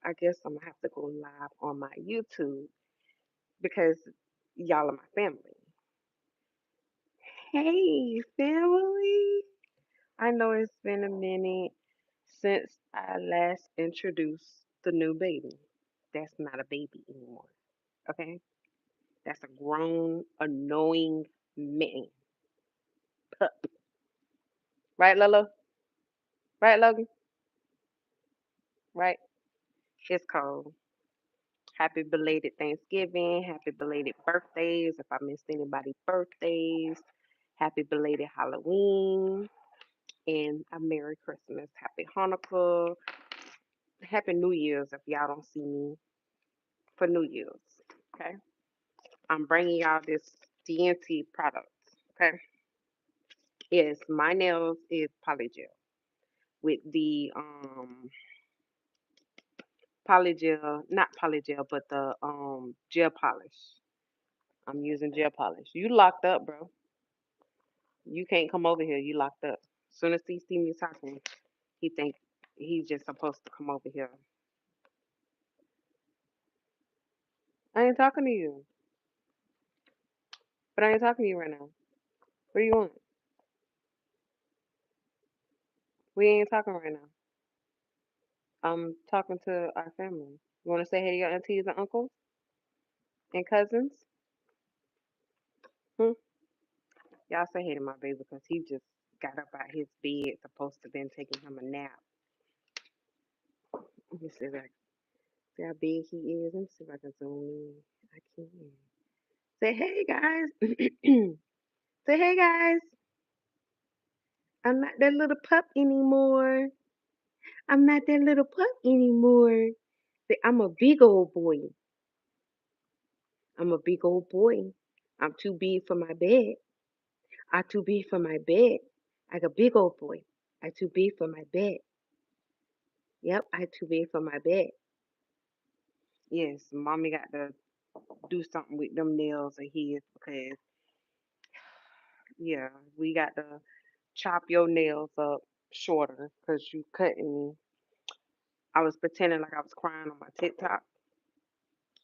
I guess I'm gonna have to go live on my YouTube because y'all are my family. Hey, family! I know it's been a minute since I last introduced the new baby. That's not a baby anymore, okay? That's a grown, annoying man. Pup. Right, Lolo? Right, Logan? Right? It's cold. Happy belated Thanksgiving. Happy belated birthdays. If I missed anybody's birthdays, happy belated Halloween. And a Merry Christmas. Happy Hanukkah. Happy New Year's if y'all don't see me for New Year's. Okay. I'm bringing y'all this DeEnti product. Okay. Yes, my nails is Polygel with the Polygel, not Polygel, but the gel polish. I'm using gel polish. You locked up, bro. You can't come over here. You locked up. As soon as he see me talking, he think he's just supposed to come over here. I ain't talking to you, but I ain't talking to you right now. What do you want? We ain't talking right now. I'm talking to our family. You want to say hey to your aunties and uncles and cousins? Hmm? Y'all say hey to my baby because he just got up out his bed, supposed to been taking him a nap. Let me see how big he is. Let me see if I can zoom in. I can't. Say hey guys. Say hey guys. I'm not that little pup anymore. I'm not that little pup anymore. Say I'm a big old boy. I'm a big old boy. I'm too big for my bed. I too big for my bed. Like a big old boy. I too big for my bed. Yep, I too big for my bed. Yes, mommy got to do something with them nails of his because yeah, we got to chop your nails up shorter because you cutting me. I was pretending like I was crying on my TikTok,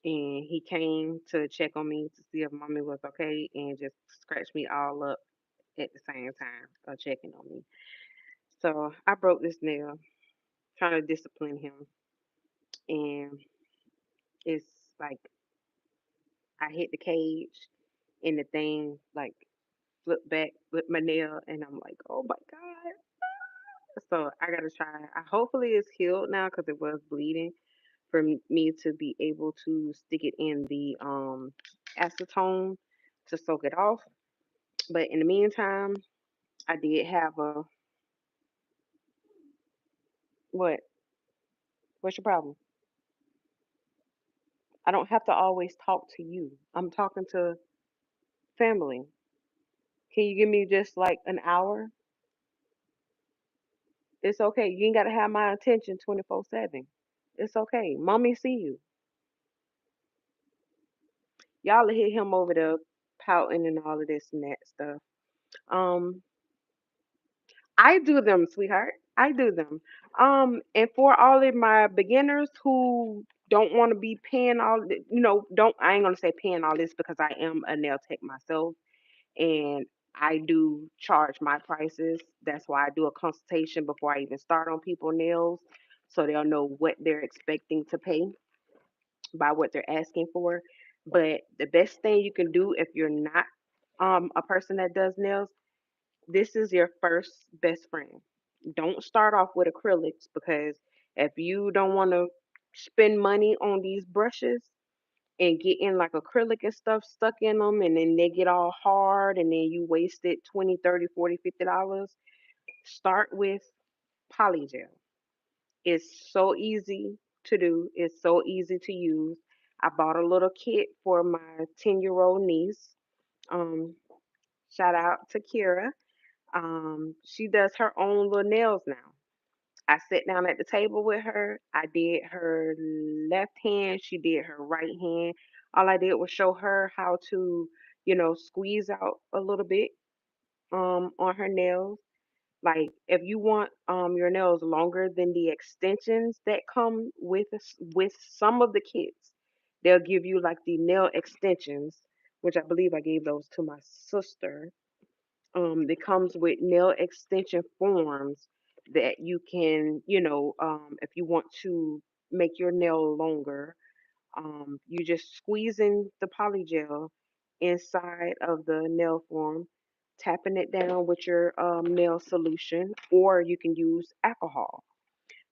and he came to check on me to see if mommy was okay and just scratched me all up at the same time of checking on me. So I broke this nail trying to discipline him, and it's like I hit the cage and the thing like flipped back with my nail, and I'm like, oh my god. So I gotta try. I hopefully it's healed now because it was bleeding for me to be able to stick it in the acetone to soak it off. But in the meantime, I did have a what? What's your problem? I don't have to always talk to you. I'm talking to family. Can you give me just like an hour? It's okay. You ain't gotta have my attention 24/7. It's okay. Mommy see you. Y'all will hit him over the pouting and all of this and that stuff. Um, I do them, sweetheart. I do them. And for all of my beginners who don't want to be paying don't I ain't gonna say paying all this because I am a nail tech myself and I do charge my prices. That's why I do a consultation before I even start on people nails so they'll know what they're expecting to pay by what they're asking for. But the best thing you can do if you're not a person that does nails, this is your first best friend. Don't start off with acrylics because if you don't want to spend money on these brushes and get in like acrylic and stuff stuck in them and then they get all hard and then you wasted 20, 30, 40, $50, start with polygel. It's so easy to do. It's so easy to use. I bought a little kit for my 10-year-old niece. Um, Shout out to Kira. She does her own little nails now. I sat down at the table with her. I did her left hand. She did her right hand. All I did was show her how to, squeeze out a little bit on her nails. Like if you want your nails longer than the extensions that come with with some of the kits, they'll give you like the nail extensions, which I believe I gave those to my sister. That comes with nail extension forms that you can, if you want to make your nail longer, you just squeeze in the polygel inside of the nail form, tapping it down with your nail solution, or you can use alcohol.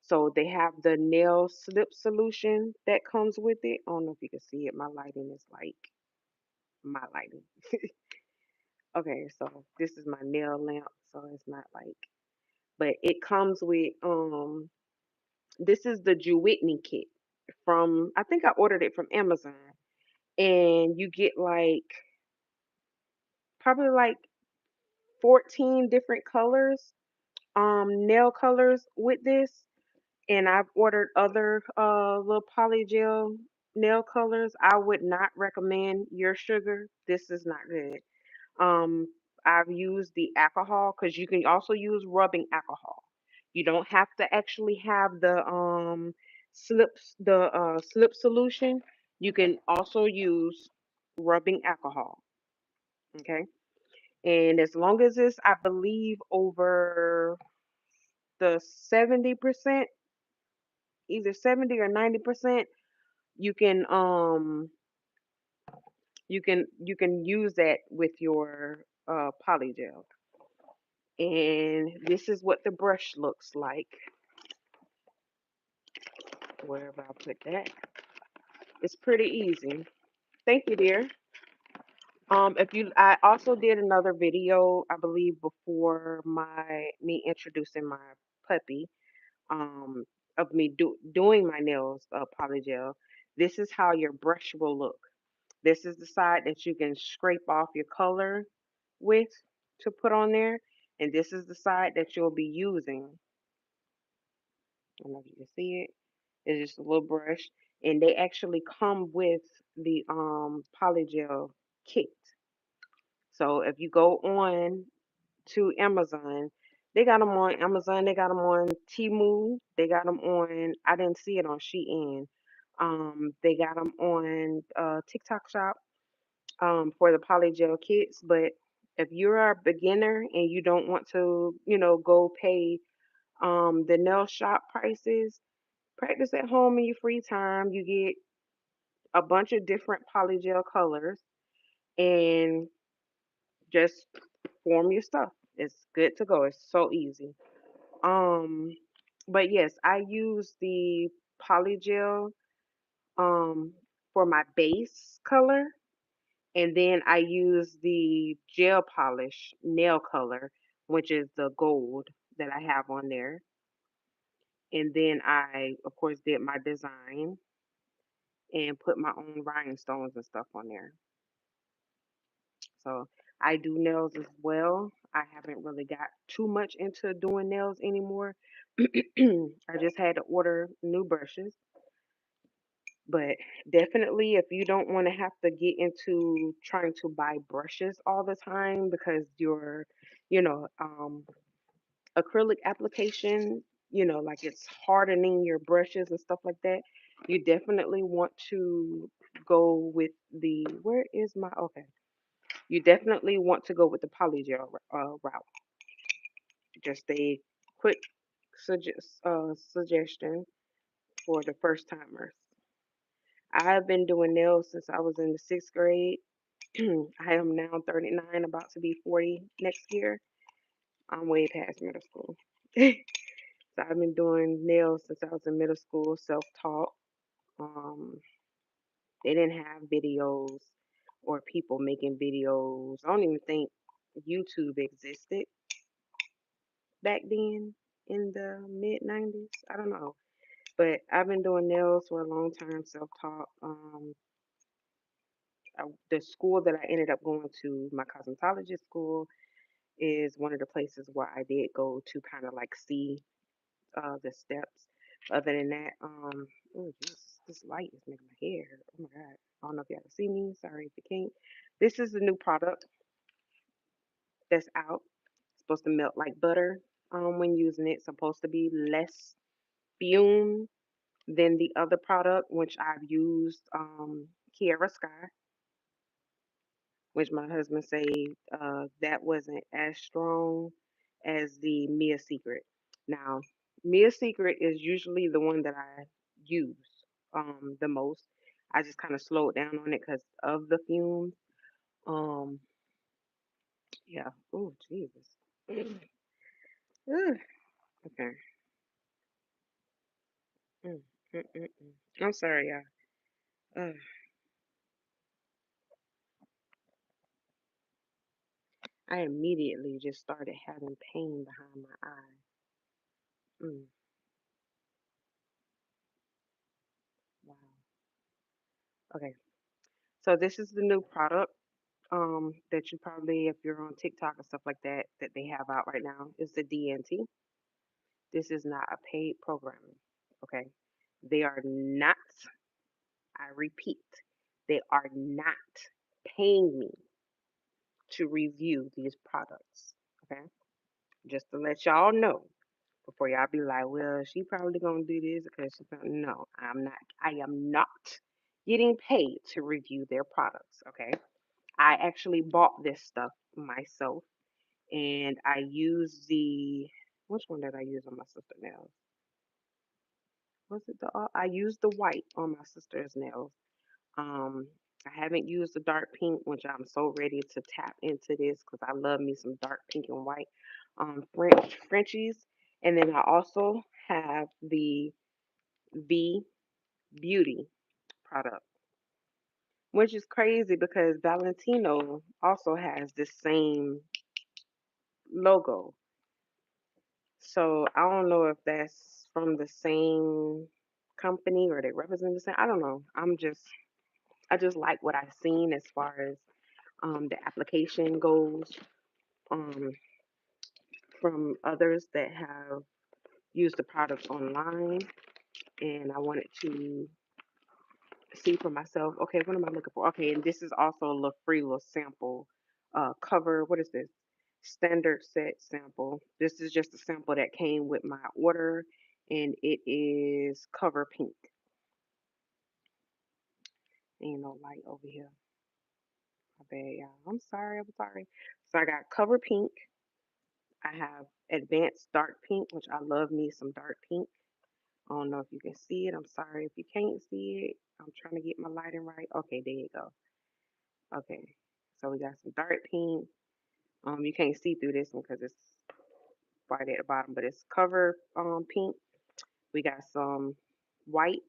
So they have the nail slip solution that comes with it. I don't know if you can see it. My lighting is like my lighting. Okay, so this is my nail lamp, so it's not like, but it comes with this is the Jewitney kit from, I think I ordered it from Amazon, and you get like probably like 14 different colors, nail colors with this. And I've ordered other little polygel nail colors. I would not recommend your sugar. This is not good. Um, I've used the alcohol because you can also use rubbing alcohol. You don't have to actually have the slip solution. You can also use rubbing alcohol. Okay, and as long as it's, I believe, over the 70%, either 70 or 90%, you can you can use that with your polygel. And this is what the brush looks like. Wherever I put that, it's pretty easy. Thank you, dear. If you, I also did another video, I believe, before me introducing my puppy, um, of me doing my nails, polygel. This is how your brush will look. This is the side that you can scrape off your color with to put on there, and this is the side that you'll be using. I don't know if you can see it. It's just a little brush, and they actually come with the polygel kit. So if you go on to Amazon, they got them on Amazon. They got them on Temu. They got them on. I didn't see it on Shein. They got them on TikTok Shop for the polygel kits. But if you're a beginner and you don't want to, go pay the nail shop prices, practice at home in your free time. You get a bunch of different polygel colors and just form your stuff. It's good to go. It's so easy. Um, but yes, I use the polygel um for my base color, and then I use the gel polish nail color, which is the gold that I have on there. And then I, of course, did my design and put my own rhinestones and stuff on there. So I do nails as well. I haven't really got too much into doing nails anymore. I just had to order new brushes. But definitely, if you don't want to have to get into trying to buy brushes all the time because your, acrylic application, like it's hardening your brushes and stuff like that, you definitely want to go with the, where is my, okay. You definitely want to go with the polygel route. Just a quick suggestion for the first timers. I've been doing nails since I was in the sixth grade. I am now 39, about to be 40 next year. I'm way past middle school. So I've been doing nails since I was in middle school, self-taught. Um, they didn't have videos or people making videos. I don't even think YouTube existed back then in the mid 90s. I don't know. But I've been doing nails for a long time, self-taught. The school that I ended up going to, my cosmetologist school, is one of the places where I did go to kind of like see the steps. Other than that, oh, this light is making my hair. Oh my God. I don't know if y'all can see me. Sorry if you can't. This is the new product that's out. It's supposed to melt like butter. when using it. It's supposed to be less fume than the other product, which I've used Kiara Sky, which my husband said that wasn't as strong as the Mia Secret. Now, Mia Secret is usually the one that I use the most. I just kind of slowed down on it because of the fumes. Um, yeah. Oh, Jesus. Ugh. Okay. Mm, I'm sorry, y'all. I immediately just started having pain behind my eye. Mm, wow. Okay. So this is the new product that you probably, if you're on TikTok and stuff like that, that they have out right now is the DeEnti. This is not a paid program. Okay. They are not, I repeat, they are not paying me to review these products. Okay. Just to let y'all know before y'all be like, well, she probably gonna do this because she don't. No, I'm not. I am not getting paid to review their products. Okay. I actually bought this stuff myself and I use the which one did I use on my sister's nails? Was it the I used the white on my sister's nails. Um, I haven't used the dark pink, which I'm so ready to tap into this because I love me some dark pink and white Frenchies. And then I also have the V Beauty product, which is crazy because Valentino also has this same logo. So I don't know if that's from the same company or they represent the same. I don't know. I just like what I've seen as far as the application goes um, from others that have used the product online, and I wanted to see for myself. Okay, what am I looking for? Okay, and this is also a little free little sample cover. What is this? Standard set sample. This is just a sample that came with my order, and it is cover pink. Ain't no light over here. My bad, y'all. I'm sorry. I'm sorry. So I got cover pink. I have advanced dark pink, which I love me some dark pink. I don't know if you can see it. I'm sorry if you can't see it. I'm trying to get my lighting right. Okay, there you go. Okay. So we got some dark pink. You can't see through this one because it's right at the bottom, but it's cover pink. We got some white.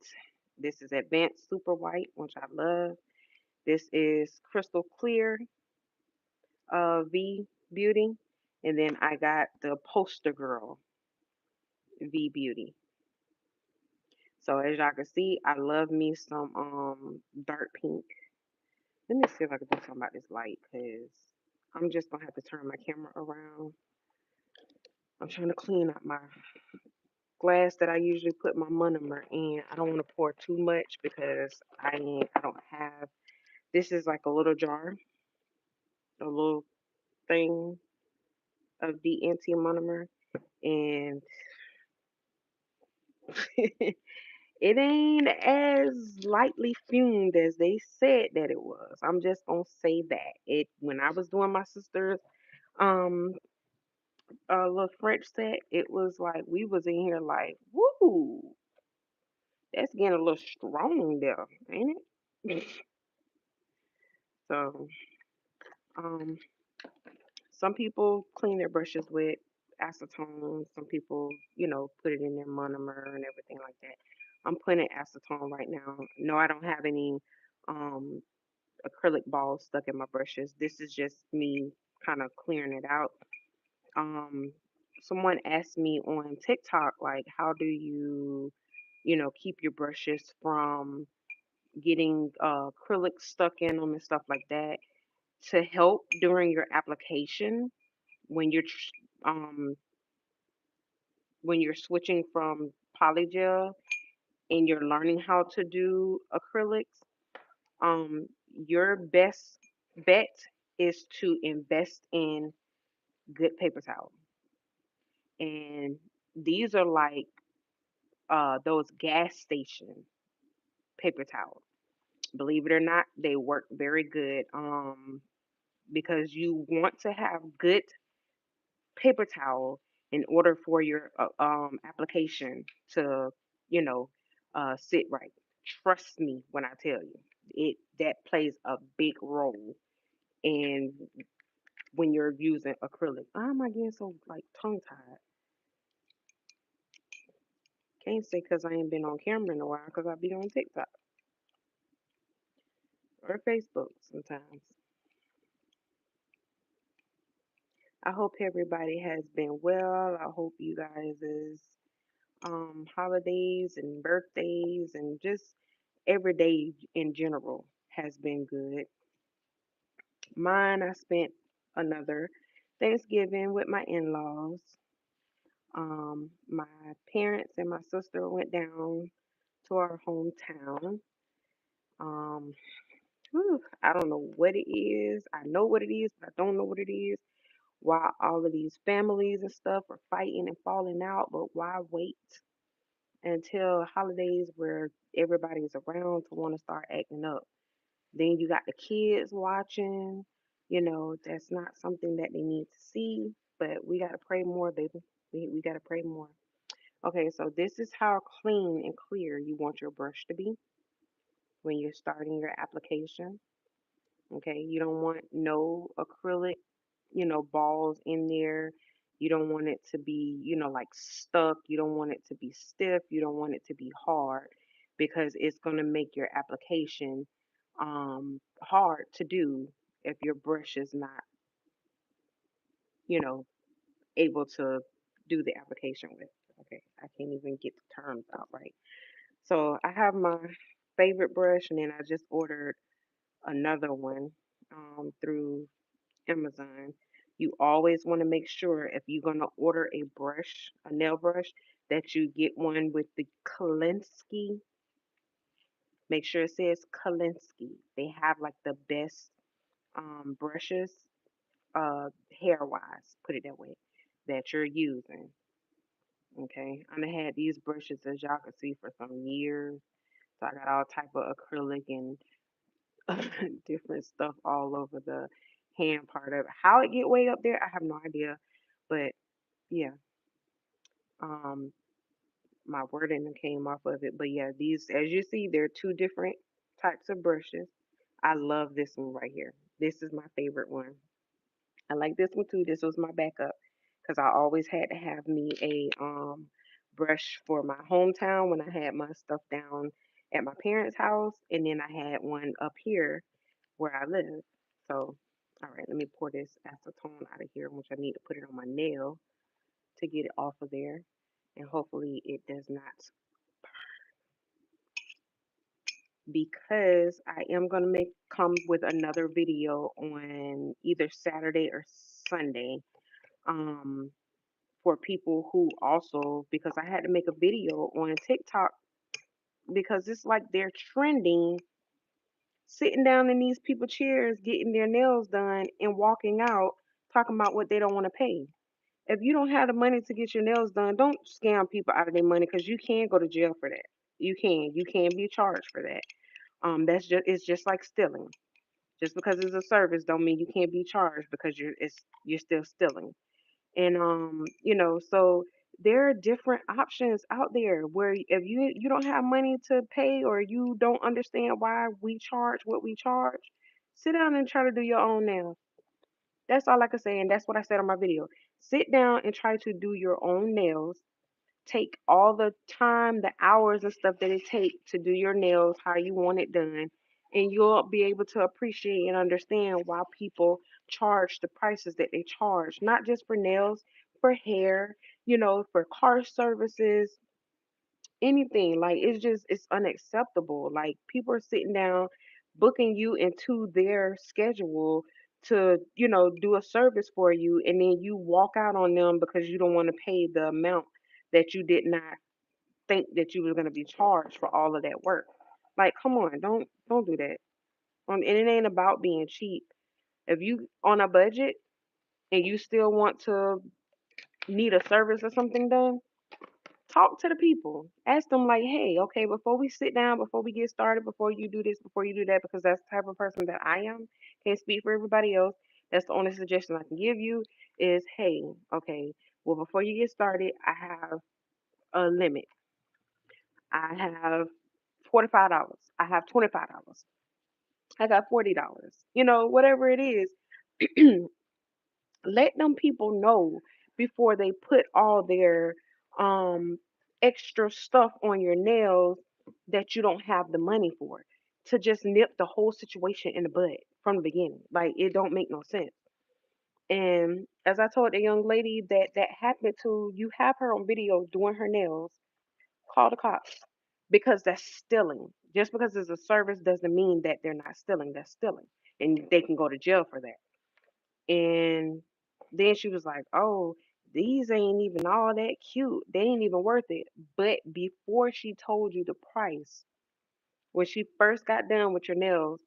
This is advanced super white, which I love. This is crystal clear V Beauty. And then I got the poster girl Vbeauty. So as y'all can see, I love me some dark pink. Let me see if I can do something about this light because I'm just gonna have to turn my camera around. I'm trying to clean out my glass that I usually put my monomer in. I don't want to pour too much because I don't have this is like a little jar, a little thing of DeEnti monomer and it ain't as lightly fumed as they said that it was. I'm just gonna say that. It when I was doing my sister's um little French set, it was like we was in here like, woo, that's getting a little strong there, ain't it? So um some people clean their brushes with acetone, some people, put it in their monomer and everything like that. I'm putting acetone right now. No, I don't have any um acrylic balls stuck in my brushes. This is just me kind of clearing it out. Um, someone asked me on TikTok, like, how do you, keep your brushes from getting acrylic stuck in them and stuff like that to help during your application when um when you're switching from polygel and you're learning how to do acrylics. Um, your best bet is to invest in good paper towel. And these are like those gas station paper towels. Believe it or not, they work very good. Because you want to have good paper towel in order for your application to, you know, sit right. Trust me when I tell you, it that plays a big role in when you're using acrylic. Why am I getting so like tongue tied? Can't say because I ain't been on camera in a while because I be on TikTok or Facebook sometimes. I hope everybody has been well. I hope you guys is holidays and birthdays and just every day in general has been good. Mine, I spent another Thanksgiving with my in-laws. My parents and my sister went down to our hometown. Um, I don't know what it is. I know what it is, but I don't know what it is. Why all of these families and stuff are fighting and falling out, but why wait until holidays where everybody's around to want to start acting up? Then you got the kids watching. That's not something that they need to see, but we got to pray more, baby. We got to pray more. Okay, so this is how clean and clear you want your brush to be when you're starting your application. Okay, you don't want no acrylic, balls in there. You don't want it to be, like stuck. You don't want it to be stiff. You don't want it to be hard because it's going to make your application hard to do if your brush is not, you know, able to do the application with. Okay, I can't even get the terms out right. So I have my favorite brush, and then I just ordered another one through Amazon. You always want to make sure if you're going to order a brush, a nail brush, that you get one with the Kalinsky. Make sure it says Kalinsky. They have like the best brushes, hair wise, put it that way, that you're using. Okay, I done had these brushes as y'all can see for some years. So I got all type of acrylic and different stuff all over the hand part of it. How it get way up there, I have no idea. But yeah, um, my wording came off of it. But yeah, these, as you see, there are two different types of brushes. I love this one right here. This is my favorite one. I like this one too. This was my backup because I always had to have me a brush for my hometown when I had my stuff down at my parents' house, and then I had one up here where I live. So, all right, let me pour this acetone out of here, which I need to put it on my nail to get it off of there, and hopefully it does not, because I am gonna make come with another video on either Saturday or Sunday. Um, for people who also, because I had to make a video on TikTok because it's like they're trending sitting down in these people chairs getting their nails done and walking out talking about what they don't want to pay. If you don't have the money to get your nails done, don't scam people out of their money because you can go to jail for that. You can be charged for that. That's just it's just like stealing. Just because it's a service don't mean you can't be charged because you're still stealing. And so there are different options out there where if you don't have money to pay or you don't understand why we charge what we charge, sit down and try to do your own nails. That's all I can say, and that's what I said on my video. Sit down and try to do your own nails. Take all the time, the hours and stuff that it takes to do your nails how you want it done, and you'll be able to appreciate and understand why people charge the prices that they charge, not just for nails, for hair, for car services, anything. Like it's unacceptable. Like people are sitting down booking you into their schedule to do a service for you, and then you walk out on them because you don't want to pay the amount that you did not think that you was going to be charged for all of that work. Like, come on, don't do that. And it ain't about being cheap. If you on a budget and you still want to need a service or something done, talk to the people. Ask them like, hey, okay, before we sit down, before we get started, before you do this, before you do that, because that's the type of person that I am. Can't speak for everybody else. That's the only suggestion I can give you is, hey, okay, well, before you get started, I have a limit. I have $45. I have $25. I got $40. Whatever it is, let them people know before they put all their um extra stuff on your nails that you don't have the money for, to just nip the whole situation in the bud from the beginning. Like, it don't make no sense. And as I told the young lady that happened to, you have her on video doing her nails, call the cops, because that's stealing. Just because it's a service doesn't mean that they're not stealing. That's stealing, and they can go to jail for that. And then she was like, "Oh, these ain't even all that cute. They ain't even worth it." But before she told you the price, when she first got done with your nails,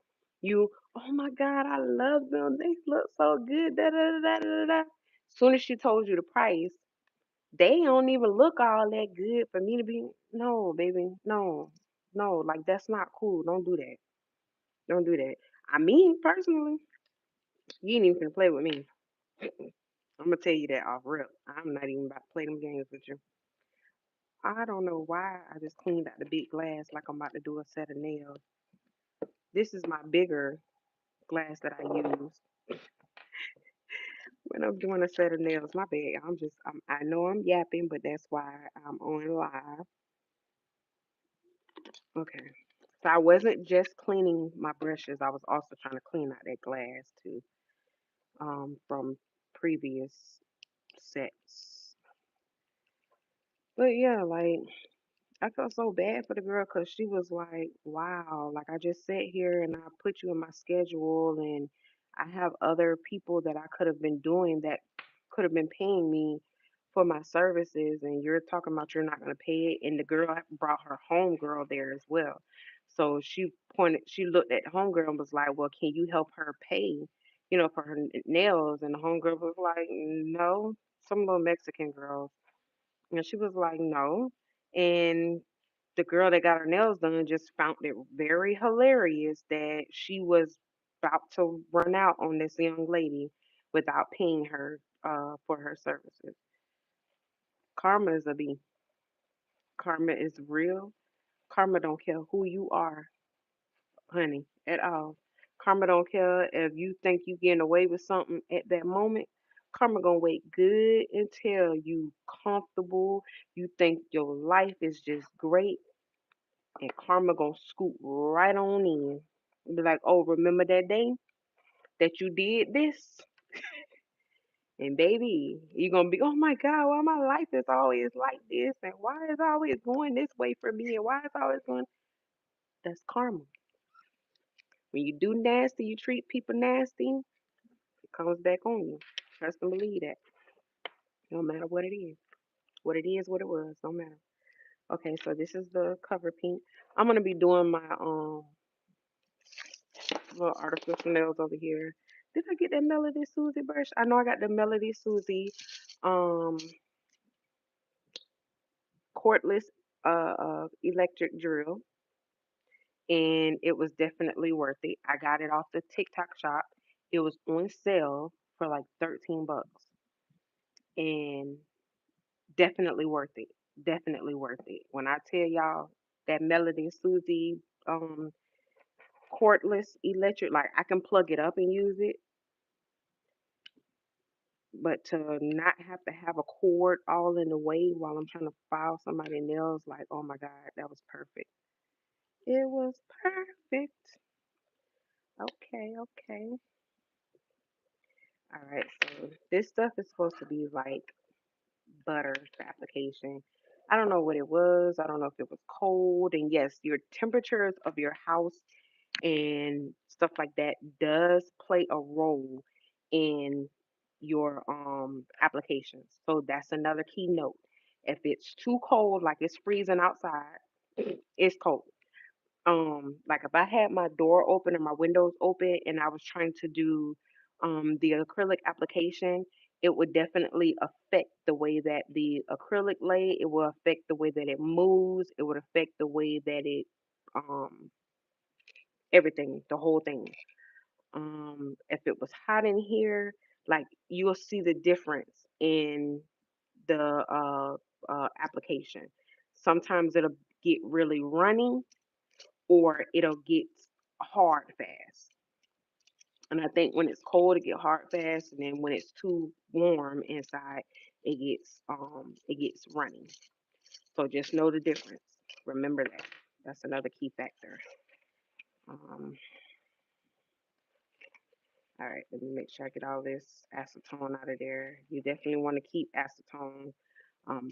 you, "Oh my God, I love them. They look so good." Da da da da da da. Soon as she told you the price, they don't even look all that good for me to be. No, baby, no, no. Like, that's not cool. Don't do that. Don't do that. I mean, personally, you ain't even gonna play with me. I'm gonna tell you that off rip. I'm not even about to play them games with you. I don't know why I just cleaned out the big glass like I'm about to do a set of nails. This is my bigger glass that I use when I'm doing a set of nails. My bad. I know I'm yapping, but that's why I'm on live. Okay. So I wasn't just cleaning my brushes. I was also trying to clean out that glass too, from previous sets. But yeah, like, I felt so bad for the girl because she was like, wow, like, I just sat here and I put you in my schedule, and I have other people that I could have been doing that could have been paying me for my services, and you're talking about you're not going to pay it. And the girl had brought her homegirl there as well. So she looked at the homegirl and was like, well, can you help her pay, for her nails? And the homegirl was like, no, some little Mexican girl. And she was like, no. And the girl that got her nails done just found it very hilarious that she was about to run out on this young lady without paying her for her services. Karma is a B. Karma is real. Karma don't care who you are, honey, at all. Karma don't care if you think you getting away with something at that moment. Karma gonna wait good until you comfortable. You think your life is just great, and karma gonna scoop right on in. Be like, oh, remember that day that you did this? And baby, you're gonna be, oh my God, why my life is always like this? And why is it always going this way for me? And why is it always going? That's karma. When you do nasty, you treat people nasty, it comes back on you. Trust and believe that. No matter what it is. What it is, what it was, no matter. Okay, so this is the cover pink. I'm gonna be doing my little artificial nails over here. Did I get that Melody Susie brush? I know I got the Melody Susie um cordless electric drill, and it was definitely worth it. I got it off the TikTok shop. It was on sale for like 13 bucks, and definitely worth it. Definitely worth it. When I tell y'all that Melody Susie um cordless electric, like, I can plug it up and use it, but to not have to have a cord all in the way while I'm trying to file somebody's nails, like, oh my God, that was perfect. It was perfect. Okay, okay. All right, so this stuff is supposed to be like butter application. I don't know what it was. I don't know if it was cold. And yes, your temperatures of your house and stuff like that does play a role in your applications. So that's another key note. If it's too cold, like it's freezing outside, it's cold. Like if I had my door open and my windows open and I was trying to do the acrylic application it would definitely affect the way that the acrylic lay. It will affect the way that it moves. It would affect the way that it, um, everything, the whole thing. If it was hot in here, like you'll see the difference in the application. Sometimes it'll get really runny or it'll get hard fast. And I think when it's cold, it get hard fast, and then when it's too warm inside, it gets runny. So just know the difference. Remember that. That's another key factor. Um, all right, let me make sure I get all this acetone out of there. You definitely want to keep acetone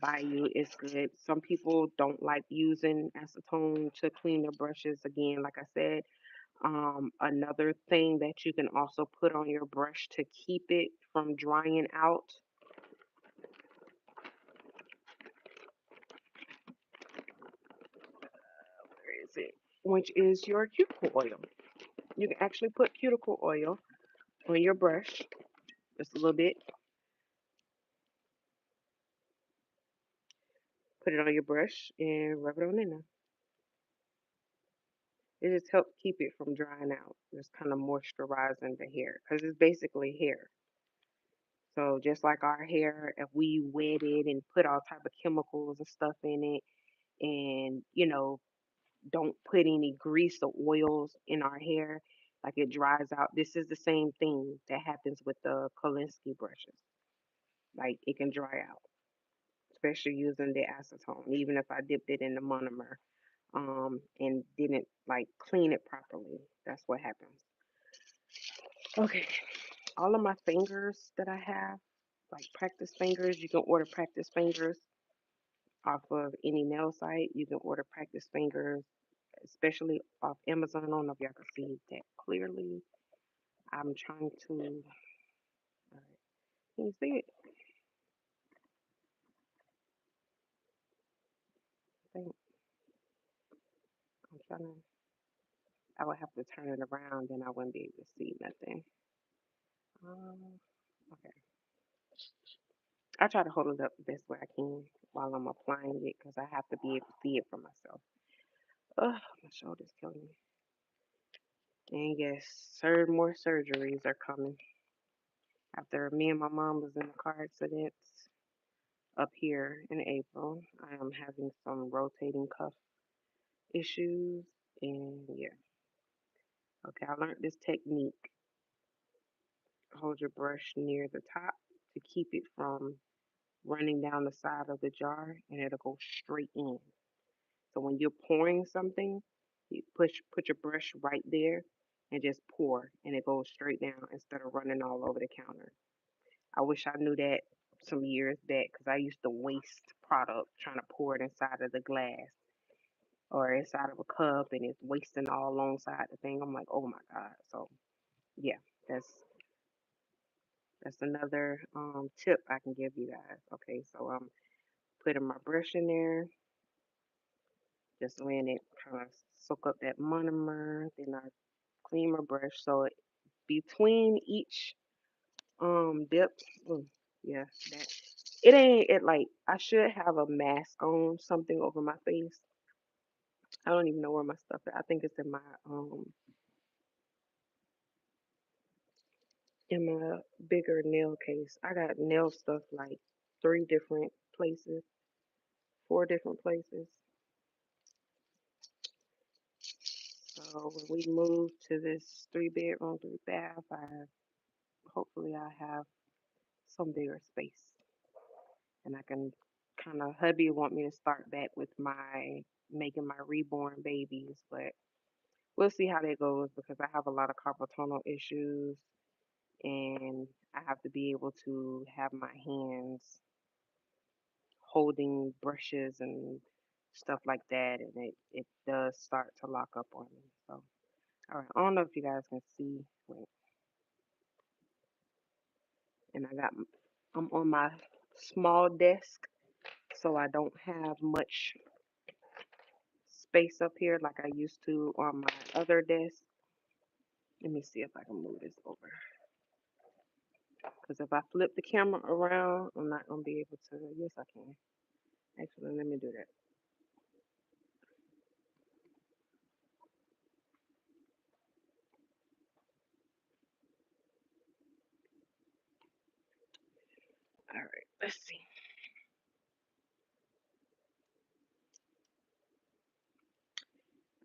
by you. It's good. Some people don't like using acetone to clean their brushes. Again, like I said, another thing that you can also put on your brush to keep it from drying out. Where is it? Which is your cuticle oil. You can actually put cuticle oil on your brush, just a little bit. Put it on your brush and rub it on in there. It just helps keep it from drying out. Just kind of moisturizing the hair because it's basically hair. So just like our hair, if we wet it and put all type of chemicals and stuff in it, and don't put any grease or oils in our hair, like it dries out. This is the same thing that happens with the Kolinsky brushes. Like it can dry out, especially using the acetone. Even if I dipped it in the monomer, and didn't like clean it properly, that's what happens. Okay, all of my fingers that I have, like practice fingers, you can order practice fingers off of any nail site. You can order practice fingers, especially off Amazon. I don't know if y'all can see that clearly. I'm trying to. All right, can you see it? I think I'm trying to. I would have to turn it around, then I wouldn't be able to see nothing. Okay. I try to hold it up the best way I can while I'm applying it because I have to be able to see it for myself. Ugh, my shoulder's killing me. And yes, more surgeries are coming. After me and my mom was in a car accident up here in April, I am having some rotating cuff issues. And yeah, okay, I learned this technique. Hold your brush near the top to keep it from running down the side of the jar, and it'll go straight in. So when you're pouring something, you put your brush right there and just pour, and it goes straight down instead of running all over the counter. I wish I knew that some years back because I used to waste product trying to pour it inside of the glass or inside of a cup, and it's wasting all alongside the thing. I'm like, oh my god. So yeah, that's that's another tip I can give you guys. Okay, so I'm putting my brush in there, just letting it kind of soak up that monomer. Then I clean my brush so between each dip, mm, yeah, that it ain't it like I should have a mask on, something over my face. I don't even know where my stuff is. I think it's in my bigger nail case. I got nail stuff like three different places, four different places. So when we move to this 3 bedroom, 3 bath, I have some bigger space, and I can kind of hubby want me to start back with my making my reborn babies, but we'll see how that goes because I have a lot of carpal tunnel issues, and I have to be able to have my hands holding brushes and stuff like that, and it does start to lock up on me. So, all right, I don't know if you guys can see. Wait, and I'm on my small desk, so I don't have much space up here like I used to on my other desk. Let me see if I can move this over. Because if I flip the camera around, I'm not gonna be able to. Yes, I can. Actually, let me do that. All right, let's see.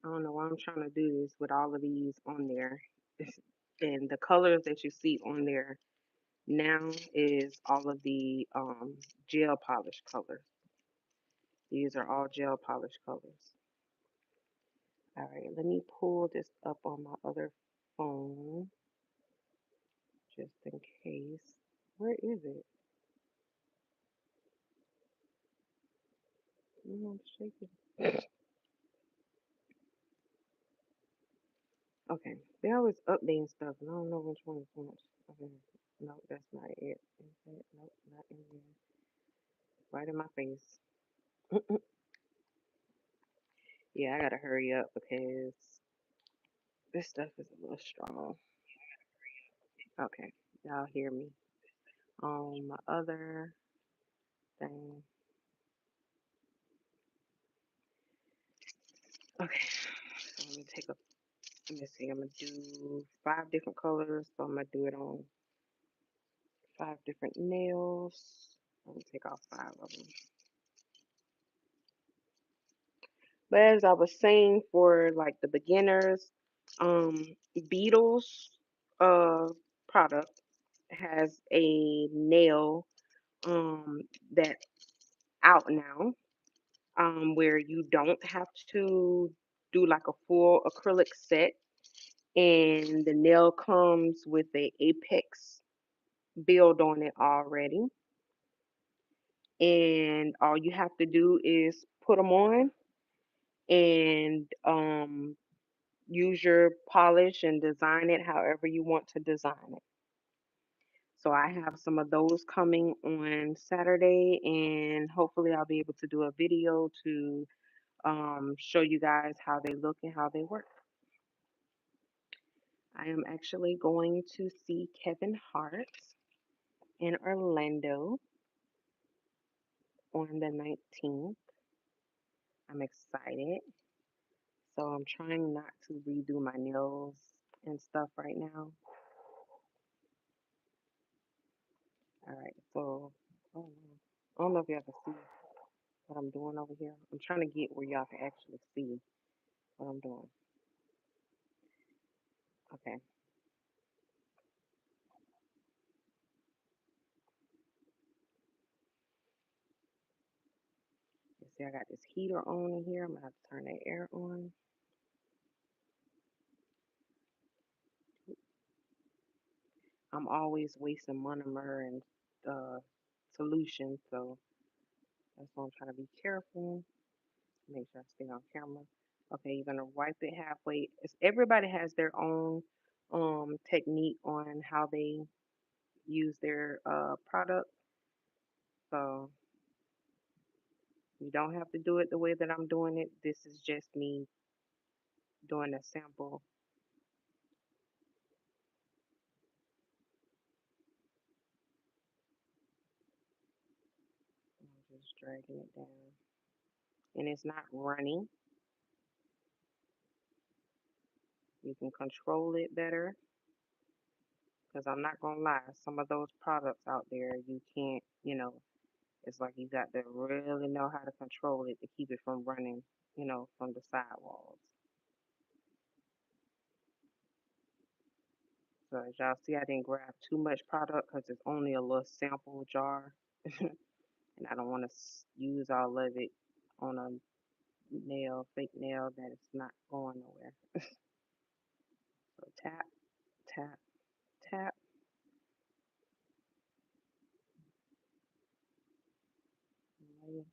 I don't know why I'm trying to do this with all of these on there. And the colors that you see on there now is all of the gel polish colors. These are all gel polish colors. All right, let me pull this up on my other phone just in case. Where is it? I'm shaking. Okay, they always updating stuff, and I don't know which one is which. Okay, no, that's not it. Is that? Nope, not in there. Right in my face. Yeah, I gotta hurry up because this stuff is a little strong. Okay, y'all hear me. My other thing. Okay, so let me take a. Let me see. I'm gonna do 5 different colors. So I'm gonna do it on 5 different nails. Let me take off 5 of them. But as I was saying, for like the beginners, Beetles uh product has a nail that's out now, where you don't have to do like a full acrylic set, and the nail comes with a apex build on it already, and all you have to do is put them on and use your polish and design it however you want to design it. So I have some of those coming on Saturday, and hopefully I'll be able to do a video to show you guys how they look and how they work. I am actually going to see Kevin Hart in Orlando on the 19th. I'm excited. So I'm trying not to redo my nails and stuff right now. All right, so I don't know if y'all can see what I'm doing over here. I'm trying to get where y'all can actually see what I'm doing. Okay. You see, I got this heater on in here. I'm gonna have to turn the air on. I'm always wasting monomer and uh, solution, so that's why I'm trying to be careful. Make sure I stay on camera. Okay, you're gonna wipe it halfway. Everybody has their own technique on how they use their product, so you don't have to do it the way that I'm doing it. This is just me doing a sample. I'm just dragging it down, and it's not running. You can control it better, because I'm not gonna lie, some of those products out there you can't, it's like you got to really know how to control it to keep it from running, from the sidewalls. So as y'all see, I didn't grab too much product because it's only a little sample jar, and I don't want to use all of it on a fake nail that is not going nowhere. So tap, tap, tap. Lay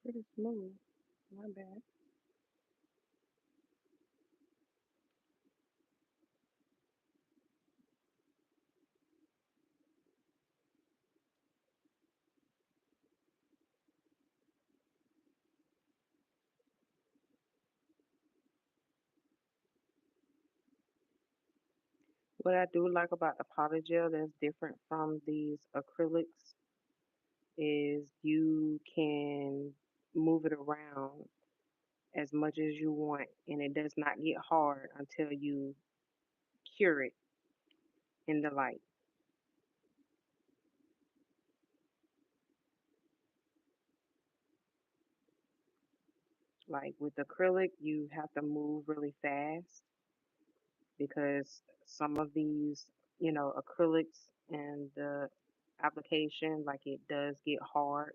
pretty smooth. Not bad. What I do like about the polygel that's different from these acrylics is you can move it around as much as you want and it does not get hard until you cure it in the light. Like with acrylic, you have to move really fast because some of these, acrylics and the application, like it does get hard.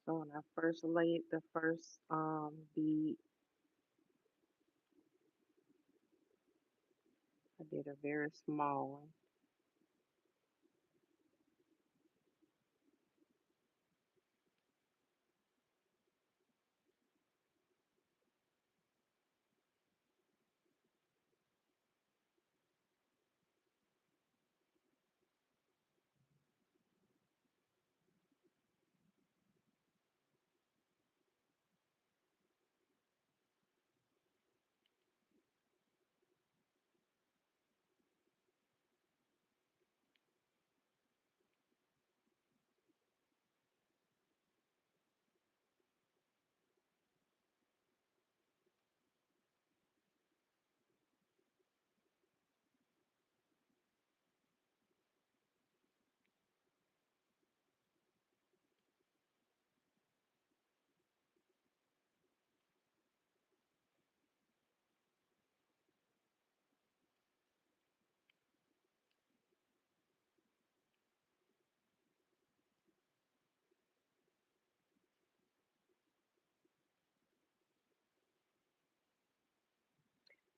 So when I first laid the first bead, I did a very small one.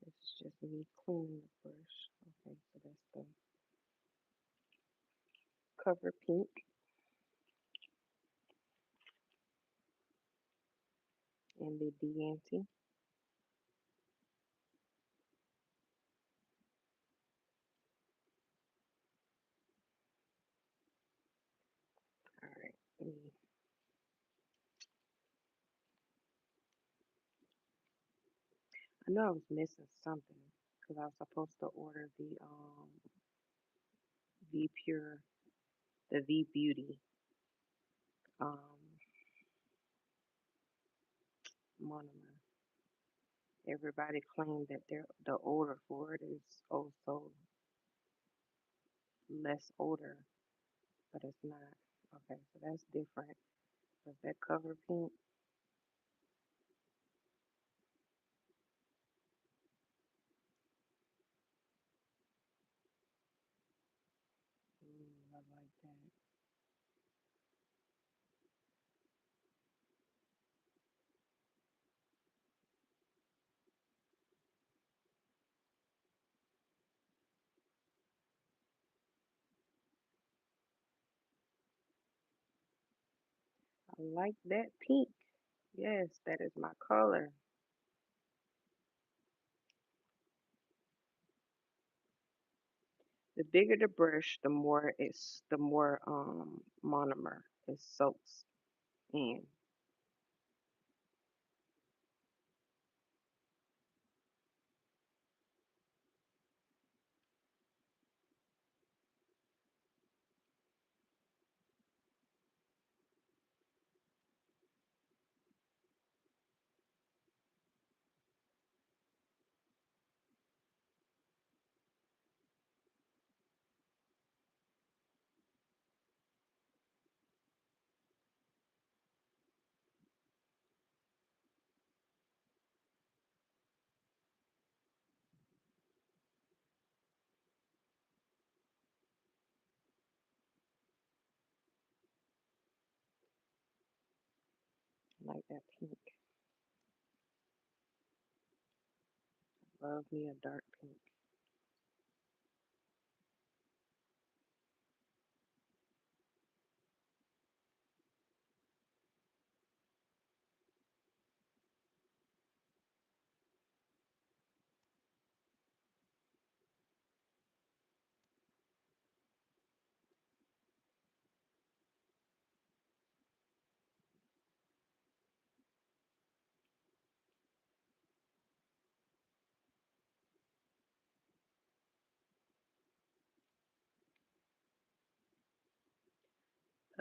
It's just me cleaning the brush. Okay, so that's the cover pink and the DeEnti. All right, I know I was missing something because I was supposed to order the V Pure, the V Beauty um monomer. Everybody claimed that the odor for it is also less odor, but it's not. Okay, so that's different. Does that cover pink? I like that. I like that pink. Yes, that is my color. The bigger the brush, the more monomer it soaks in. that pink. Love me a dark pink.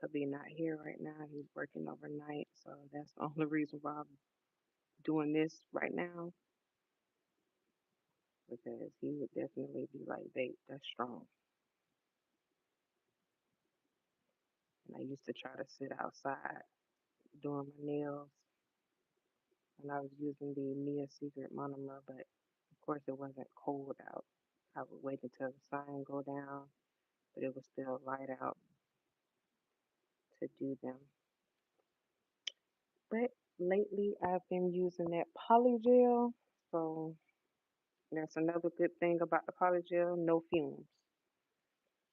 Hubby not here right now. He's working overnight, so that's the only reason why I'm doing this right now. Because he would definitely be like, babe, that's strong. And I used to try to sit outside doing my nails when I was using the Mia Secret monomer, but of course it wasn't cold out. I would wait until the sun go down, but it was still light out to do them. But lately I've been using that polygel, so that's another good thing about the polygel, no fumes.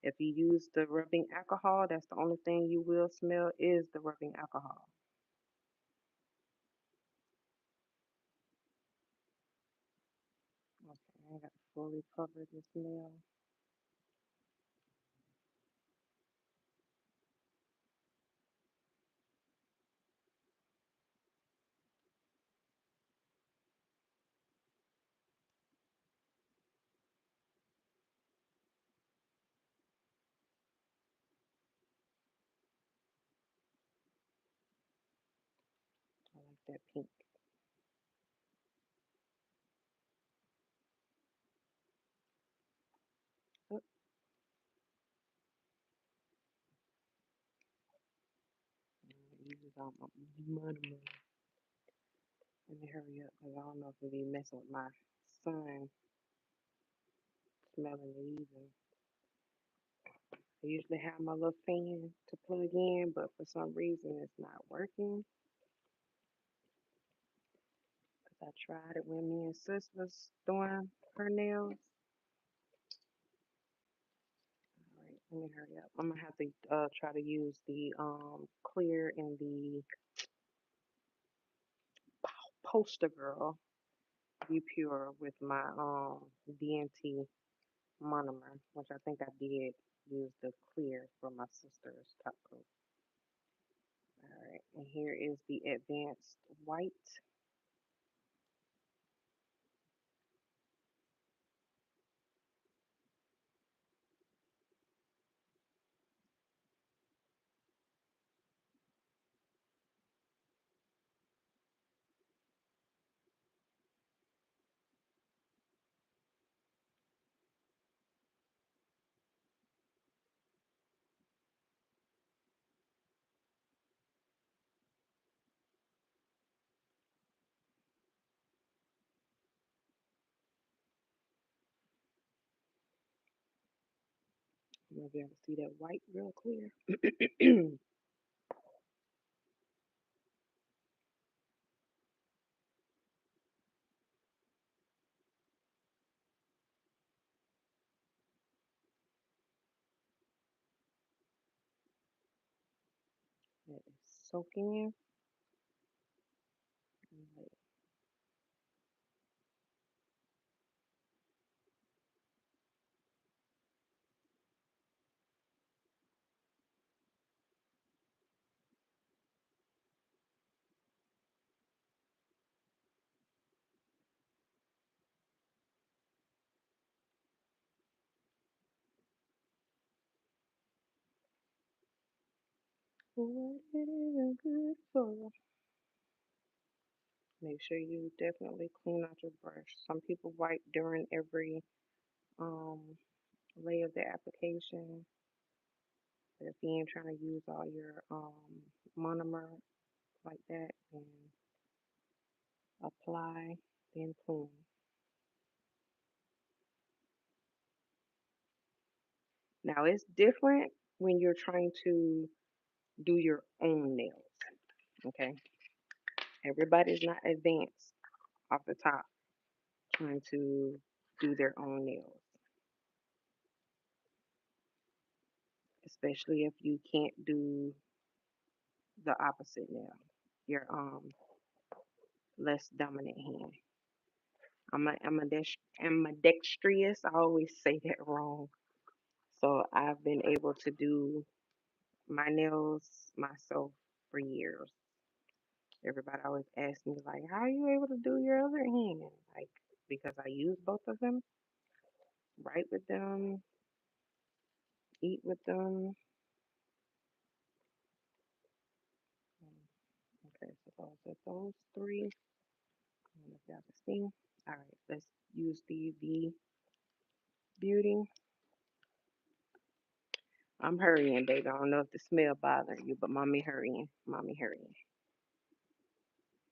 If you use the rubbing alcohol, that's the only thing you will smell is the rubbing alcohol. Okay, I got to fully cover this nail. I like that pink. Oh, use it on my monomer. Let me hurry up because I don't know if it'll be messing with my son smelling it either. I usually have my little fan to plug in, but for some reason it's not working. Because I tried it when me and sis was doing her nails. All right, let me hurry up. I'm gonna have to try to use the clear in the poster girl Be Pure with my DeEnti monomer, which I think I did use the clear for my sister's top coat. All right, and here is the advanced white. I'm gonna be able to see that white real clear. That is soaking in. Like, what it is good for. Make sure you definitely clean out your brush. Some people wipe during every um lay of the application. But if you ain't trying to use all your monomer like that, then apply, then clean. Now it's different when you're trying to do your own nails. Okay. Everybody's not advanced off the top trying to do their own nails, especially if you can't do the opposite nail, your less dominant hand. Ambidextrous. I always say that wrong. So I've been able to do my nails myself for years. Everybody always asks me like, "How are you able to do your other hand?" Like because I use both of them, write with them, eat with them. Okay, so those are those three. I don't know if y'all can see. All right, let's use the V Beauty. I'm hurrying, baby. I don't know if the smell bothering you, but mommy hurrying. Mommy hurrying.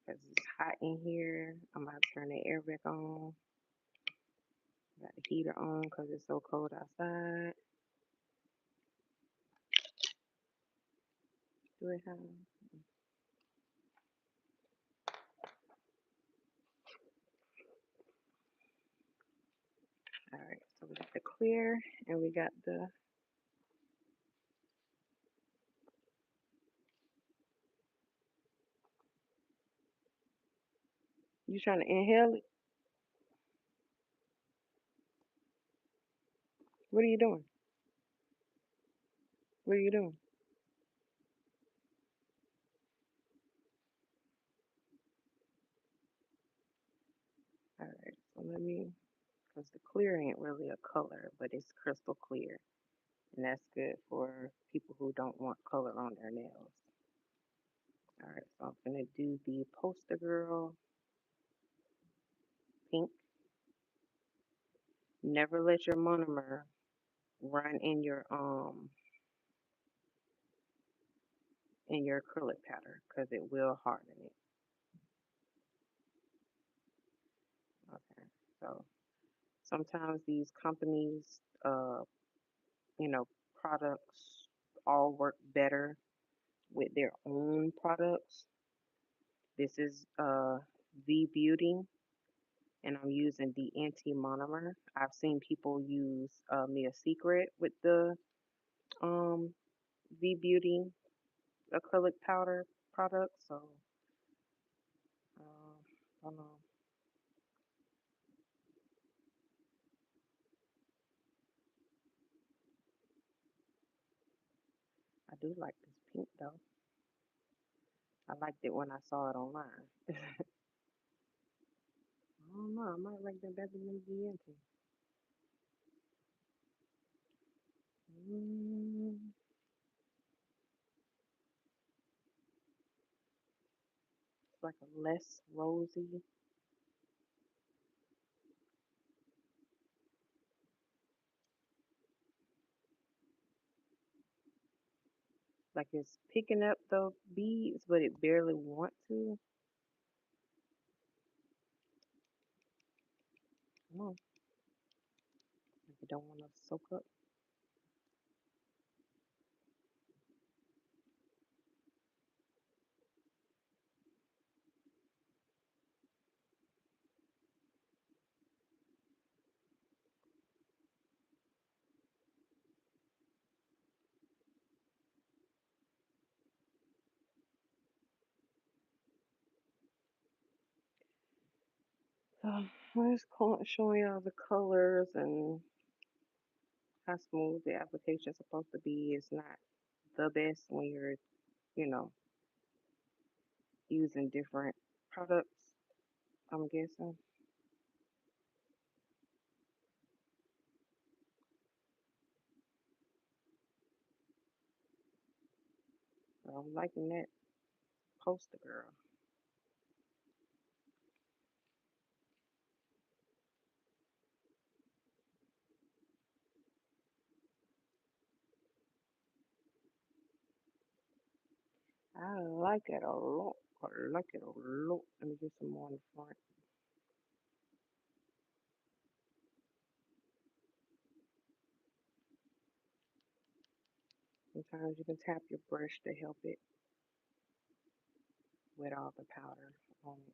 Because it's hot in here. I'm about to turn the air back on. Got the heater on because it's so cold outside. Do it have? All right, so we got the clear and we got the. You trying to inhale it? What are you doing? What are you doing? All right, so let me, because the clear ain't really a color, but it's crystal clear. And that's good for people who don't want color on their nails. All right, so I'm gonna do the poster girl pink. Never let your monomer run in your acrylic powder because it will harden it. Okay, so sometimes these companies, you know, products all work better with their own products. This is Vbeauty, and I'm using the anti monomer. I've seen people use Mia Secret with the um, Vbeauty acrylic powder product. So, I don't know. I do like this pink though. I liked it when I saw it online. I don't know. I might like that better than DeEnti. Mm, it's like a less rosy. Like it's picking up the beads, but it barely want to. Come on, like you don't want to soak up. So I'm just showing y'all the colors and how smooth the application is supposed to be. It's not the best when you're, you know, using different products. I'm guessing. So I'm liking that poster girl. I like it a lot. I like it a lot. Let me get some more in the front. Sometimes you can tap your brush to help it with all the powder on it.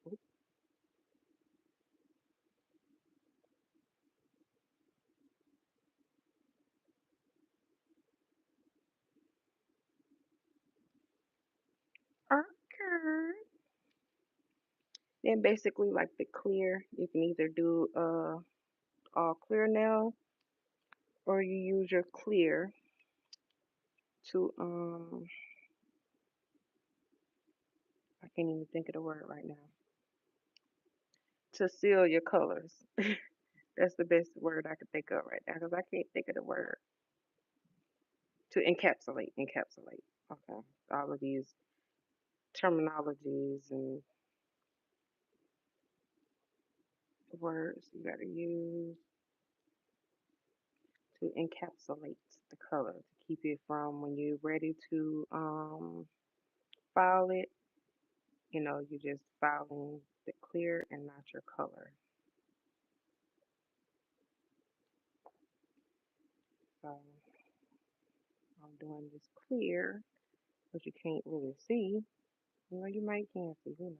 Oops, okay. Then basically like the clear, you can either do all clear nail or you use your clear to I can't even think of the word right now. To seal your colors. That's the best word I could think of right now because I can't think of the word. To encapsulate, encapsulate. Okay. All of these terminologies and words you gotta use to encapsulate the color to keep it from when you're ready to file it, you're just filing the clear and not your color. So I'm doing this clear, but you can't really see. Well, you might can see, who knows?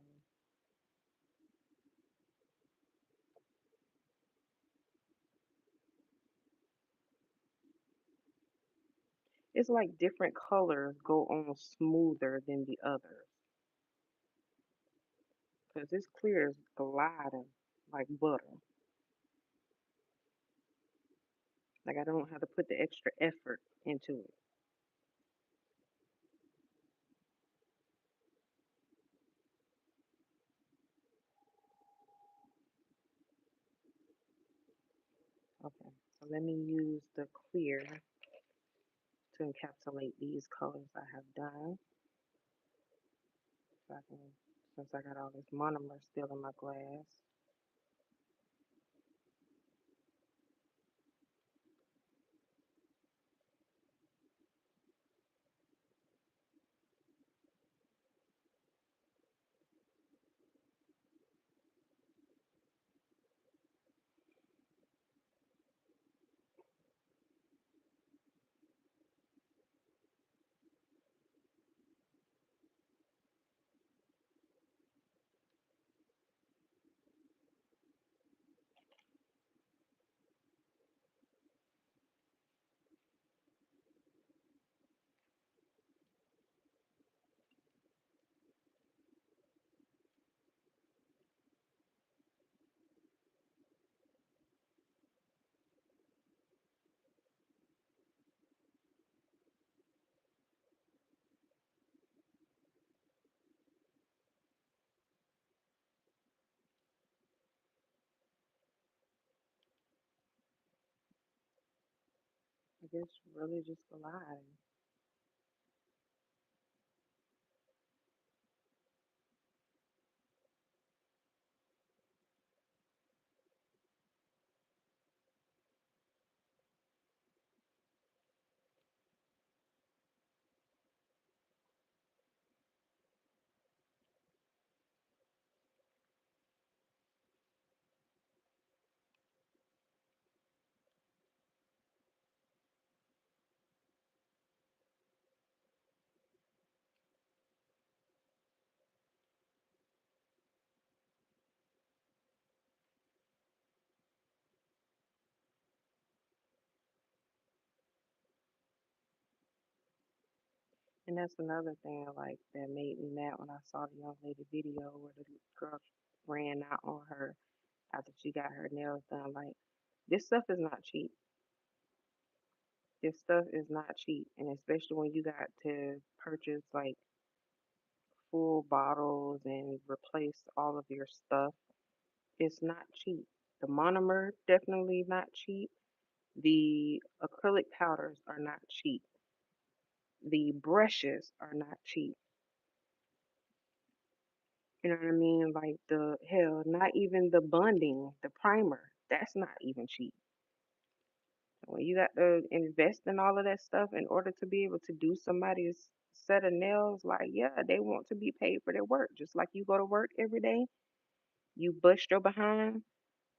It's like different colors go on smoother than the others. Because this clear is gliding like butter. Like I don't have to put the extra effort into it. Okay, so let me use the clear to encapsulate these colors I have done. So I can, since I got all this monomer still in my glass. I guess really just gliding. And that's another thing like that made me mad when I saw the young lady video where the girl ran out on her after she got her nails done. Like this stuff is not cheap. This stuff is not cheap, and especially when you got to purchase like full bottles and replace all of your stuff, it's not cheap. The monomer definitely not cheap. The acrylic powders are not cheap. The brushes are not cheap. You know what I mean? Like the hell, not even the bonding, the primer, that's not even cheap. When you got to invest in all of that stuff in order to be able to do somebody's set of nails, like, yeah, they want to be paid for their work. Just like you go to work every day, you bust your behind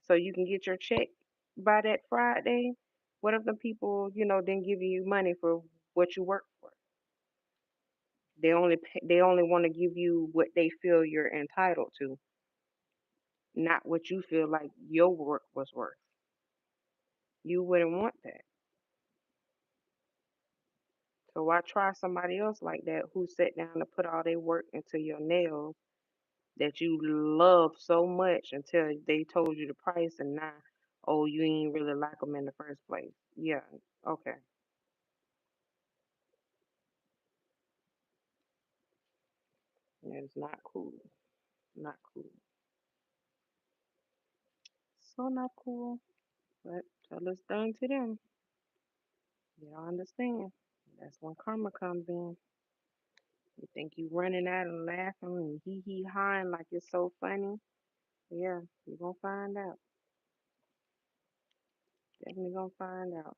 so you can get your check. by that Friday, what if the people, didn't give you money for what you worked for? They only want to give you what they feel you're entitled to, not what you feel like your work was worth. You wouldn't want that. So why try somebody else like that who sat down and put all their work into your nails that you love so much until they told you the price and now, oh, you ain't really like them in the first place. Yeah, okay. It's not cool. Not cool. So not cool. But till it's done to them, you don't understand. That's when karma comes in. You think you running out and laughing and hee hawing like it's so funny. Yeah, you gonna find out. Definitely gonna find out.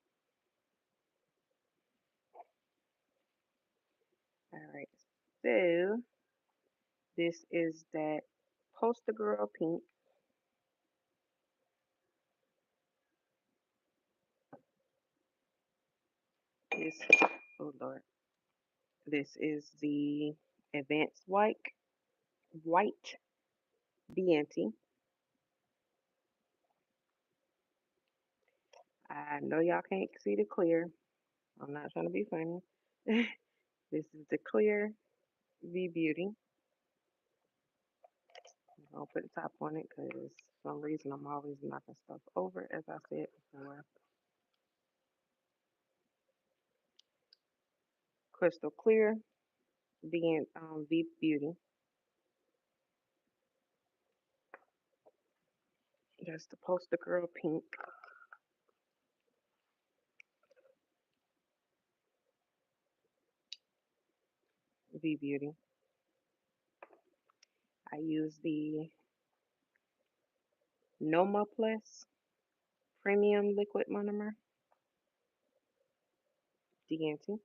All right. So this is that poster girl pink. This, oh Lord. This is the advanced white DeEnti. I know y'all can't see the clear. I'm not trying to be funny. This is the clear Vbeauty. I'll put the top on it because for some reason I'm always knocking stuff over, as I said before. Crystal clear, being Vbeauty. That's the poster girl pink Vbeauty. I use the Noma Plus Premium Liquid Monomer DeEnti,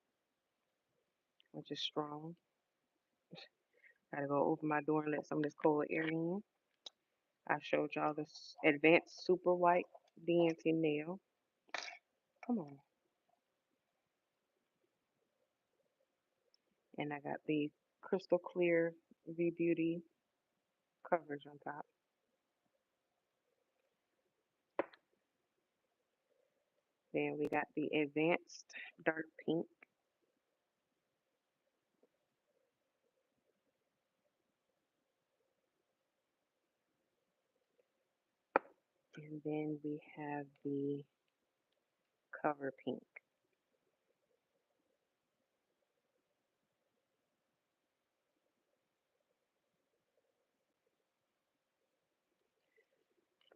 which is strong. Gotta go open my door and let some of this cold air in. I showed y'all this advanced super white DeEnti nail. Come on. And I got the crystal clear Vbeauty coverage on top. Then we got the advanced dark pink. And then we have the cover pink.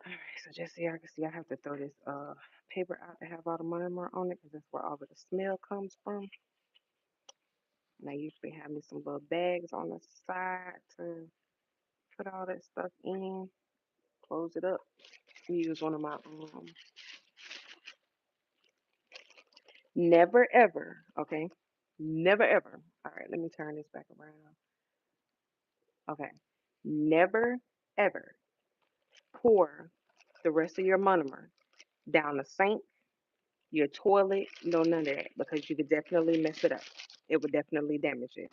All right, so just so y'all can see, I have to throw this paper out to have all the monomer on it because that's where all of the smell comes from. And I usually have me some little bags on the side to put all that stuff in, close it up. Use one of my never ever, okay? Never ever. All right, let me turn this back around. Okay. Never ever pour the rest of your monomer down the sink, your toilet, no none of that because you could definitely mess it up. It would definitely damage it.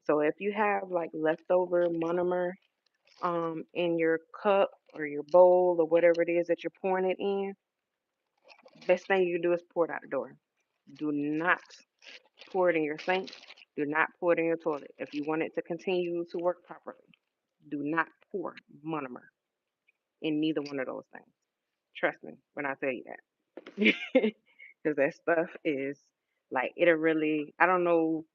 So if you have like leftover monomer in your cup or your bowl or whatever it is that you're pouring it in, best thing you can do is pour it out the door. Do not pour it in your sink. Do not pour it in your toilet. If you want it to continue to work properly, do not pour monomer in neither one of those things. Trust me when I tell you that. Because that stuff is like, it'll really, I don't know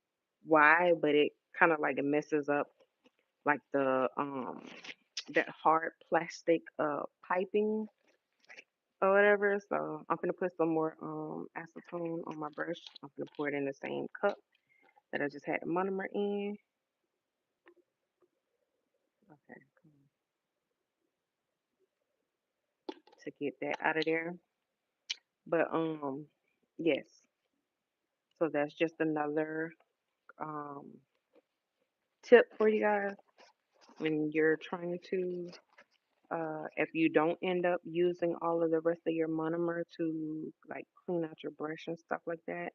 why, but it kind of like it messes up like the that hard plastic piping or whatever. So I'm gonna put some more acetone on my brush. I'm gonna pour it in the same cup that I just had the monomer in. Okay, to get that out of there. But yes. So that's just another um tip for you guys when you're trying to if you don't end up using all of the rest of your monomer to like clean out your brush and stuff like that,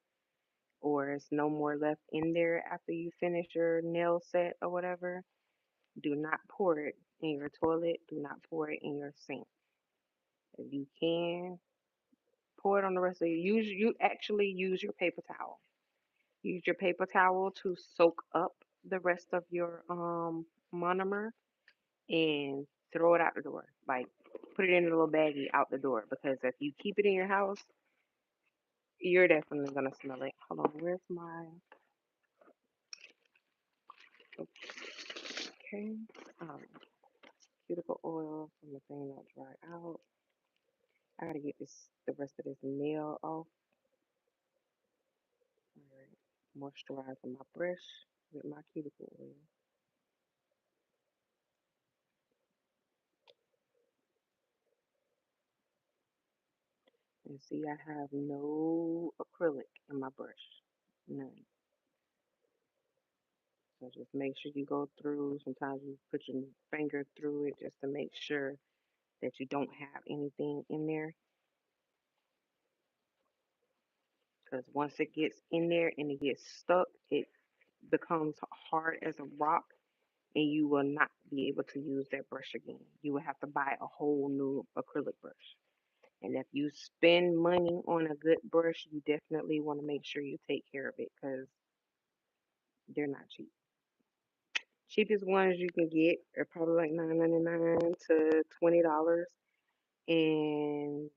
or it's no more left in there after you finish your nail set or whatever, do not pour it in your toilet. Do not pour it in your sink. If you can, pour it on the rest of you actually use your paper towel. Use your paper towel to soak up the rest of your monomer and throw it out the door. Like put it in a little baggie out the door because if you keep it in your house, you're definitely gonna smell it. Hold on, where's my okay? Um, cuticle oil from the thing that dried out. I gotta get the rest of this nail off. All right, moisturizing my brush with my cuticle oil. And see, I have no acrylic in my brush, none. So just make sure you go through. Sometimes you put your finger through it just to make sure that you don't have anything in there. Because once it gets in there and it gets stuck, it becomes hard as a rock and you will not be able to use that brush again. You will have to buy a whole new acrylic brush. And if you spend money on a good brush, you definitely want to make sure you take care of it because they're not cheap. Cheapest ones you can get are probably like $9.99 to $20. And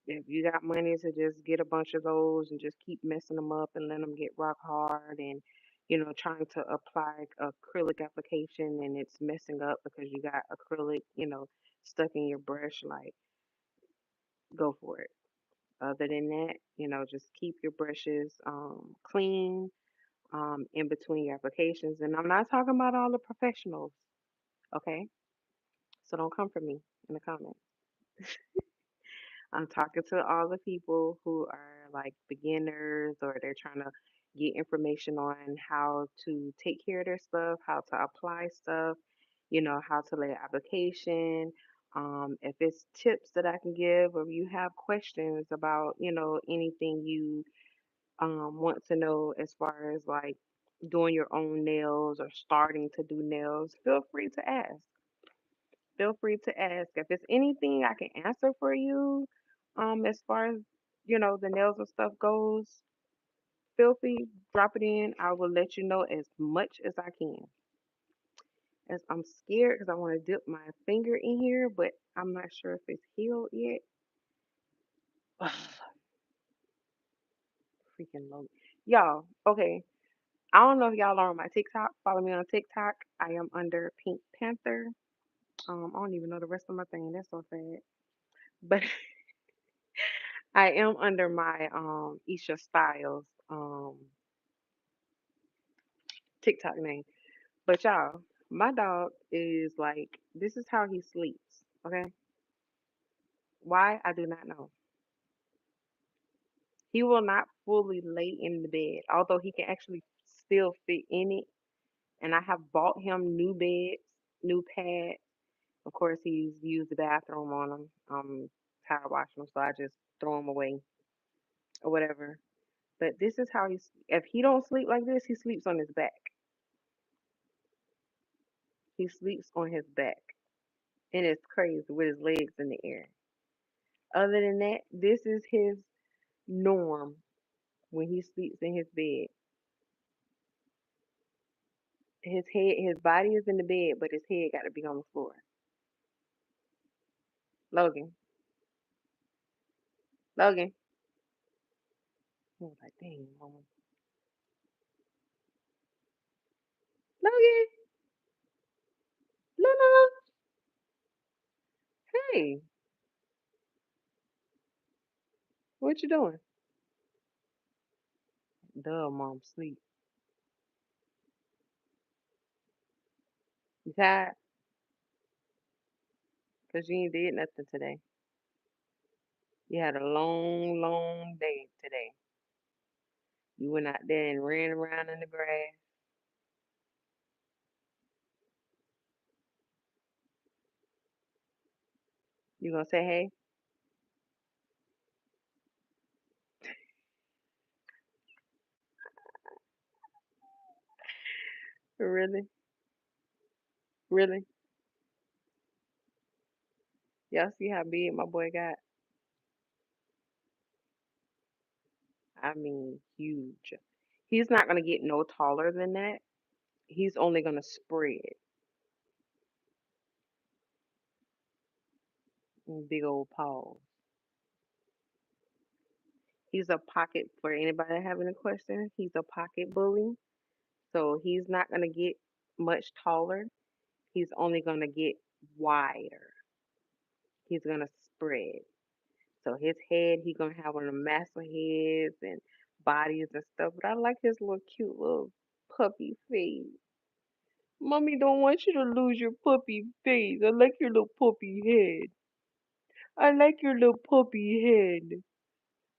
if you got money to just get a bunch of those and just keep messing them up and let them get rock hard and trying to apply acrylic application and it's messing up because you got acrylic, stuck in your brush, like go for it. Other than that, just keep your brushes clean in between your applications. And I'm not talking about all the professionals, okay? So don't come for me in the comments. I'm talking to all the people who are like beginners or they're trying to get information on how to take care of their stuff, how to apply stuff, how to lay application. If it's tips that I can give, or if you have questions about, anything you want to know as far as like doing your own nails or starting to do nails, feel free to ask. Feel free to ask. If it's anything I can answer for you, as far as the nails and stuff goes, feel free, drop it in. I will let you know as much as I can. As I'm scared because I want to dip my finger in here, but I'm not sure if it's healed yet. Freaking low. Y'all, okay. I don't know if y'all are on my TikTok. Follow me on TikTok. I am under Pink Panther. I don't even know the rest of my thing. That's so sad. But I am under my Isha Styles TikTok name. But y'all, my dog is like this is how he sleeps. Okay. Why? I do not know. He will not fully lay in the bed, although he can actually still fit in it. And I have bought him new beds, new pads. Of course, he's used the bathroom on them. Tired of washing them, so I just throw them away or whatever. But this is how he's. If he don't sleep like this, he sleeps on his back. He sleeps on his back, and it's crazy with his legs in the air. Other than that, this is his norm when he sleeps in his bed. His body is in the bed, but his head got to be on the floor. Logan, Logan. I was like, dang, mama. Logan, no, no, no. Hey, what you doing? Duh, mom, sleep. You tired? Cause you ain't did nothing today. You had a long, long day today. You went out there and ran around in the grass. You gonna say hey? Really? Really? Y'all see how big my boy got? I mean, huge. He's not gonna get no taller than that. He's only gonna spread. Big old paws. He's a pocket for anybody having a question. He's a pocket bully, so he's not gonna get much taller. He's only gonna get wider. He's gonna spread. So his head, he gonna have one of the massive heads and bodies and stuff. But I like his little cute little puppy face. Mommy don't want you to lose your puppy face. I like your little puppy head. I like your little puppy head.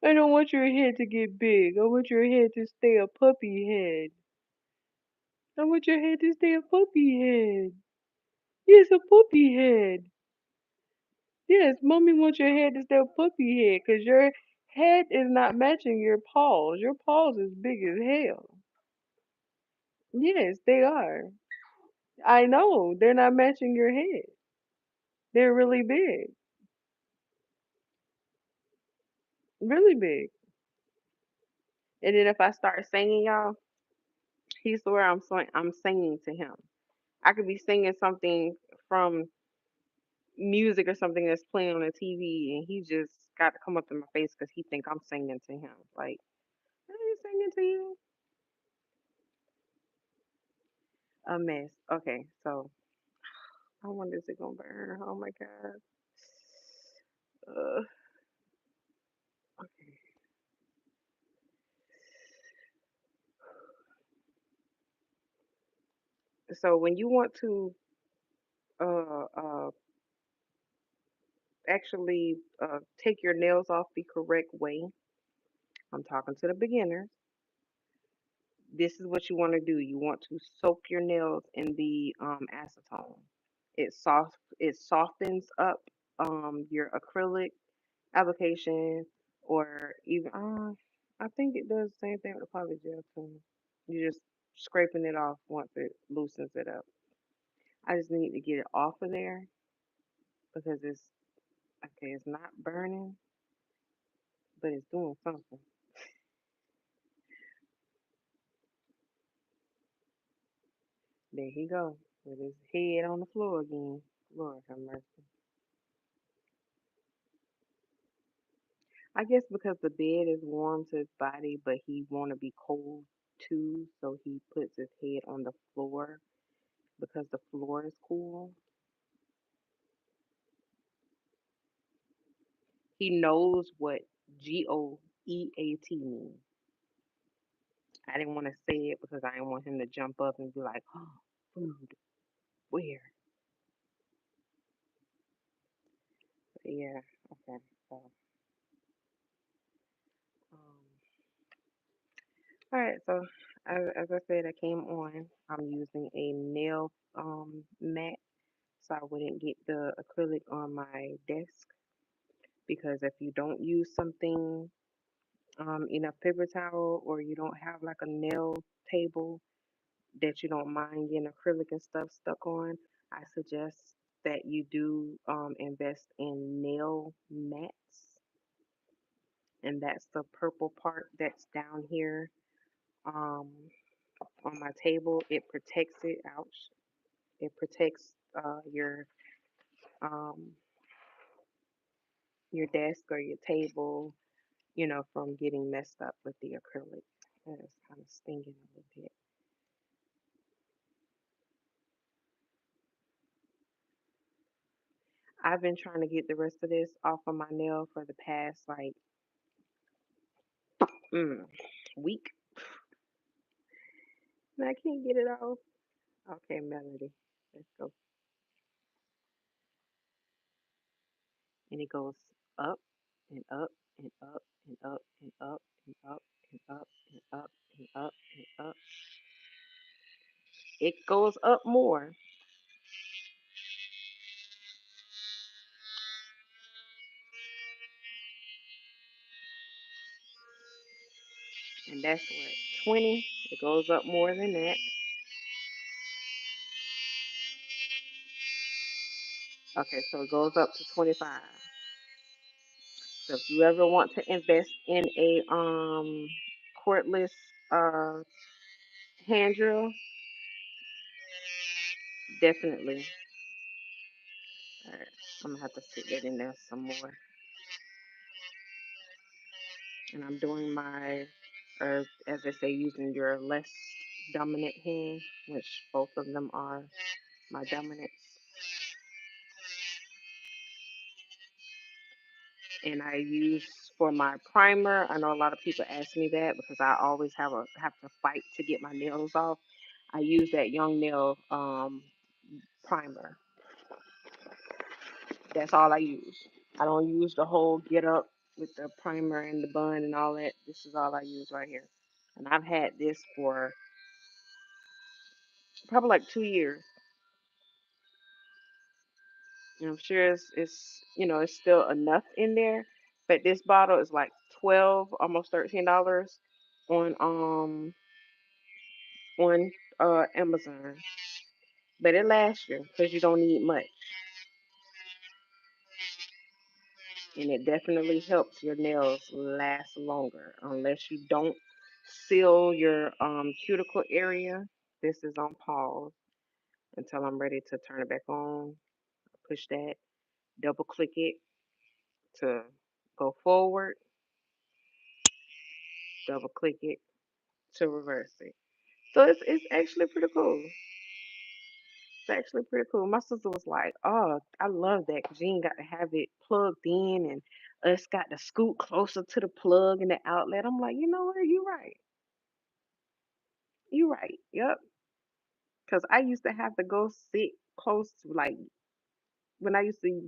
I don't want your head to get big. I want your head to stay a puppy head. I want your head to stay a puppy head. Yes, a puppy head. Yes, mommy wants your head to stay a puppy head because your head is not matching your paws. Your paws is big as hell. Yes, they are. I know. They're not matching your head. They're really big. Really big. And then if I start singing, y'all, he swear I'm singing to him. I could be singing something from music or something that's playing on the TV, and he just got to come up in my face because he think I'm singing to him. Like, I ain't singing to you. A mess. Okay, so I wonder is it gonna burn? Oh my god. Uh, okay. So when you want to uh uh actually take your nails off the correct way, I'm talking to the beginners. This is what you want to do. You want to soak your nails in the acetone. It softens up your acrylic application, or even I think it does the same thing with the polygel too. You're just scraping it off once it loosens it up. I just need to get it off of there because it's okay. It's not burning, but it's doing something. There he go with his head on the floor again. Lord have mercy. I guess because the bed is warm to his body, but he want to be cold too, so he puts his head on the floor because the floor is cool. He knows what GOEAT means. I didn't want to say it because I didn't want him to jump up and be like, "Oh, food, where?" But yeah, okay. So, um, all right. So, as I said, I came on. I'm using a nail mat, so I wouldn't get the acrylic on my desk because if you don't use something in a paper towel or you don't have like a nail table that you don't mind getting acrylic and stuff stuck on, I suggest that you do invest in nail mats, and that's the purple part that's down here um, on my table. It protects it. Ouch! It protects um, your desk or your table, from getting messed up with the acrylic. That is kind of stinging a little bit. I've been trying to get the rest of this off of my nail for the past like mm, week, and I can't get it off. Okay, Melody, let's go. And it goes up and up and up and up and up and up and up and up and up and up. It goes up more. and that's what 20. It goes up more than that. Okay, so it goes up to 25. So if you ever want to invest in a cordless uh hand drill, definitely. All right, I'm gonna have to stick that in there some more. And I'm doing my, as they say, using your less dominant hand, which both of them are my dominants. And I use for my primer. I know a lot of people ask me that because I always have to fight to get my nails off. I use that Young Nail primer. That's all I use. I don't use the whole get up with the primer and the bun and all that. This is all I use right here. And I've had this for probably like 2 years. And I'm sure it's it's still enough in there. But this bottle is like 12, almost $13 on on Amazon. But it lasts you because you don't need much. And it definitely helps your nails last longer unless you don't seal your cuticle area. This is on pause until I'm ready to turn it back on. Push that, double click it to go forward, double click it to reverse it. So it's actually pretty cool. It's actually pretty cool. My sister was like, "Oh, I love that 'cause you ain't got to have it plugged in, and us got to scoot closer to the plug and the outlet." I'm like, you know what? You're right. You're right. Yep. Because I used to have to go sit close to like when I used to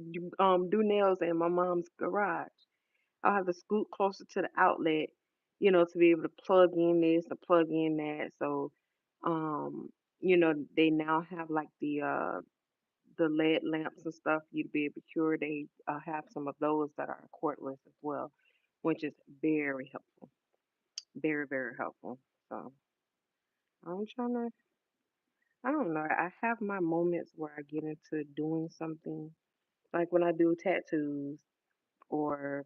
do nails in my mom's garage. I'll have to scoot closer to the outlet, to be able to plug in this or plug in that. So, um, they now have like the LED lamps and stuff you'd be able to cure. They have some of those that are cordless as well, which is very helpful. Very, very helpful. So I'm trying to, I don't know. I have my moments where I get into doing something, like when I do tattoos, or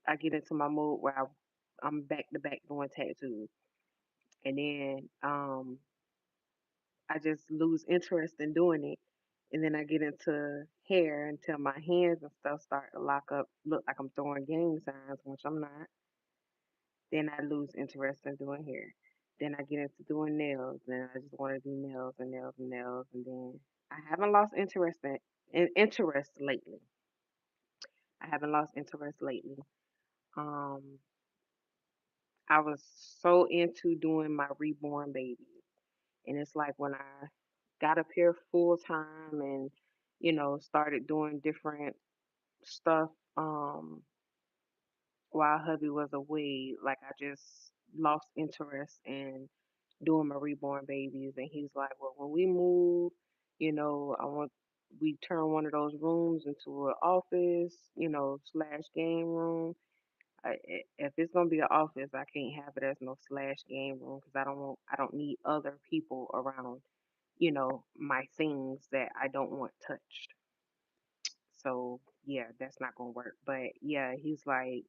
I get into my mode where I'm back to back doing tattoos, and then I just lose interest in doing it. And then I get into hair until my hands and stuff start to lock up, look like I'm throwing gang signs, which I'm not. Then I lose interest in doing hair. Then I get into doing nails, and I just want to do nails and nails and nails. And then I haven't lost in interest lately. I haven't lost interest lately. Um, I was so into doing my reborn babies, and it's like when I got up here full time and started doing different stuff while hubby was away, like I just lost interest in doing my reborn babies. And he's like, well, when we move, I want we turn one of those rooms into an office, slash game room. If it's gonna be an office, I can't have it as no slash game room because I don't need other people around, my things that I don't want touched. So yeah, that's not gonna work. But yeah, he's like,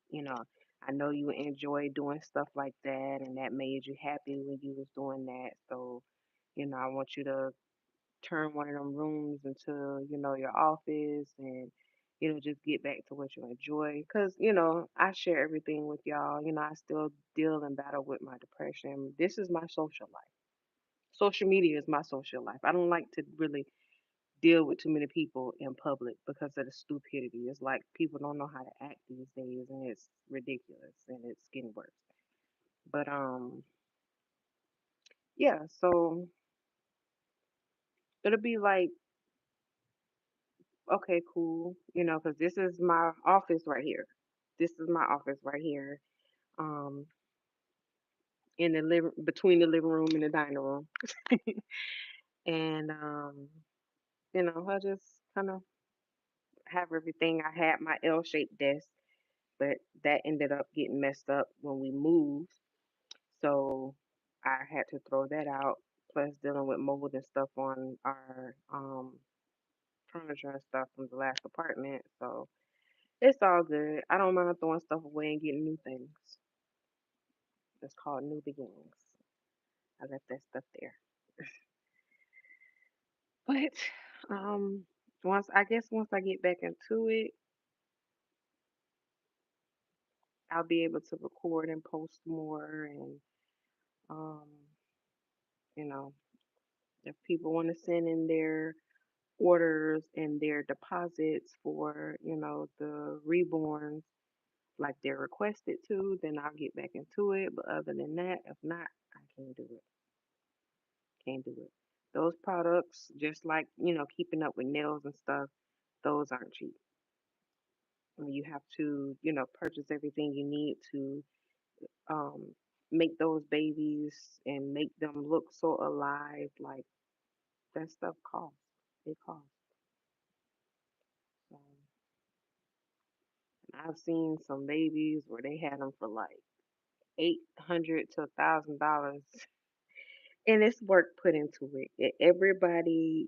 I know you enjoy doing stuff like that, and that made you happy when you was doing that. So, I want you to turn one of them rooms into, your office, and just get back to what you enjoy. Cause I share everything with y'all. I still deal and battle with my depression. This is my social life. Social media is my social life. I don't like to really deal with too many people in public because of the stupidity. It's like people don't know how to act these days, and it's ridiculous, and it's getting worse. But yeah. So it'll be like, okay, cool, because this is my office right here. This is my office right here. Um, in the living between the living room and the dining room, and I just kind of have everything. I had my L-shaped desk, but that ended up getting messed up when we moved. So I had to throw that out. Plus dealing with mold and stuff on our furniture and stuff from the last apartment. So it's all good. I don't mind throwing stuff away and getting new things. It's called new beginnings. I left that stuff there. But um once I get back into it, I'll be able to record and post more and um, you know, if people want to send in their orders and their deposits for, the reborns like they're requested to, then I'll get back into it. But other than that, if not, I can't do it. Can't do it. Those products, just like, keeping up with nails and stuff, those aren't cheap. You have to, purchase everything you need to um, make those babies and make them look so alive. Like that stuff costs. It costs. So, and I've seen some babies where they had them for like $800 to $1,000, and it's work put into it. Everybody,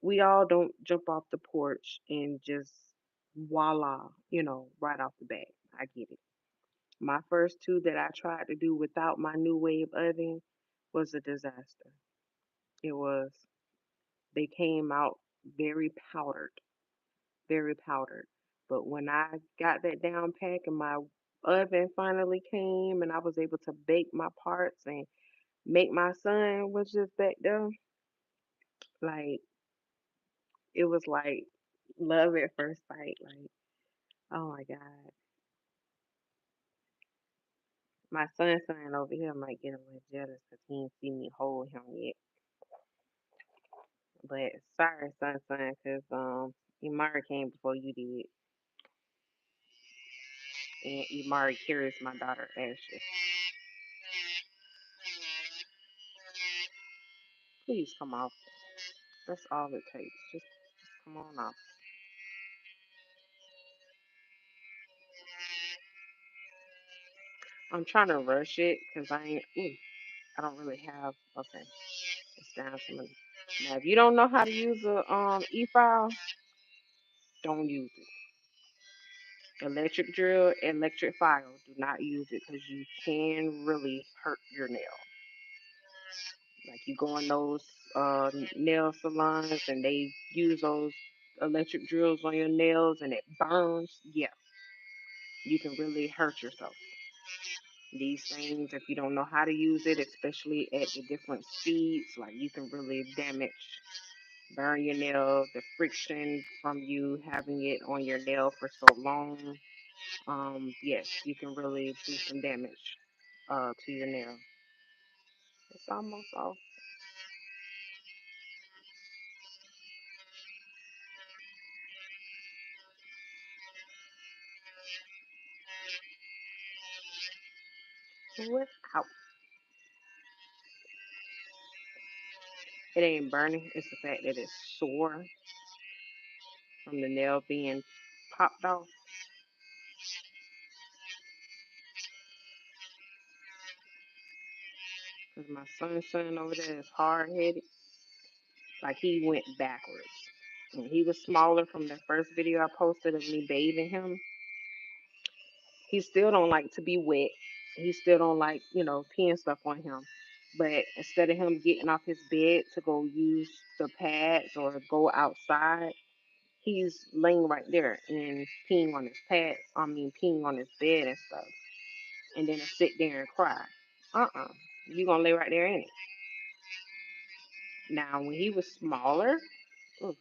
we all don't jump off the porch and just voila, right off the bat. I get it. My first two that I tried to do without my new wave oven was a disaster. It was. They came out very powdered, very powdered. But when I got that down pack and my oven finally came and I was able to bake my parts and make my son was just back there, like it was like love at first sight. Like, oh my God. My son over here might get a little jealous because he didn't see me hold him yet. But sorry, because Imari came before you did, and Imari carries my daughter Ashley. Please come off. That's all it takes. Just come on off. I'm trying to rush it because I don't really have. Okay, it's down to me. Now, if you don't know how to use a e-file, don't use it. Electric drill, electric file, do not use it because you can really hurt your nail. Like you go in those nail salons and they use those electric drills on your nails and it burns. Yeah, you can really hurt yourself. These things, if you don't know how to use it, especially at the different speeds, like you can really burn your nail, the friction from you having it on your nail for so long. Yes, you can really do some damage to your nail. It's almost off. What? Out. It ain't burning. It's the fact that it's sore from the nail being popped off. Cause my son over there is hard headed. Like he went backwards. When he was smaller from the first video I posted of me bathing him, he still don't like to be wet. He still don't like, peeing stuff on him. But instead of him getting off his bed to go use the pads or go outside, he's laying right there and peeing on his pad. I mean, peeing on his bed and stuff. And then sit there and cry. You gonna lay right there in it. Now, when he was smaller, oof,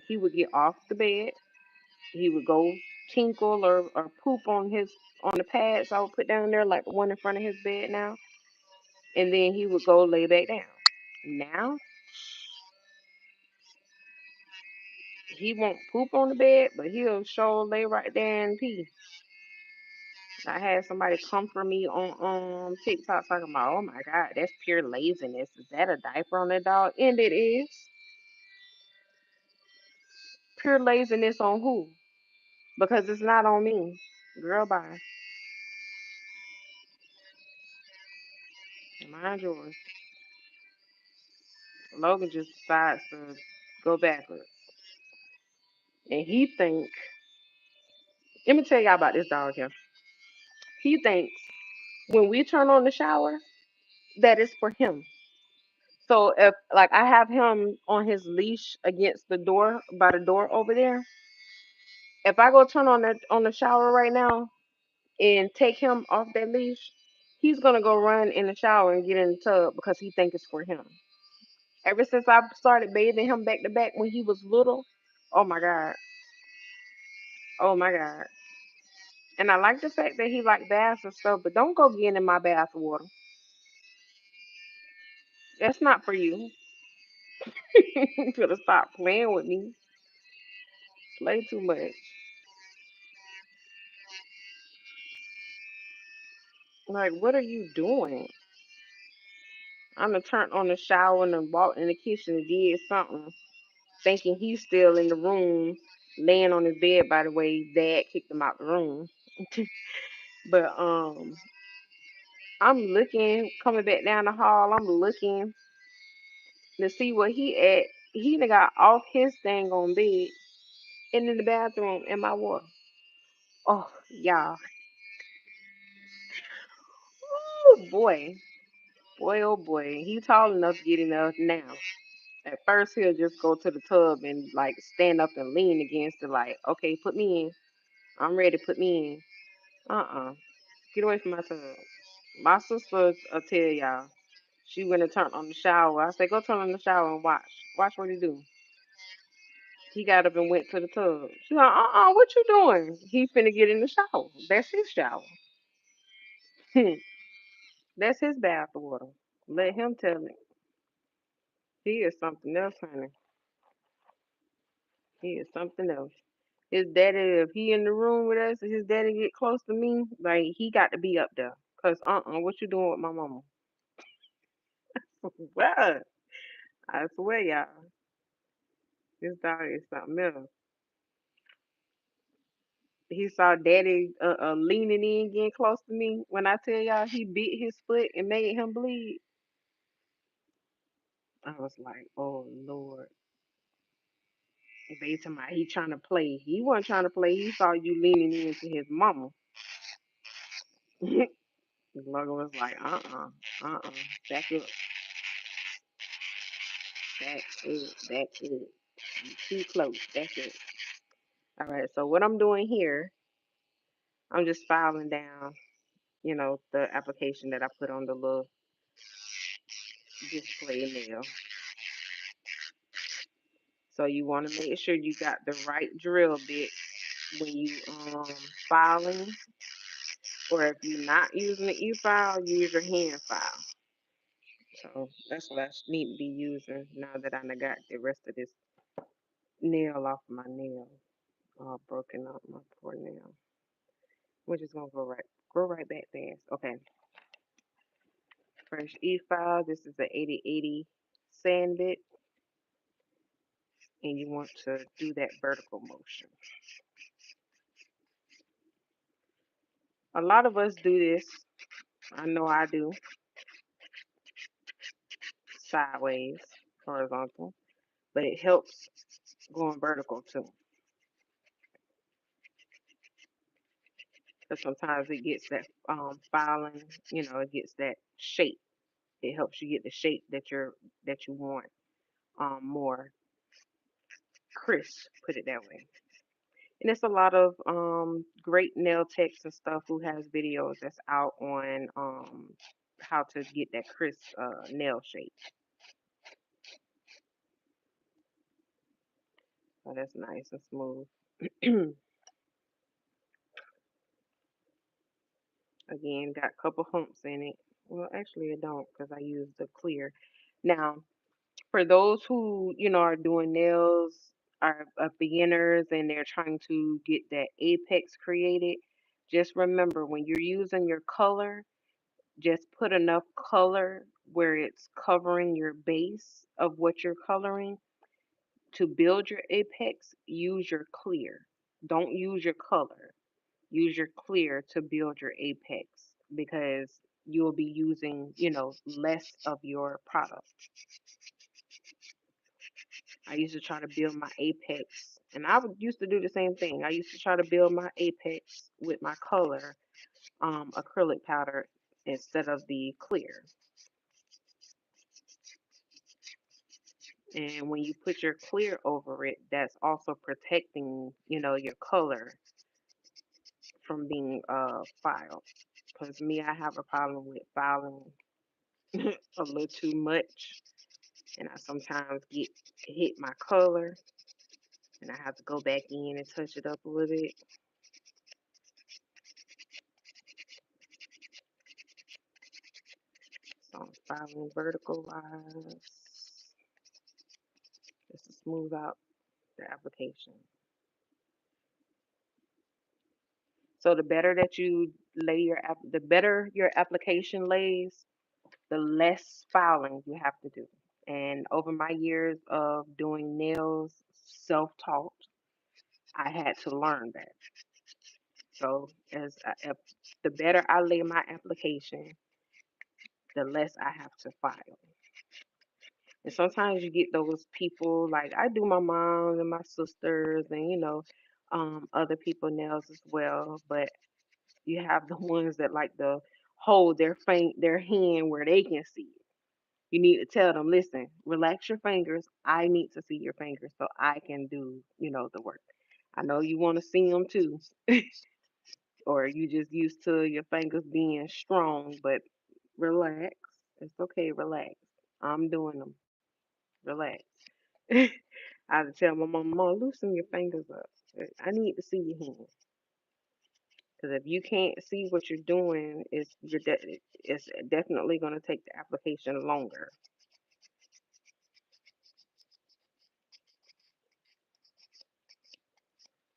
he would get off the bed. He would go tinkle or poop on the pads I would put down there, like the one in front of his bed now. And then he would go lay back down. Now he won't poop on the bed, but he'll sure lay right there and pee. I had somebody comfort me on TikTok talking about, oh my God, that's pure laziness. Is that a diaper on the dog? And it is. Pure laziness on who? Because it's not on me. Girl, bye. Mind yours. Logan just decides to go backwards. And he think, let me tell y'all about this dog here. He thinks when we turn on the shower, that is for him. So if like I have him on his leash against the door by the door over there, if I go turn on the shower right now and take him off that leash, he's gonna go run in the shower and get in the tub because he think it's for him. Ever since I started bathing him back to back when he was little, oh my god, oh my god. And I like the fact that he like baths and stuff, but don't go get in my bath water. That's not for you. You gotta stop playing with me. Play too much. Like, what are you doing? I'm gonna turn on the shower and then walk in the kitchen and did something, thinking he's still in the room, laying on his bed. By the way, Dad kicked him out the room. But I'm looking, coming back down the hall. I'm looking to see what he at. He done got off his thing on bed and in the bathroom in my water. Oh, y'all. Oh boy, boy, oh boy. He tall enough to get enough now. At first, he'll just go to the tub and like stand up and lean against it, like, okay, put me in. I'm ready. Put me in. Uh-uh. Get away from my tub. My sister will tell y'all. She went and turned on the shower. I said, go turn on the shower and watch. Watch what he do. He got up and went to the tub. She like, what you doing? He finna get in the shower. That's his shower. That's his bath water. Let him tell it. He is something else, honey. He is something else. His daddy, if he in the room with us and his daddy get close to me, like he got to be up there. Cause what you doing with my mama? What? I swear, y'all, this dog is something else. He saw daddy leaning in, getting close to me. When I tell y'all he bit his foot and made him bleed, I was like, oh Lord. They talking about he trying to play. He wasn't trying to play. He saw you leaning into his mama. Logan was like, uh-uh, back up, back up, back up. You too close, back up. All right, so what I'm doing here, I'm just filing down, the application that I put on the little display nail. So you want to make sure you got the right drill bit when you filing, or if you're not using the e-file, use your hand file. So that's what I need to be using now that I done got the rest of this nail off of my nail, all broken up my poor nail. We're just gonna go right back fast. Okay, first e-file. This is the 8080 sand bit, and you want to do that vertical motion. A lot of us do this. I know I do. Sideways, horizontal, but it helps going vertical too. Because sometimes it gets that filing, it gets that shape. It helps you get the shape that you want more crisp, put it that way. And it's a lot of great nail techs and stuff who has videos that's out on how to get that crisp nail shape. So that's nice and smooth. Again, got a couple humps in it. Well, actually, I don't because I use the clear. Now, for those who, are doing nails, are beginners, and they're trying to get that apex created, just remember when you're using your color, just put enough color where it's covering your base of what you're coloring. To build your apex, use your clear. Don't use your color. Use your clear to build your apex because you'll be using, less of your product. I used to try to build my apex, and used to do the same thing. I used to try to build my apex with my color acrylic powder instead of the clear. And when you put your clear over it, that's also protecting, your color from being filed. Because me, I have a problem with filing a little too much, and I sometimes get hit my color, and I have to go back in and touch it up a little bit. So I'm filing vertical lines just to smooth out the application. So the better that you lay the better your application lays, the less filing you have to do. And over my years of doing nails self-taught, I had to learn that. So if the better I lay my application, the less I have to file. And sometimes you get those people like I do my mom and my sisters and other people nails as well. But you have the ones that like to hold their hand where they can see it. You need to tell them, listen, relax your fingers. I need to see your fingers so I can do, the work. I know you want to see them too, or you just used to your fingers being strong, but relax. It's okay, relax. I'm doing them. Relax. I had to tell my mom, loosen your fingers up. I need to see your hands. Because if you can't see what you're doing, it's definitely going to take the application longer.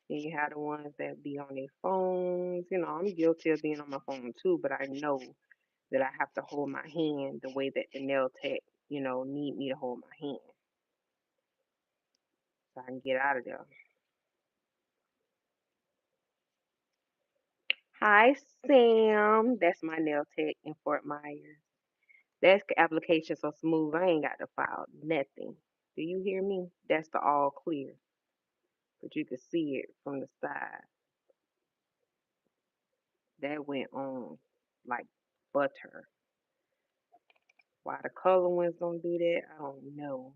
Then you have the ones that be on their phones. I'm guilty of being on my phone too, but I know that I have to hold my hand the way that the nail tech, need me to hold my hand so I can get out of there. Hi, Sam. That's my nail tech in Fort Myers. That application so smooth, I ain't got to file nothing. Do you hear me? That's the all clear, but you can see it from the side. That went on like butter. Why the color ones don't do that, I don't know.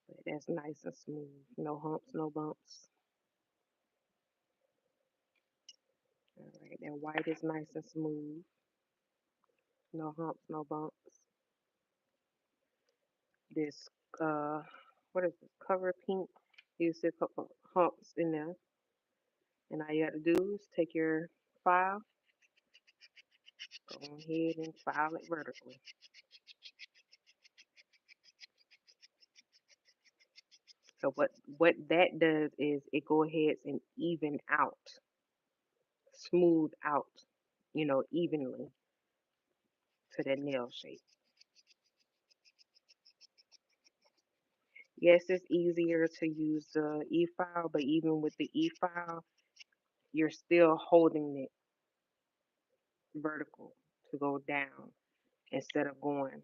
But that's nice and smooth. No humps, no bumps. All right, that white is nice and smooth. No humps, no bumps. This what is this? Cover pink. You see a couple humps in there. And all you got to do is take your file, go ahead and file it vertically. So what that does is it go ahead and even out, smooth out, evenly to that nail shape. Yes, it's easier to use the e-file, but even with the e-file, you're still holding it vertical to go down instead of going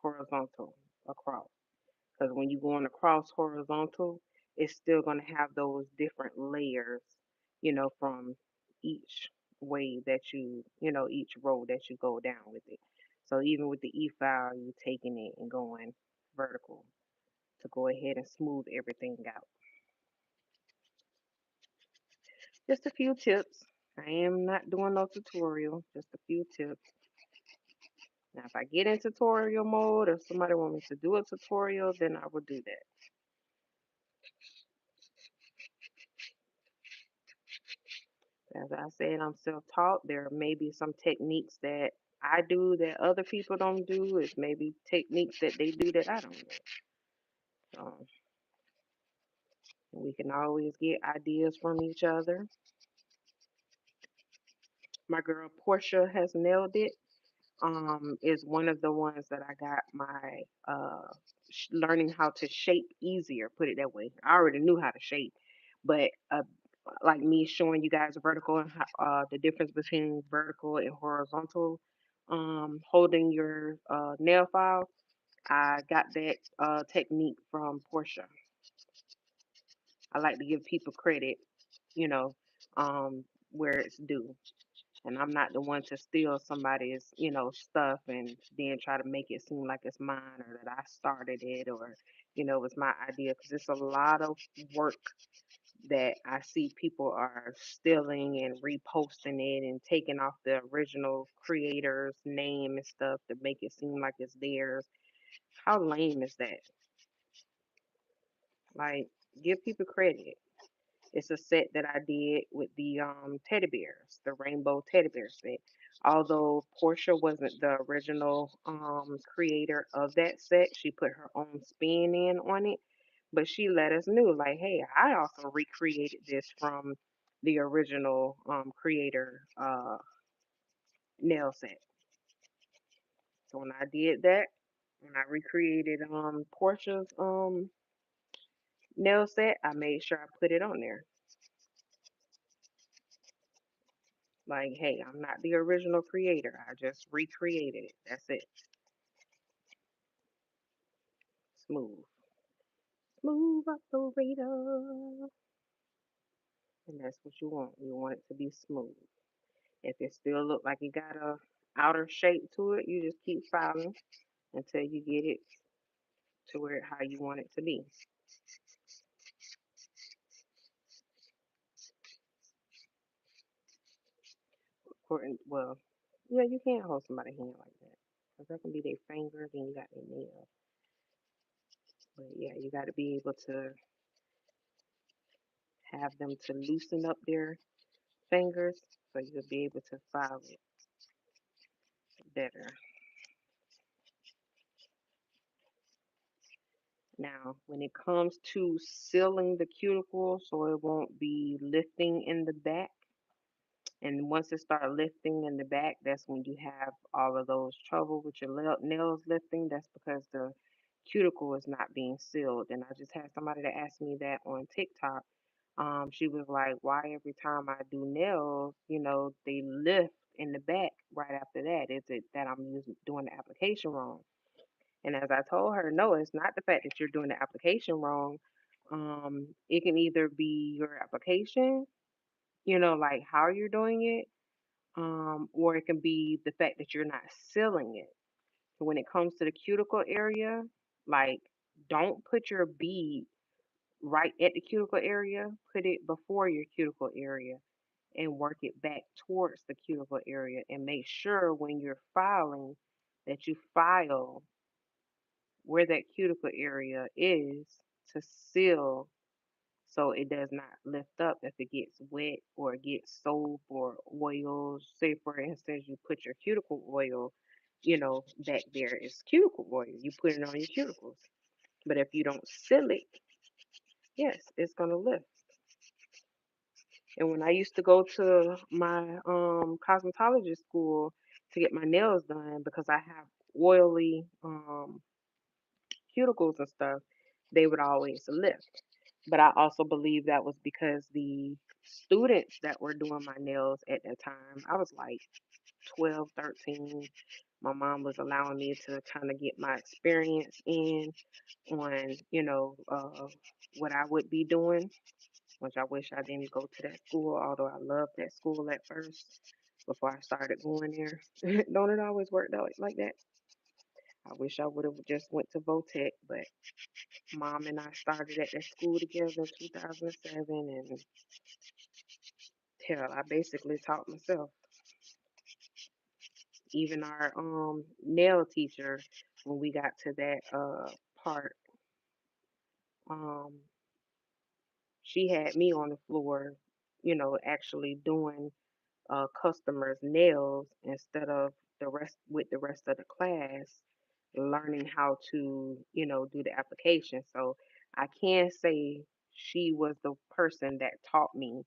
horizontal across. Because when you're going across horizontal, it's still going to have those different layers, from each way that each row that you go down with it. So even with the e-file, you're taking it and going vertical to go ahead and smooth everything out. Just a few tips. I am not doing no tutorial, just a few tips. Now, if I get in tutorial mode or somebody want me to do a tutorial, then I will do that. As I said, I'm self-taught. There may be some techniques that I do that other people don't do. It's maybe techniques that they do that I don't know. So we can always get ideas from each other. My girl Portia has nailed it. Is one of the ones that I got my learning how to shape easier. Put it that way. I already knew how to shape, but like me showing you guys vertical and the difference between vertical and horizontal holding your nail file. I got that technique from Portia. I like to give people credit, you know, where it's due. And I'm not the one to steal somebody's, stuff and then try to make it seem like it's mine or that I started it or, it was my idea. Because it's a lot of work that I see people are stealing and reposting it and taking off the original creator's name and stuff to make it seem like it's theirs. How lame is that? Like, give people credit. It's a set that I did with the teddy bears, the rainbow teddy bear set. Although Portia wasn't the original creator of that set, she put her own spin in on it. But she let us know, like, hey, I also recreated this from the original creator nail set. So when I did that, when I recreated Portia's nail set, I made sure I put it on there. Like, hey, I'm not the original creator. I just recreated it. That's it. Smooth. Smooth operator. And that's what you want. You want it to be smooth. If it still look like it got a outer shape to it, you just keep filing until you get it to where how you want it to be. Well, yeah, you can't hold somebody's hand like that. Because that can be their fingers and you got their nails. But yeah, you got to be able to have them to loosen up their fingers so you'll be able to file it better. Now, when it comes to sealing the cuticle so it won't be lifting in the back, and once it start lifting in the back, that's when you have all of those trouble with your nails lifting. That's because the cuticle is not being sealed. And I just had somebody that asked me that on TikTok. She was like, why every time I do nails, they lift in the back right after that? Is it that I'm doing the application wrong? And as I told her, no, it's not the fact that you're doing the application wrong. It can either be your application, like how you're doing it, or it can be the fact that you're not sealing it. So when it comes to the cuticle area, like don't put your bead right at the cuticle area, put it before your cuticle area and work it back towards the cuticle area and make sure when you're filing that you file where that cuticle area is to seal so it does not lift up if it gets wet or it gets soap or oils. Say, for instance, you put your cuticle oil, back there is cuticle oil. You put it on your cuticles. But if you don't seal it, yes, it's going to lift. And when I used to go to my cosmetology school to get my nails done because I have oily cuticles and stuff, they would always lift. But I also believe that was because the students that were doing my nails at that time, I was like 12, 13. My mom was allowing me to kind of get my experience in on, what I would be doing, which I wish I didn't go to that school, although I loved that school at first before I started going there. Don't it always work out like that? I wish I would have just went to Votech, but Mom and I started at that school together in 2007, and hell, I basically taught myself. Even our nail teacher, when we got to that part, um, she had me on the floor, actually doing customers' nails instead of the rest of the class learning how to, do the application. So I can say she was the person that taught me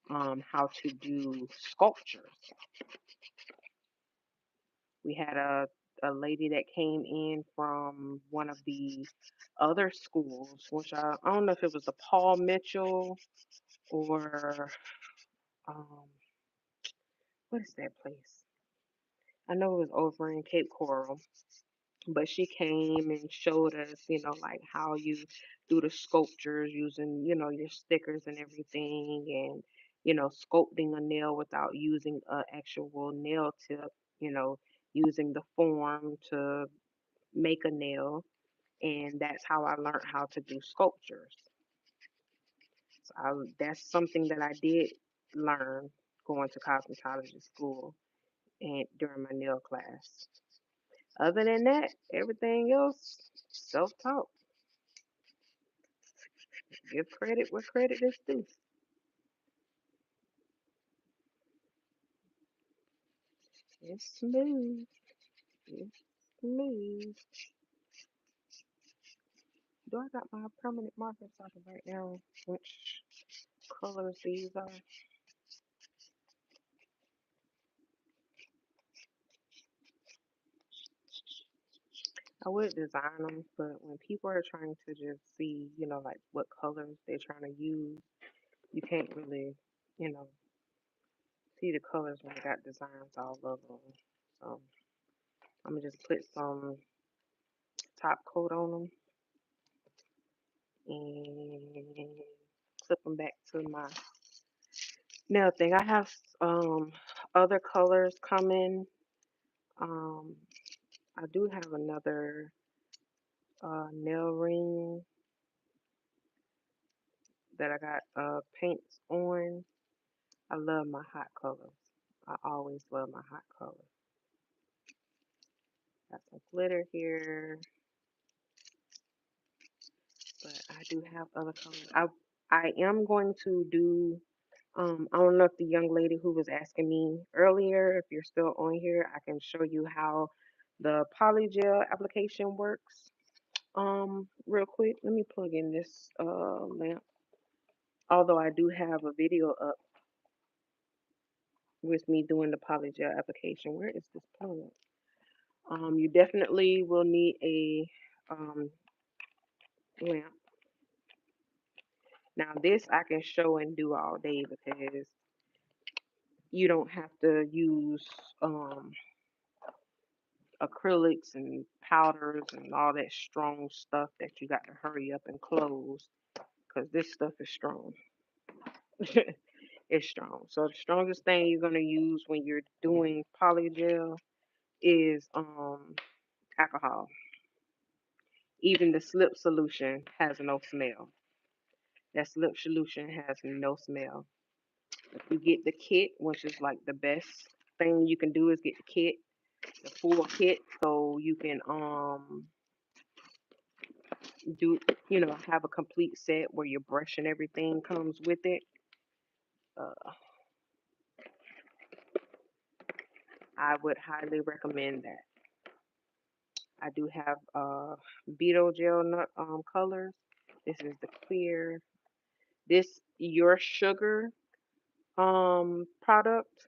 how to do sculptures. We had a lady that came in from one of the other schools, which I don't know if it was the Paul Mitchell or um, what is that place? I know it was over in Cape Coral, but she came and showed us, like how you do the sculptures using, your stickers and everything, and sculpting a nail without using a actual nail tip, you know, using the form to make a nail, and that's how I learned how to do sculptures. So that's something that I did learn going to cosmetology school and during my nail class. Other than that, everything else self-taught. Give credit where credit is due. It's smooth. It's smooth. Do I got my permanent markers so I can write down which colors these are? I would design them, but when people are trying to just see, like what colors they're trying to use, you can't really, you know, see the colors when they got designs all over them. So I'm gonna just put some top coat on them and flip them back to my nail thing. I have other colors coming. Um, I do have another nail ring that I got paints on. I love my hot colors. I always love my hot colors. Got some glitter here, but I do have other colors. I am going to do I don't know if the young lady who was asking me earlier, if you're still on here, I can show you how the Polygel application works. Real quick, let me plug in this lamp. Although I do have a video up with me doing the Polygel application. Where is this plug? You definitely will need a lamp. Now this I can show and do all day because you don't have to use um acrylics and powders and all that strong stuff that you got to hurry up and close because this stuff is strong. It's strong. So the strongest thing you're gonna use when you're doing polygel is alcohol. Even the slip solution has no smell. That slip solution has no smell. If you get the kit, which is like the best thing you can do is get the kit, the full kit, so you can do have a complete set where your brush and everything comes with it. uh, I would highly recommend that. I do have Beetle gel nut colors. This is the clear. This your sugar product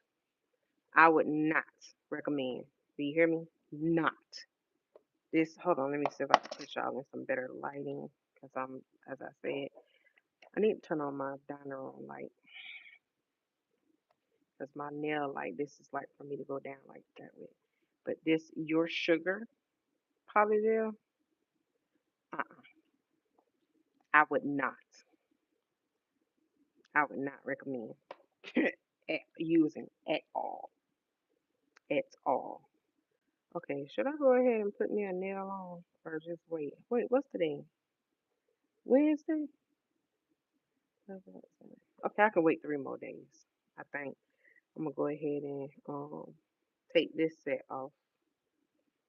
I would not recommend. Do you hear me? Not this. Hold on, let me see if I can put y'all in some better lighting because as I said, I need to turn on my diner on light because my nail light, this is like for me to go down like that with. But this your sugar polygel, uh-uh, I would not. I would not recommend using at all. At all. Okay, should I go ahead and put me a nail on or just wait? Wait, what's today? Wednesday? Okay, I can wait 3 more days. I think I'm gonna go ahead and take this set off,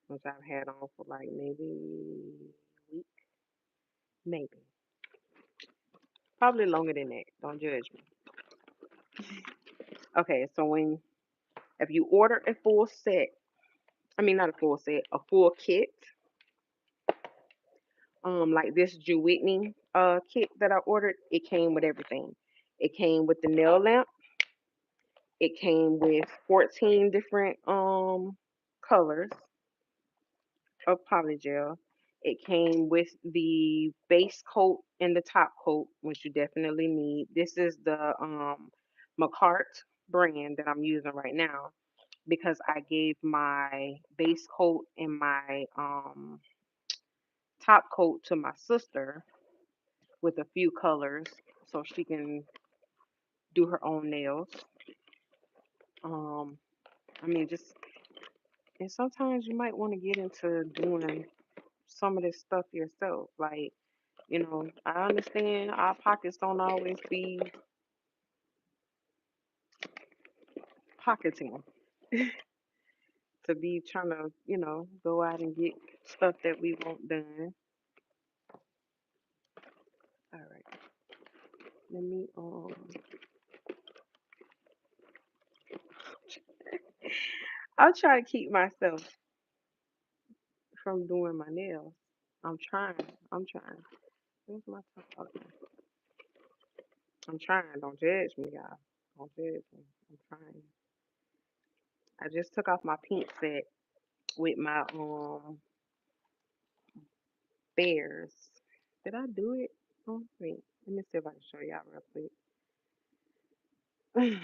which I've had on for like maybe a week, maybe. Probably longer than that. Don't judge me. Okay, so if you order a full set, I mean not a full set, a full kit, like this Jew Whitney kit that I ordered, it came with everything. It came with the nail lamp. It came with 14 different colors of polygel. It came with the base coat and the top coat, which you definitely need. This is the Macart brand that I'm using right now. because I gave my base coat and my top coat to my sister with a few colors so she can do her own nails. Um, I mean, just and sometimes you might want to get into doing some of this stuff yourself. Like, I understand our pockets don't always be pocketing to be trying to, go out and get stuff that we want done. All right, let me I'll try to keep myself from doing my nails. I'm trying. I'm trying. Where's my top? Okay. I'm trying. Don't judge me, y'all. Don't judge me. I'm trying. I just took off my pink set with my bears. Did I do it? Oh, wait. Let me see if I can show y'all real quick.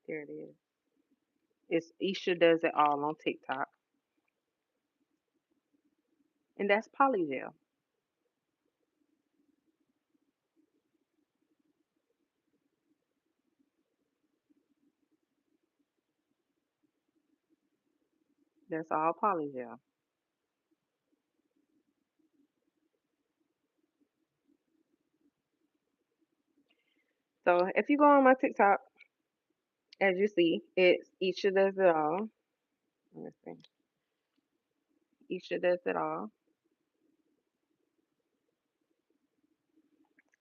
There it is. It's Isha does it all on TikTok, and that's Polygel. That's all Polygel. So if you go on my TikTok, as you see, it's Isha does it all. Let me see. Isha does it all.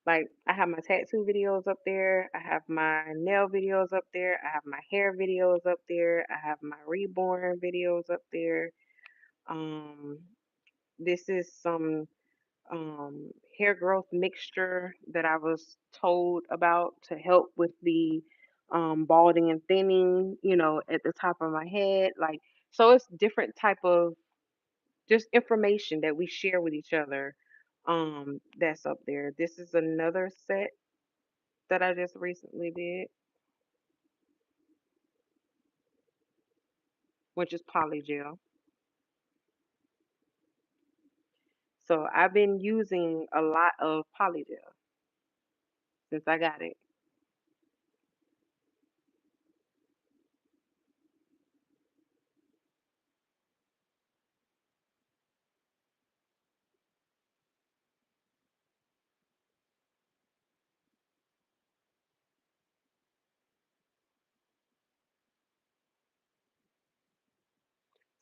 Like I have my tattoo videos up there. I have my nail videos up there. I have my hair videos up there. I have my reborn videos up there. Um, this is some hair growth mixture that I was told about to help with the balding and thinning, at the top of my head. Like, so it's different type of just information that we share with each other. That's up there. This is another set that I just recently did, which is polygel. So I've been using a lot of polygel since I got it.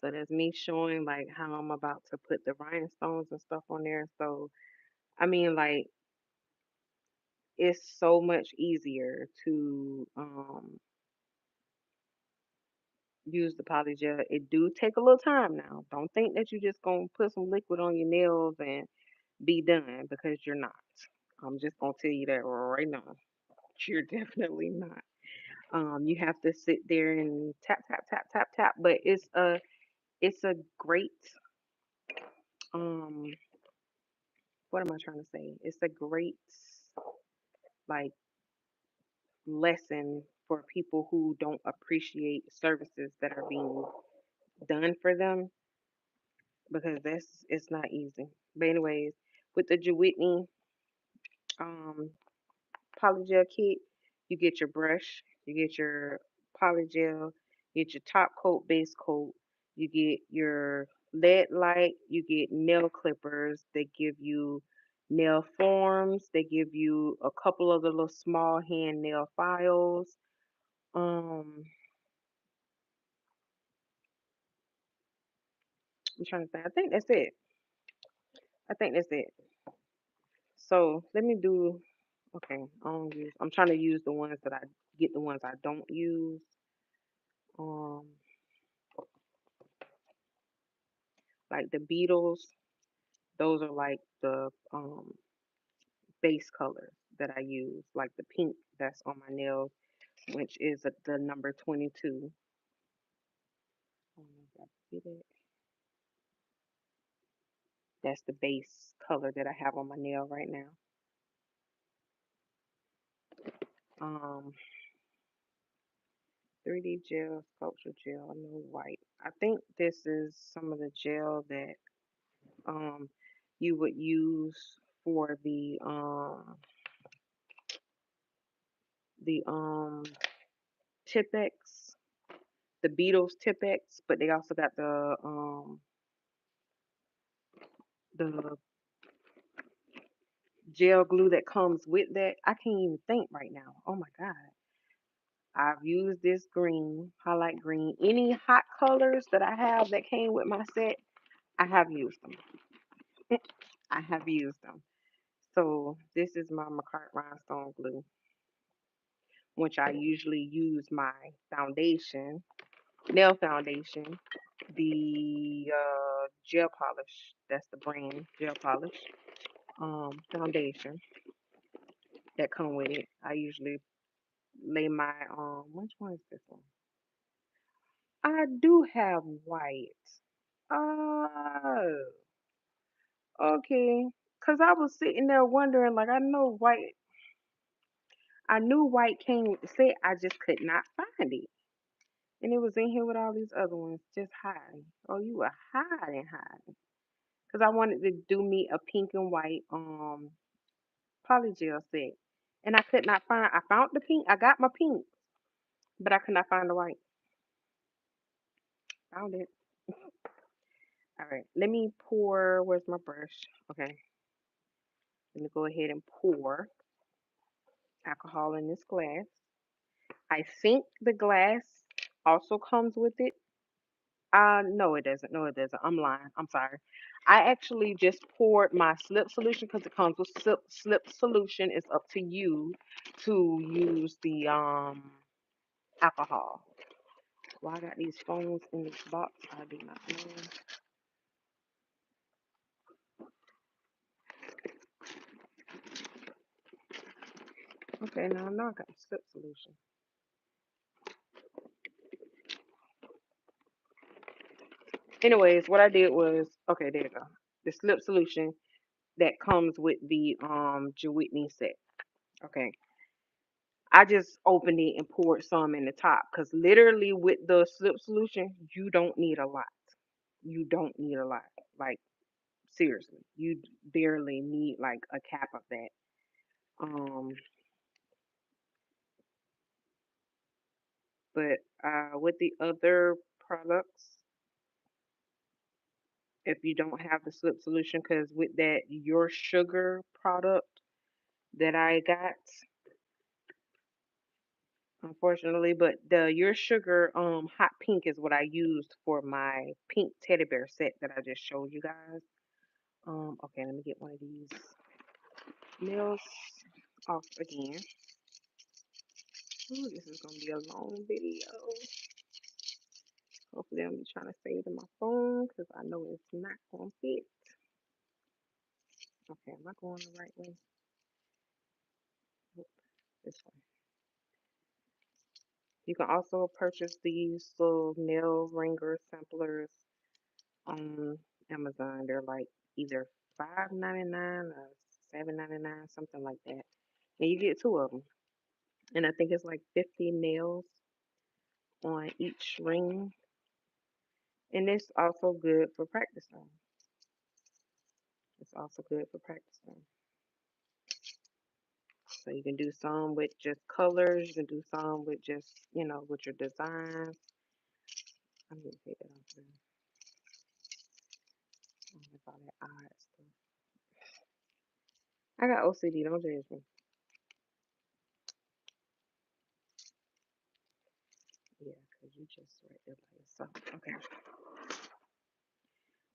So that's me showing like how I'm about to put the rhinestones and stuff on there. So I mean, like it's so much easier to use the polygel. It do take a little time now. Don't think that you just gonna put some liquid on your nails and be done because you're not. I'm just gonna tell you that right now. You're definitely not. You have to sit there and tap tap tap tap tap. But it's a great um what am I trying to say? It's a great like lesson for people who don't appreciate services that are being done for them because that's it's not easy. But anyways, with the Jewitney um polygel kit, you get your brush, you get your polygel, you get your top coat, base coat, you get your lead light, you get nail clippers, they give you nail forms, they give you a couple of the little small hand nail files. Um, I'm trying to think. I think that's it. I think that's it. So let me do. Okay, I don't use. I'm trying to use the ones that I get the ones I don't use. Um, like the Beatles. Those are like the base colors that I use, like the pink that's on my nails, which is the number 22. I don't know if I can see that. That's the base color that I have on my nail right now. Um, 3D gel, sculpture gel, no white. I think this is some of the gel that um you would use for the Tipex, the Beatles Tipex, but they also got the gel glue that comes with that. I can't even think right now. Oh my God. I've used this green, highlight green. Any hot colors that I have that came with my set, I have used them. I have used them. So this is my McCart Rhinestone glue, which I usually use my foundation, nail foundation, the gel polish. That's the brand gel polish foundation that come with it. I usually lay my which one is this one? I do have white. Oh, okay. Cause I was sitting there wondering, like I knew white came with the set, I just could not find it. And it was in here with all these other ones, just hiding. Oh, you were hiding. Cause I wanted to do me a pink and white polygel set. And I could not find I found the pink, I got my pink, but I could not find the white. Found it. All right, let me pour. Where's my brush? Okay, let me go ahead and pour alcohol in this glass. I think the glass also comes with it. No, it doesn't. No, it doesn't. I'm lying. I'm sorry. I actually just poured my slip solution because it comes with slip solution. It's up to you to use the alcohol. Well, I got these phones in this box. I do not know. Okay, now I know I got the slip solution. Anyways, what I did was okay. There you go. The slip solution that comes with the Whitney set. Okay. I just opened it and poured some in the top because literally with the slip solution, you don't need a lot. You don't need a lot. Like seriously, you barely need like a cap of that. Um, but with the other products, if you don't have the slip solution, because with that your sugar product that I got, unfortunately, but the your sugar hot pink is what I used for my pink teddy bear set that I just showed you guys. Okay, let me get one of these nails off again. Ooh, this is gonna be a long video. Hopefully, I'm trying to save in my phone because I know it's not gonna fit. Okay, am I going the right way? Nope, this way. You can also purchase these little nail ringer samplers on Amazon. They're like either $5.99 or $7.99, something like that. And you get two of them. And I think it's like 50 nails on each ring. And it's also good for practicing. It's also good for practicing. So you can do some with just colors. You can do some with just, with your designs. I'm gonna take that off there. With all that odd stuff. I got OCD. Don't judge me. Yeah, because you just right there by yourself. Okay.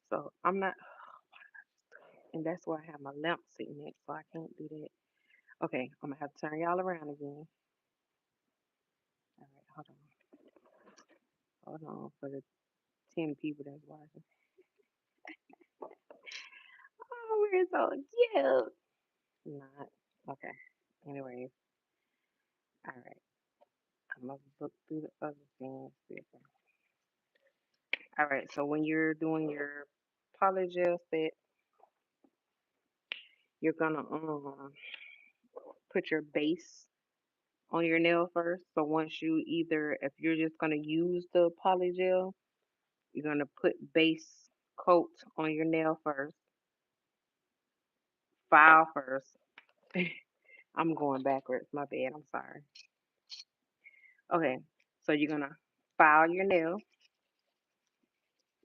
So I'm not, and that's why I have my lamp sitting next, so I can't do that. Okay, I'm gonna have to turn y'all around again. All right, hold on for the 10 people that's watching. Oh, we're so cute. Not okay. Anyways, all right. I'm gonna look through the other things. All right. So when you're doing your polygel set, you're gonna put your base on your nail first. So once you either, if you're just gonna use the polygel, you're gonna put base coat on your nail first, file first. I'm going backwards, my bad, I'm sorry. Okay, so you're gonna file your nail,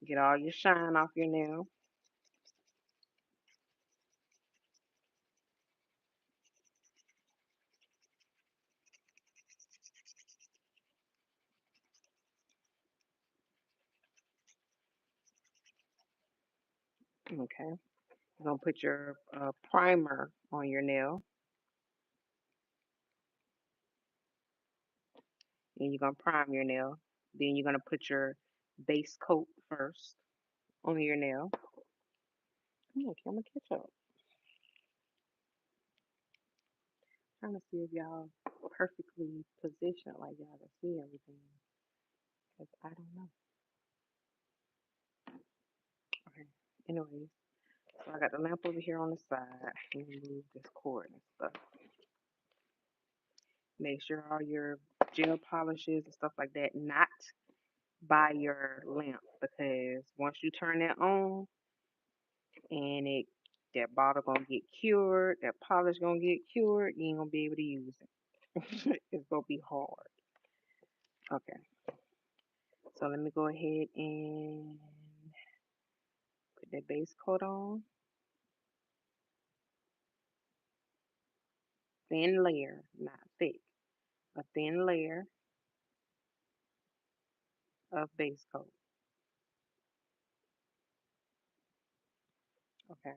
get all your shine off your nail. Okay, you're gonna put your primer on your nail, and you're gonna prime your nail. Then you're gonna put your base coat first on your nail. Come on, camera, catch up. Trying to see if y'all perfectly positioned like y'all can see everything. Cause I don't know. Okay. Anyways, so I got the lamp over here on the side. Let me move this cord and stuff. Make sure all your gel polishes and stuff like that not by your lamp, because once you turn that on and that bottle gonna get cured, that polish gonna get cured, you ain't gonna be able to use it. It's gonna be hard. Okay, so let me go ahead and put that base coat on. Thin layer, not thick. A thin layer of base coat. Okay,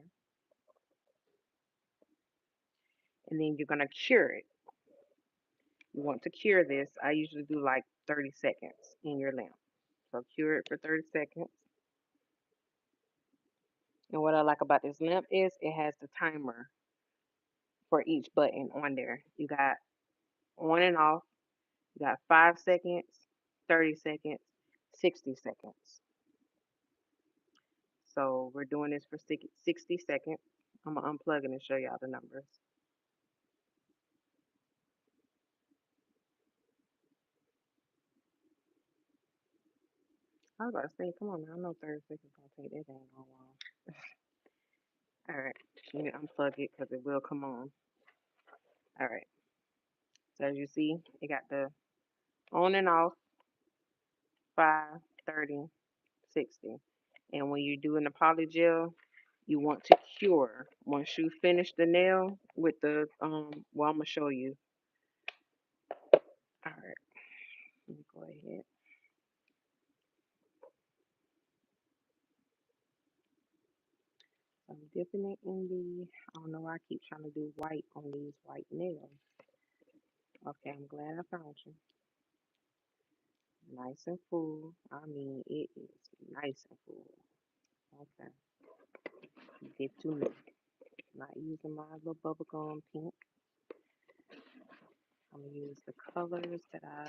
and then you're gonna cure it. You want to cure this. I usually do like 30 seconds in your lamp. So cure it for 30 seconds. And what I like about this lamp is it has the timer for each button on there. You got on and off, you got 5 seconds, 30 seconds, 60 seconds. So we're doing this for 60 seconds. I'm going to unplug it and show y'all the numbers. I was about to say, come on now, I know 30 seconds going to take that dang long. All right, let me unplug it because it will come on. All right, so as you see, it got the on and off, 5, 30, 60. And when you're doing the polygel, you want to cure. Once you finish the nail with the, well, I'm going to show you. All right, let me go ahead. I'm dipping it in the, I don't know why I keep trying to do white on these white nails. Okay, I'm glad I found you. Nice and full. I mean, it is nice and full. Okay, get to me. Not using my little bubblegum pink. I'm going to use the colors that I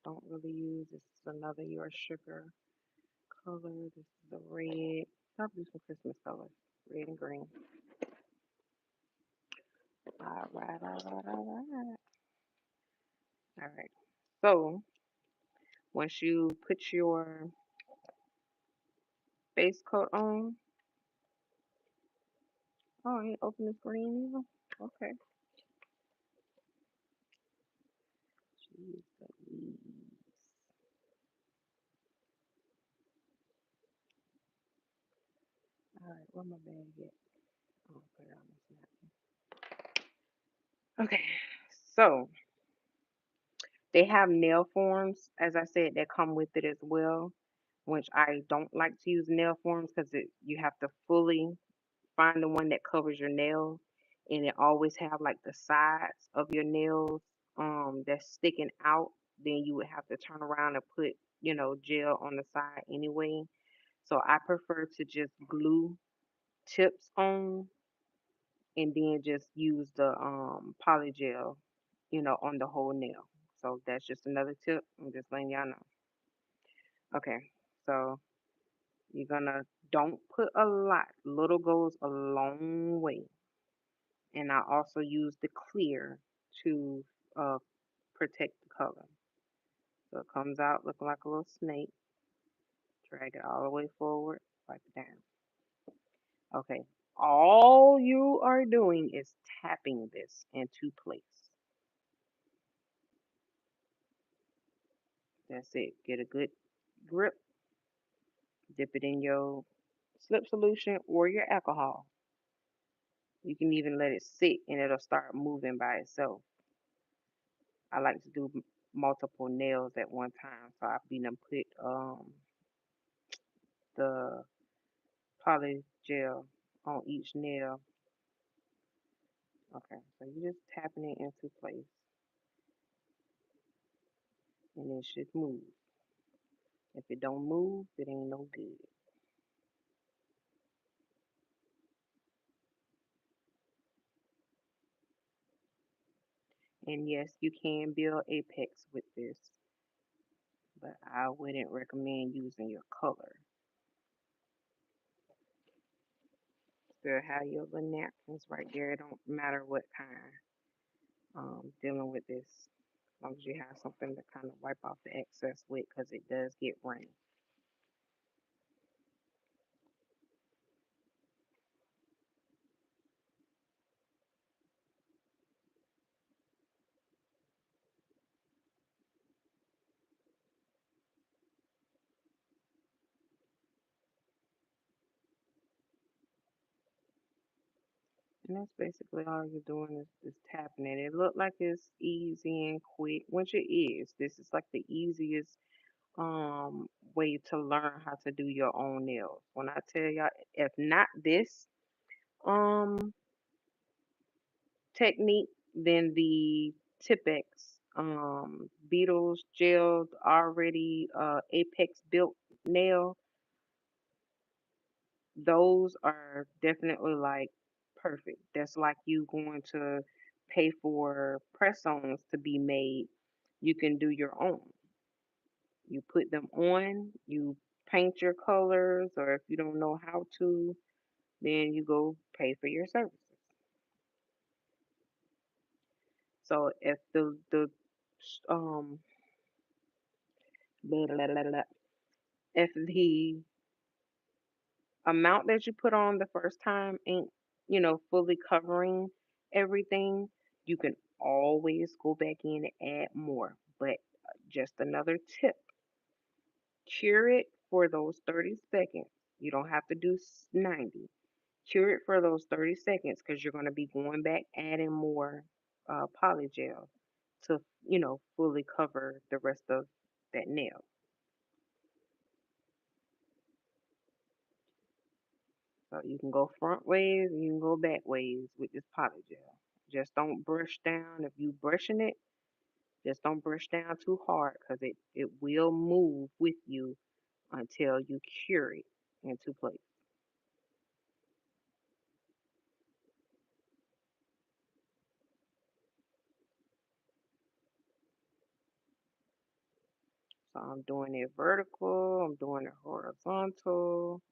don't really use. This is another Your Sugar color. This is the red. I'll do some Christmas colors. Red and green. Alright, alright, alright. Alright. So once you put your base coat on, oh, you open this green either? Okay. Jeez, Louise. Alright, where my bag at? Oh, put it on this napkin. Okay. So they have nail forms, as I said, that come with it as well, which I don't like to use nail forms because you have to fully find the one that covers your nails, and it always have like the sides of your nails that's sticking out. Then you would have to turn around and put, gel on the side anyway. So I prefer to just glue tips on and then just use the polygel, on the whole nail. So that's just another tip. I'm just letting y'all know. Okay, so you're gonna don't put a lot. Little goes a long way. And I also use the clear to uh, protect the color. So it comes out looking like a little snake. Drag it all the way forward, wipe it down. Okay, all you are doing is tapping this into place. That's it. Get a good grip, dip it in your slip solution or your alcohol. You can even let it sit and it'll start moving by itself. I like to do multiple nails at one time, so I've been done put the polygel on each nail. Okay, so you're just tapping it into place and it should move. If it don't move, it ain't no good. And yes, you can build apex with this, but I wouldn't recommend using your color. Still have your little napkins right there. It don't matter what kind. Dealing with this, as long as you have something to kind of wipe off the excess with, because it does get runny. And that's basically all you're doing is tapping it. It looked like it's easy and quick, which it is. This is like the easiest way to learn how to do your own nails. When I tell y'all, if not this um technique, then the Tipex Beatles gelled already Apex built nail, those are definitely like perfect. That's like you going to pay for press-ons to be made. You can do your own. You put them on, you paint your colors, or if you don't know how to, then you go pay for your services. So if the um blah, blah, blah, blah, if the amount that you put on the first time ain't, fully covering everything, you can always go back in and add more. But just another tip, cure it for those 30 seconds. You don't have to do 90. Cure it for those 30 seconds because you're going to be going back adding more polygel to, fully cover the rest of that nail. So you can go front ways and you can go back ways with this polygel. Just don't brush down. If you brushing it, just don't brush down too hard because it will move with you until you cure it into place. So I'm doing it vertical, I'm doing it horizontal,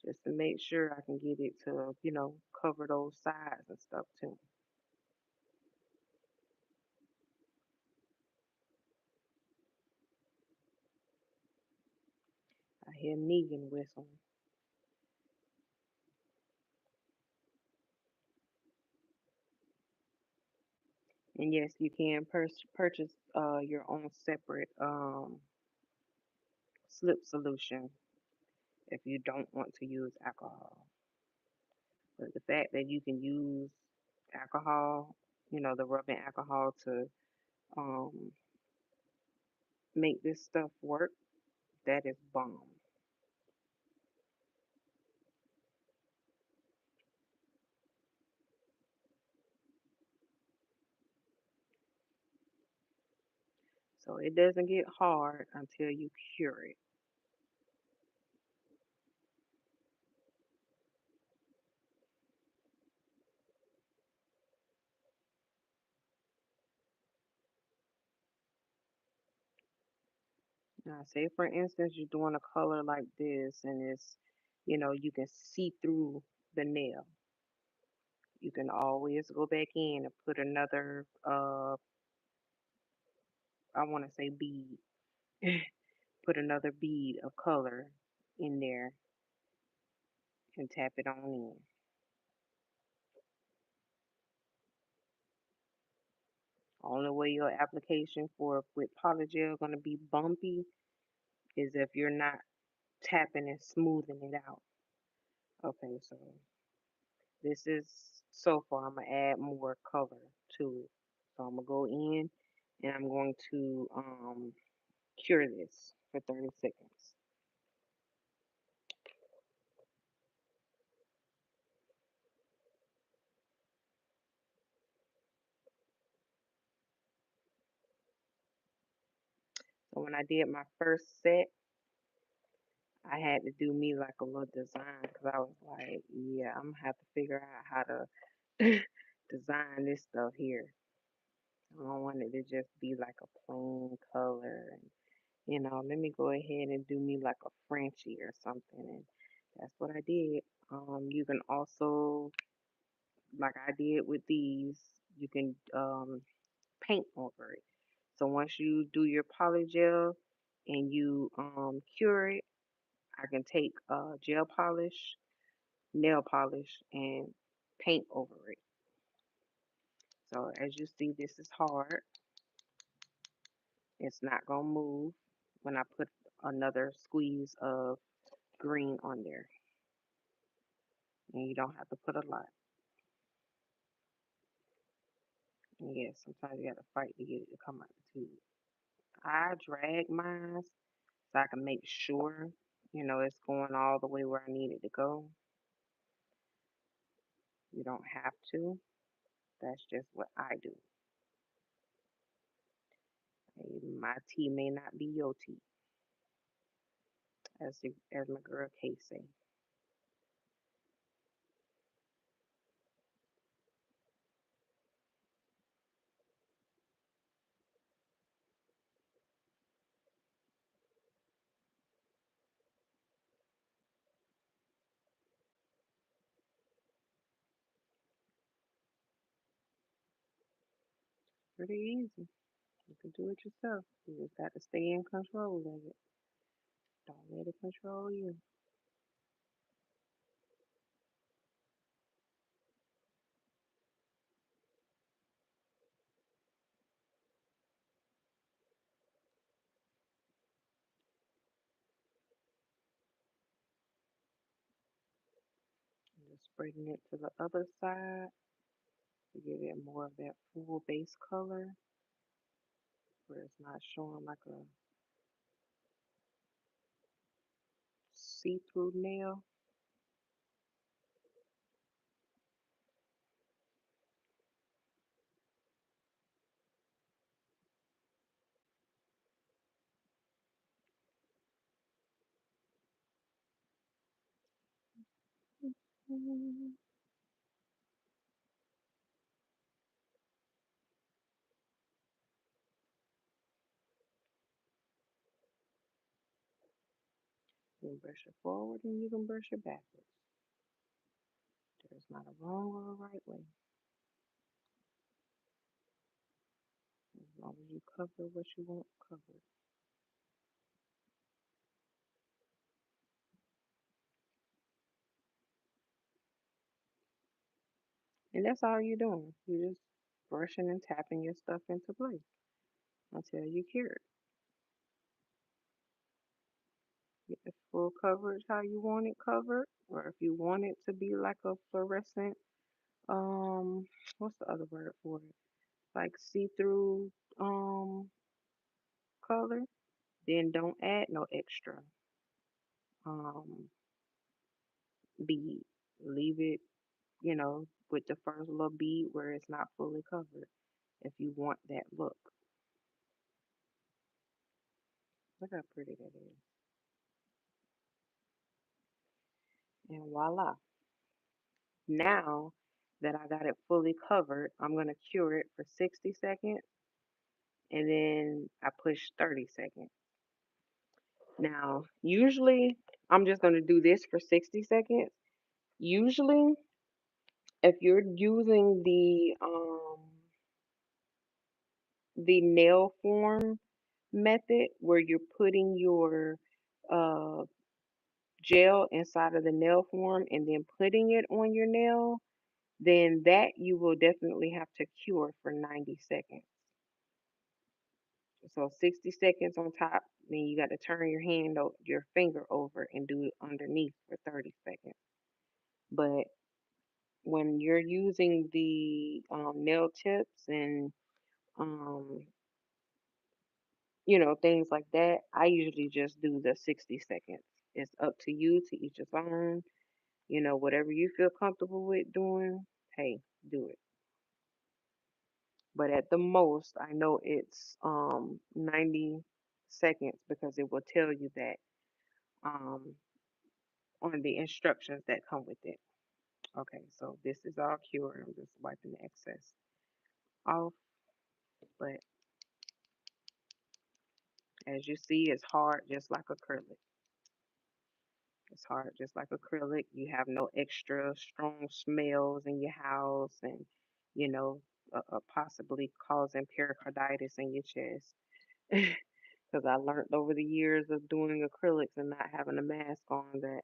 just to make sure I can get it to, cover those sides and stuff too. I hear Negan whistling. And yes, you can purchase your own separate slip solution if you don't want to use alcohol. But the fact that you can use alcohol, the rubbing alcohol to um, make this stuff work, that is bomb. So it doesn't get hard until you cure it. Now, say for instance, you're doing a color like this and it's, you can see through the nail. You can always go back in and put another, I want to say bead, put another bead of color in there and tap it on in. Only way your application for with Polygel gonna be bumpy is if you're not tapping and smoothing it out. Okay, so this is so far. I'm gonna add more color to it. So I'm gonna go in and I'm going to cure this for 30 seconds. So when I did my first set, I had to do me like a little design because I was like, yeah, I'm gonna have to figure out how to design this stuff here. I don't want it to just be like a plain color. And, let me go ahead and do me like a Frenchie or something. And that's what I did. You can also, like I did with these, you can paint over it. So once you do your polygel and you cure it, I can take gel polish, nail polish, and paint over it. So as you see, this is hard. It's not gonna move when I put another squeeze of green on there. And you don't have to put a lot. And yes, sometimes you have to fight to get it to come out the tube. I drag mine so I can make sure, it's going all the way where I need it to go. You don't have to. That's just what I do. My tea may not be your tea, as my girl Kay say. Pretty easy. You can do it yourself. You just got to stay in control of it. Don't let it control you. Just spreading it to the other side to give it more of that full base color where it's not showing like a see-through nail. You can brush it forward and you can brush it backwards. There's not a wrong or a right way. As long as you cover what you want covered. And that's all you're doing. You're just brushing and tapping your stuff into place until you cure it. Get the full coverage how you want it covered. Or if you want it to be like a fluorescent, um, what's the other word for it? Like see-through color, then don't add no extra um bead. Leave it, with the first little bead where it's not fully covered if you want that look. Look how pretty that is. And voila. Now that I got it fully covered, I'm going to cure it for 60 seconds and then I push 30 seconds. Now, usually I'm just going to do this for 60 seconds. Usually If you're using the nail form method where you're putting your uh gel inside of the nail form and then putting it on your nail, then that you will definitely have to cure for 90 seconds. So 60 seconds on top, then you got to turn your finger over and do it underneath for 30 seconds. But when you're using the nail tips and um, things like that, I usually just do the 60 seconds. It's up to you, to each his own. Whatever you feel comfortable with doing, hey, do it. But at the most, I know it's 90 seconds because it will tell you that um, on the instructions that come with it. Okay, so this is all cured. I'm just wiping the excess off. But as you see, it's hard just like acrylic. It's hard just like acrylic. You have no extra strong smells in your house and, you know, possibly causing pericarditis in your chest. Because I learned over the years of doing acrylics and not having a mask on that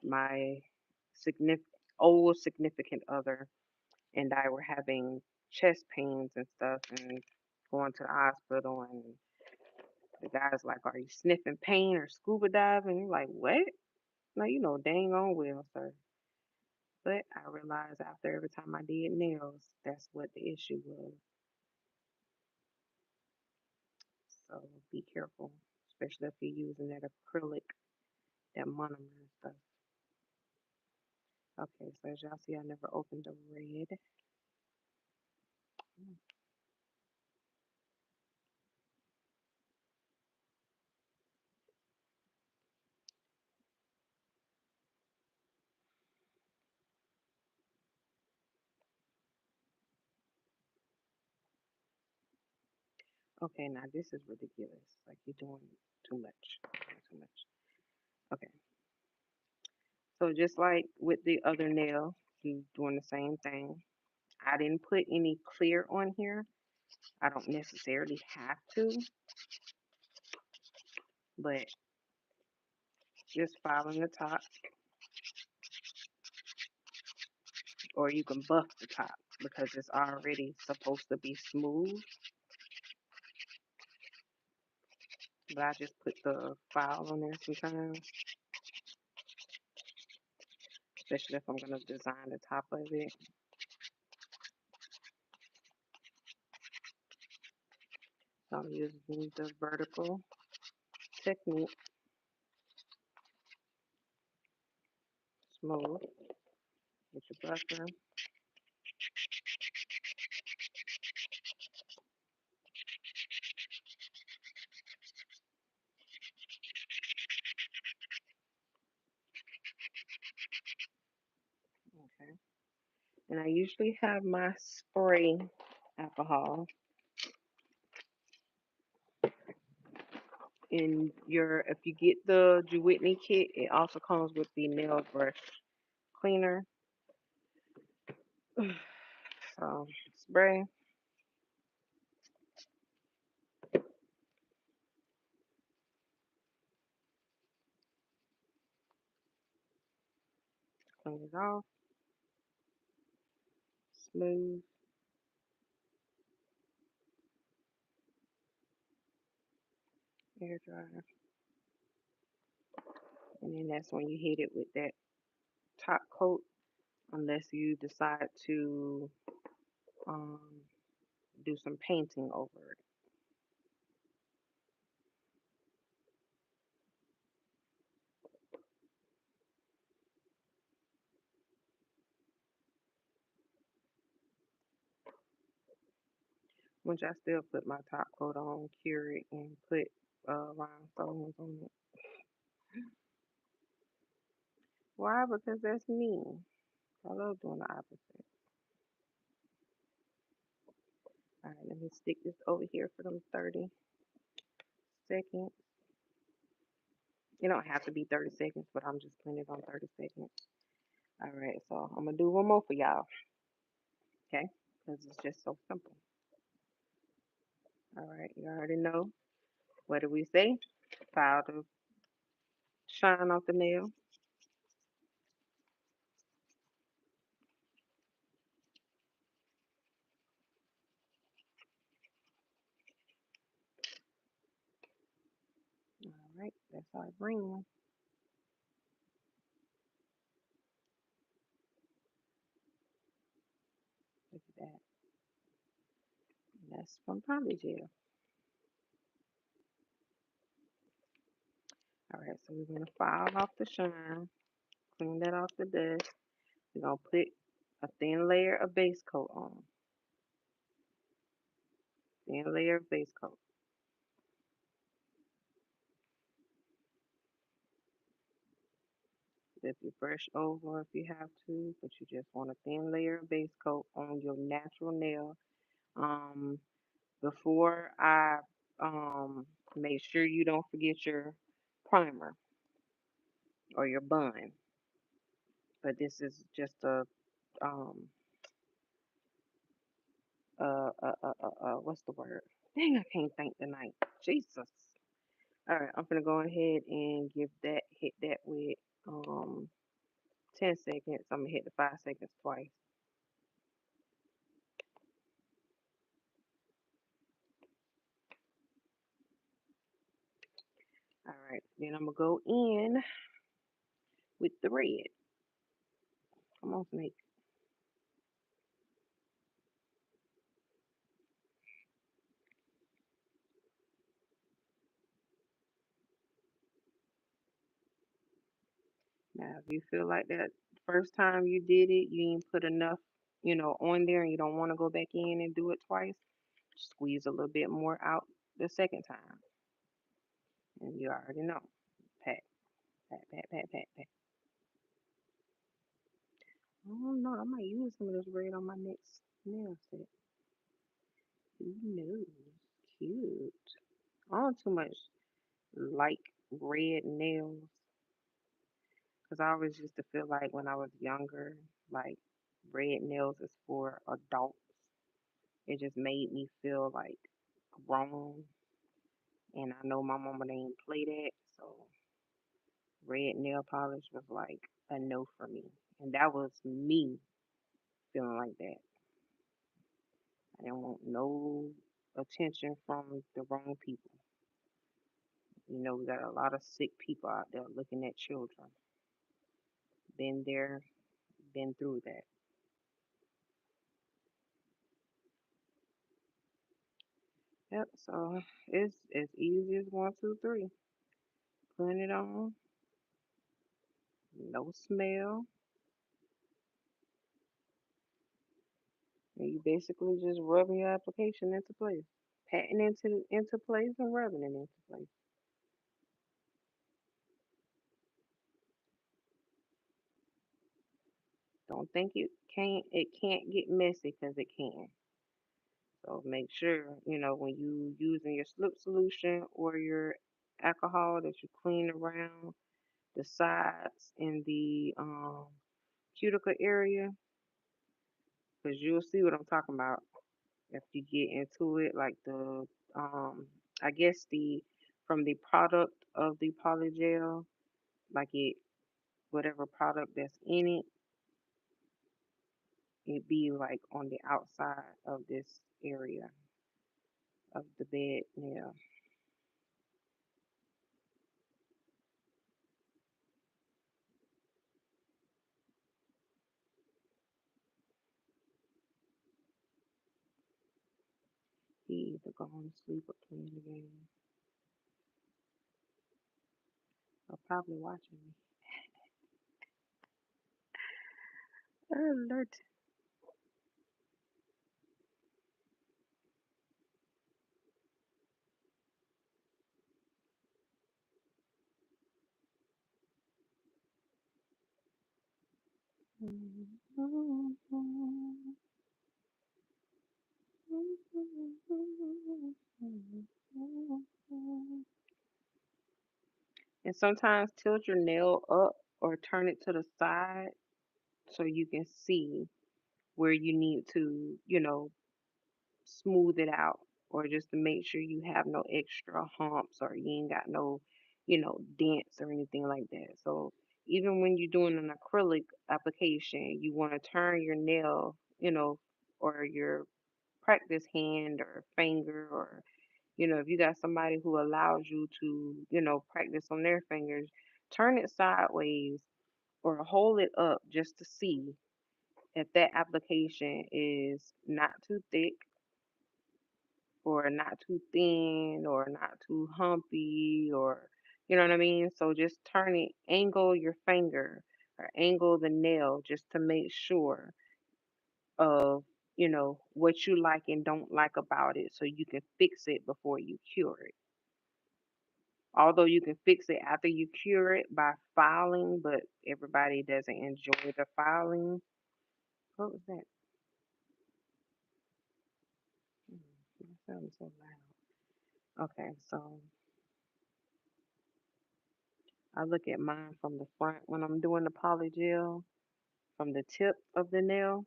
my significant old significant other and I were having chest pains and stuff and going to the hospital and the guy's like, "Are you sniffing pain or scuba diving?" You're like, "What?" No, dang on well, sir. But I realized after every time I did nails, that's what the issue was. So be careful, especially if you're using that acrylic, that monomer and stuff. Okay, so as y'all see, I never opened the red. Mm, Okay, now this is ridiculous. Like you're doing too much. Doing too much. Okay, so just like with the other nail, you doing the same thing. I didn't put any clear on here. I don't necessarily have to, but just following the top, or you can buff the top because it's already supposed to be smooth. But I just put the file on there sometimes, especially if I'm gonna design the top of it. So I'm using the vertical technique, smooth with your brusher. Okay. And I usually have my spray alcohol in your, if you get the DeWhitney kit, it also comes with the nail brush cleaner. So spray, clean it off, smooth, air dryer. And then that's when you hit it with that top coat, unless you decide to um, do some painting over it. Which I still put my top coat on, cure it, and put rhinestones on it. Why? Because that's me. I love doing the opposite. All right, let me stick this over here for them 30 seconds. It don't have to be 30 seconds, but I'm just putting it on 30 seconds. All right, so I'm gonna do one more for y'all, okay? Because it's just so simple. All right, you already know. What do we say? File the shine off the nail. All right, that's our green one. Look at that. That's from Polygel. All right, so we're gonna file off the shine, clean that off the dust. We're gonna put a thin layer of base coat on. Thin layer of base coat. If you brush over if you have to, but you just want a thin layer of base coat on your natural nail. Um, Before I make sure you don't forget your primer or your bun. But this is just a um what's the word? Dang, I can't think tonight. Jesus. All right, I'm gonna go ahead and give that hit that with um 10 seconds. I'm gonna hit the 5 seconds twice. All right, then I'm gonna go in with the red. Come on, Snake. Now, if you feel like that first time you did it, you didn't put enough, on there, and you don't want to go back in and do it twice, squeeze a little bit more out the second time, and you already know. Pat, pat, pat, pat, pat, pat. I don't know. I might use some of this red on my next nail set. Who knows? Cute. I don't too much like red nails because I always used to feel like when I was younger, like red nails is for adults. It just made me feel like grown, and I know my mama didn't play that, so red nail polish was like a no for me, and that was me feeling like that. I didn't want no attention from the wrong people. We got a lot of sick people out there looking at children. Been there, been through that. Yep, so it's as easy as one, two, three. Putting it on, no smell, and you basically just rubbing your application into place. Patting into place and rubbing it into place. Don't think it can't get messy because it can. So make sure, when you using your slip solution or your alcohol that you clean around the sides in the cuticle area, because you'll see what I'm talking about if you get into it. Like I guess from the product of the polygel, like whatever product that's in it, it be like on the outside of this area of the bed nail. He either gone to sleep or playing the game or probably watching me. Alert. And sometimes tilt your nail up or turn it to the side so you can see where you need to, smooth it out, or just to make sure you have no extra humps, or you ain't got no, dents or anything like that. So even when you're doing an acrylic application, you want to turn your nail, or your practice hand or finger, or if you got somebody who allows you to, practice on their fingers, turn it sideways or hold it up just to see if that application is not too thick or not too thin or not too humpy, or you know what I mean? So just turn it, angle your finger or angle the nail just to make sure of, what you like and don't like about it, so you can fix it before you cure it. Although you can fix it after you cure it by filing, but everybody doesn't enjoy the filing. What was that? That sounded so loud. Okay, so I look at mine from the front when I'm doing the polygel, from the tip of the nail.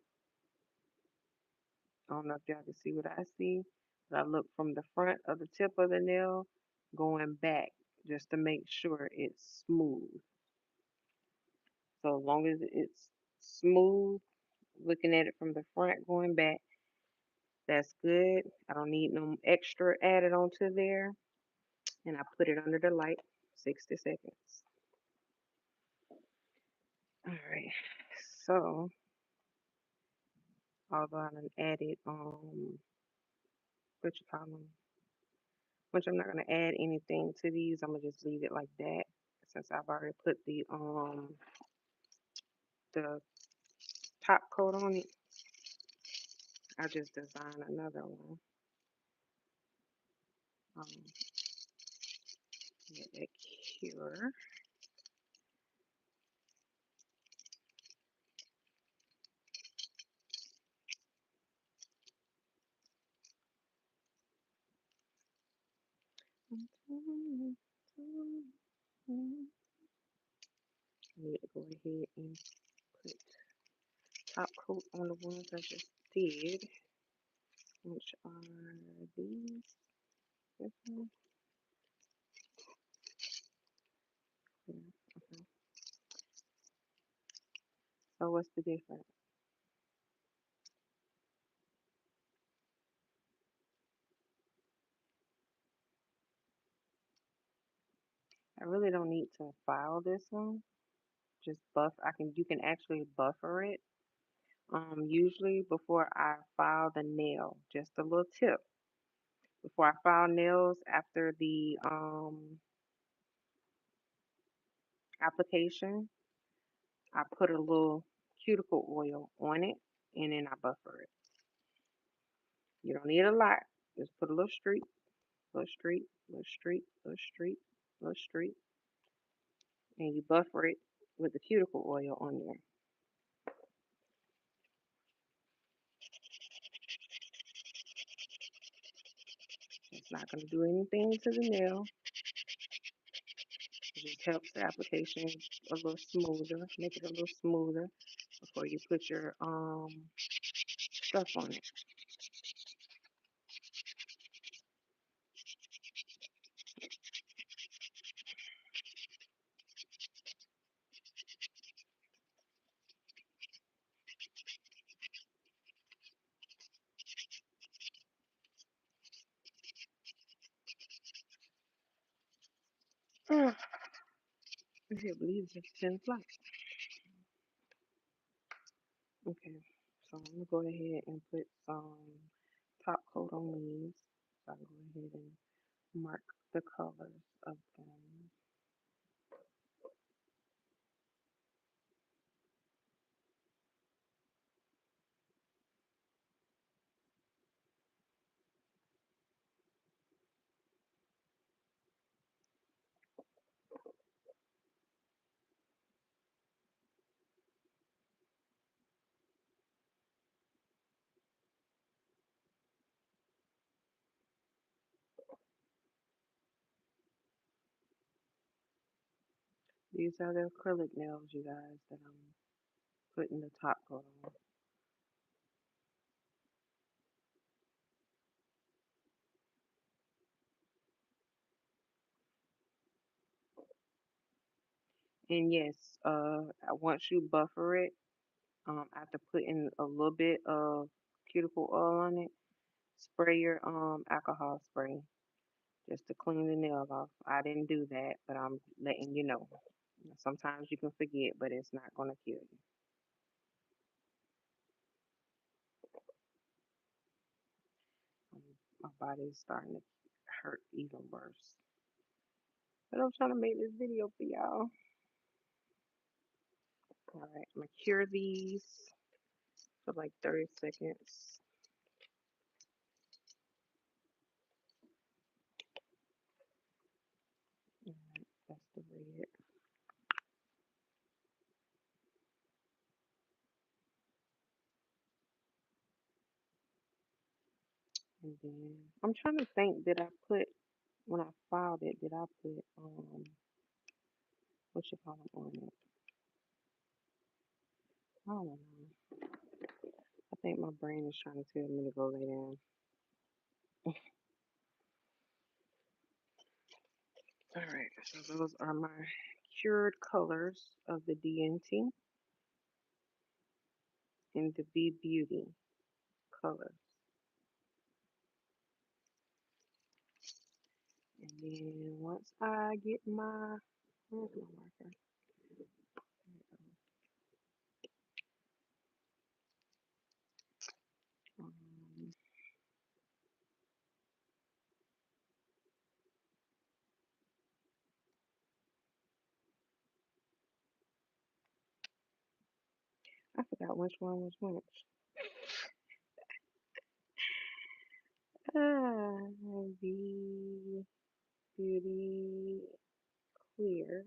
I don't know if y'all can see what I see, but I look from the front of the tip of the nail going back just to make sure it's smooth. So as long as it's smooth, looking at it from the front going back, that's good. I don't need no extra added onto there. And I put it under the light, 60 seconds. All right. So, although I done added, what you call them, which I'm not gonna add anything to these. I'm gonna just leave it like that since I've already put the top coat on it. I just designed another one. Let that cure. I need to go ahead and put top coat on the ones I just did, which are these. This one. Yeah, okay. So what's the difference? I really don't need to file this one. Just buff. You can actually buffer it. Usually before I file the nail, just a little tip. Before I file nails after the application, I put a little cuticle oil on it and then I buffer it. You don't need a lot. Just put a little streak, little streak, little streak, little streak, little streak, and you buffer it with the cuticle oil on there. It's not going to do anything to the nail. It just helps the application a little smoother, make it a little smoother before you put your stuff on it. I can't believe it's 10 o'clock. Okay, so I'm gonna go ahead and put some top coat on these. So I'm gonna go ahead and mark the colors of them. These are the acrylic nails, you guys, that I'm putting the top coat on. And yes, once you buffer it, after putting a little bit of cuticle oil on it, spray your alcohol spray just to clean the nail off. I didn't do that, but I'm letting you know. Sometimes you can forget, but it's not gonna kill you. Um, my body's starting to hurt even worse. But I'm trying to make this video for y'all. All right, I'm gonna cure these for like 30 seconds. All right, that's the red. And then I'm trying to think, did I put when I filed it, did I put what you call it on it? I don't know. I think my brain is trying to tell me to go lay down. All right, so those are my cured colors of the DeEnti and the Vbeauty colors. And then once I get my, where's my marker? Um, I forgot which one was which. The Beauty Clear.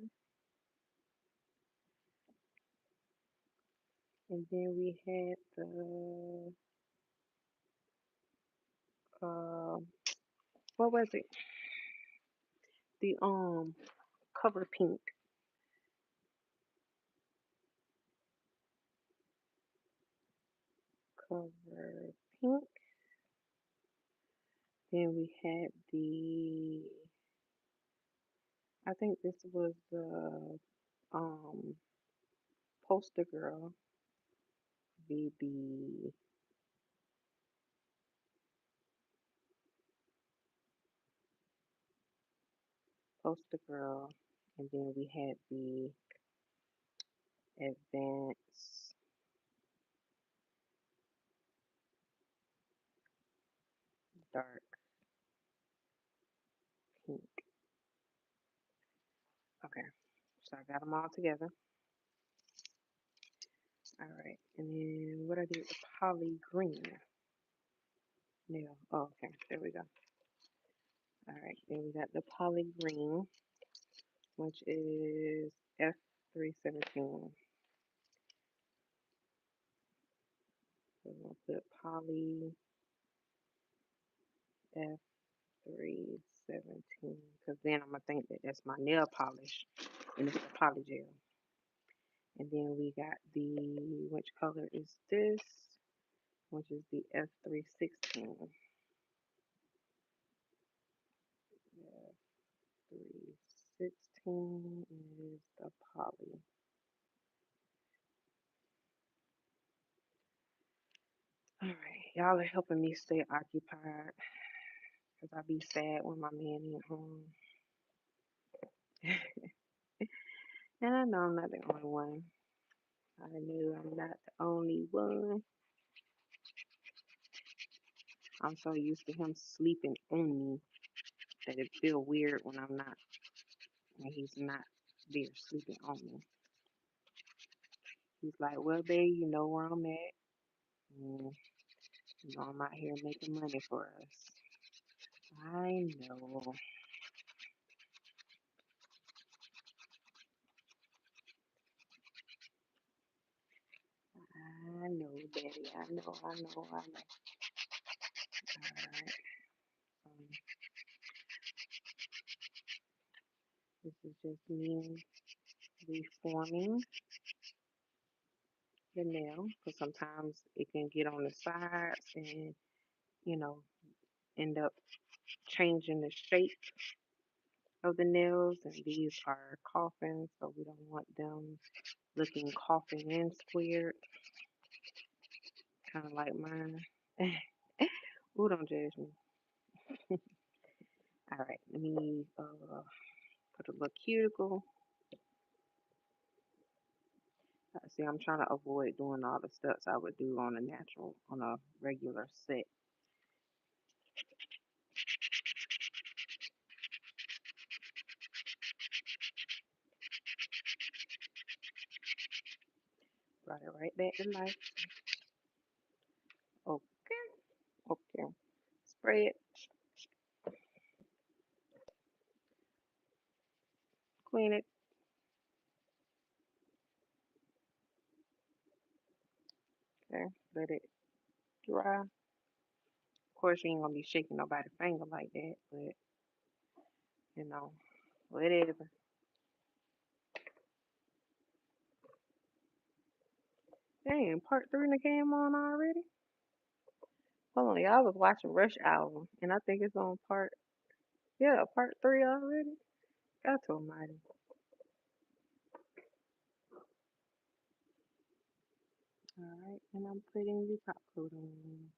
And then we had the, uh, what was it? The Cover Pink. Cover Pink. Then we had I think this was the um Poster Girl, BB Poster Girl, and then we had the Advanced Dark Pink. Okay, so I got them all together. All right, and then what I did the Poly Green. Nail. Oh, okay, there we go. All right, then we got the Poly Green, which is F317. So we'll put Poly F317 because then I'm gonna think that that's my nail polish and it's the Polygel. And then we got the, which color is this? Which is the F316. F316 is the poly. All right, y'all are helping me stay occupied because I be sad when my man ain't home. And I know I'm not the only one. I know I'm not the only one. I'm so used to him sleeping on me that it feel weird when I'm not, when he's not there sleeping on me. He's like, well, babe, you know where I'm at. And, you know, I'm out here making money for us. I know. I know, Daddy. I know, I know, I know. Alright. Um, this is just me reforming. the nail because sometimes it can get on the sides and, you know, end up changing the shape of the nails. And these are coffins, so we don't want them looking coffin and squared, kind of like mine. Ooh, don't judge me. All right, let me put a little cuticle. See, I'm trying to avoid doing all the steps I would do on a natural, on a regular set. Brought it right back to life. Okay, okay. Spray it, clean it. Okay, let it dry. Of course, you ain't gonna be shaking nobody's finger like that, but you know, whatever. Dang, part three in the came on already. Hold on, y'all. I was watching Rush Hour, and I think it's on part three already. God almighty. All right, and I'm putting the top coat on.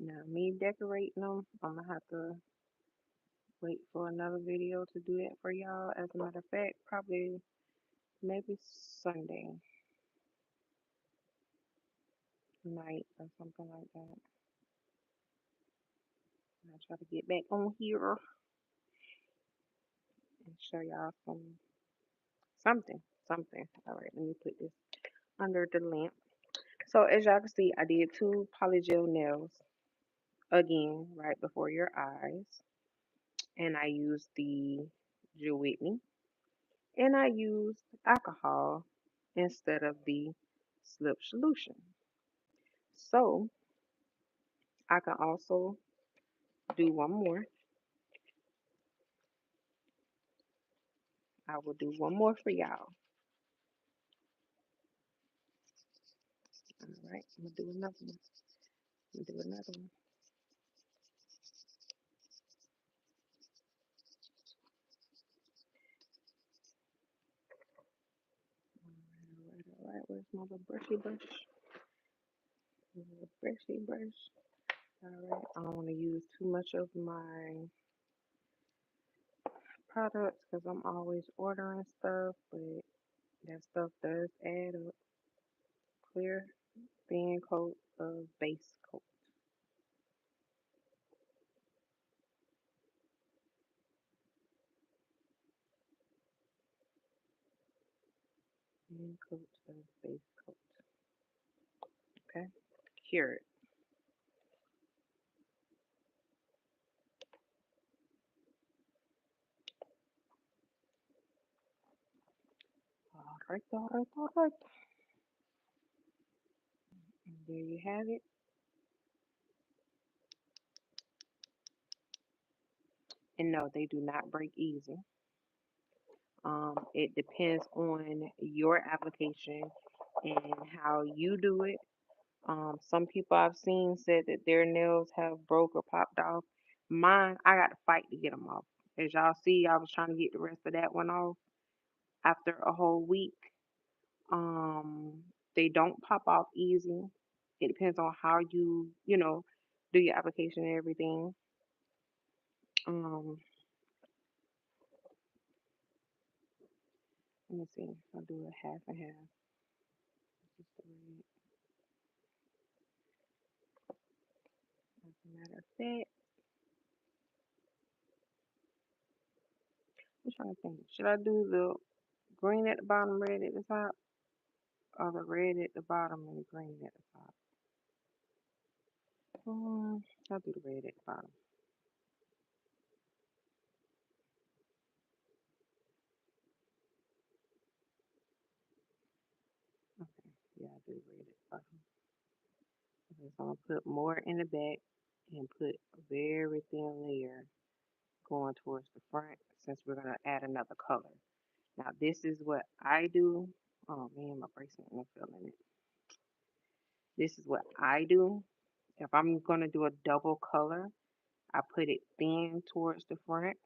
Now, me decorating them, I'm gonna have to wait for another video to do that for y'all. As a matter of fact, probably maybe Sunday night or something like that. I'll try to get back on here and show y'all something, something. All right, let me put this under the lamp. So as y'all can see, I did two polygel nails again right before your eyes, and I used the Jewel Whitney, and I used alcohol instead of the slip solution. So I can also do one more. I will do one more for y'all. All right, I'm gonna do another one. I'm gonna do another one. All right, all right. Where's my little brushy brush? Little brushy brush. All right. I don't want to use too much of my products because I'm always ordering stuff, but that stuff does add up. Clear thin coat of base coat. Thin coat of base coat. Okay. Cure it. All right, all right, all right. And there you have it. And no, they do not break easy. It depends on your application and how you do it. Some people I've seen said that their nails have broke or popped off. Mine, I got to fight to get them off. As y'all see, I was trying to get the rest of that one off after a whole week. Um, they don't pop off easy. It depends on how you do your application and everything. Um, Let me see. I'll do a half and half. Just the red. As a matter of fact, I'm trying to think. Should I do the green at the bottom, red at the top, or the red at the bottom and the green at the top? I'll do the red at the bottom. Okay, yeah, I'll do the red at the bottom. Okay, so I'm gonna put more in the back and put a very thin layer going towards the front since we're gonna add another color. Now this is what I do. Oh man, my bracelet ain't feeling it. This is what I do. If I'm gonna do a double color, I put it thin towards the front.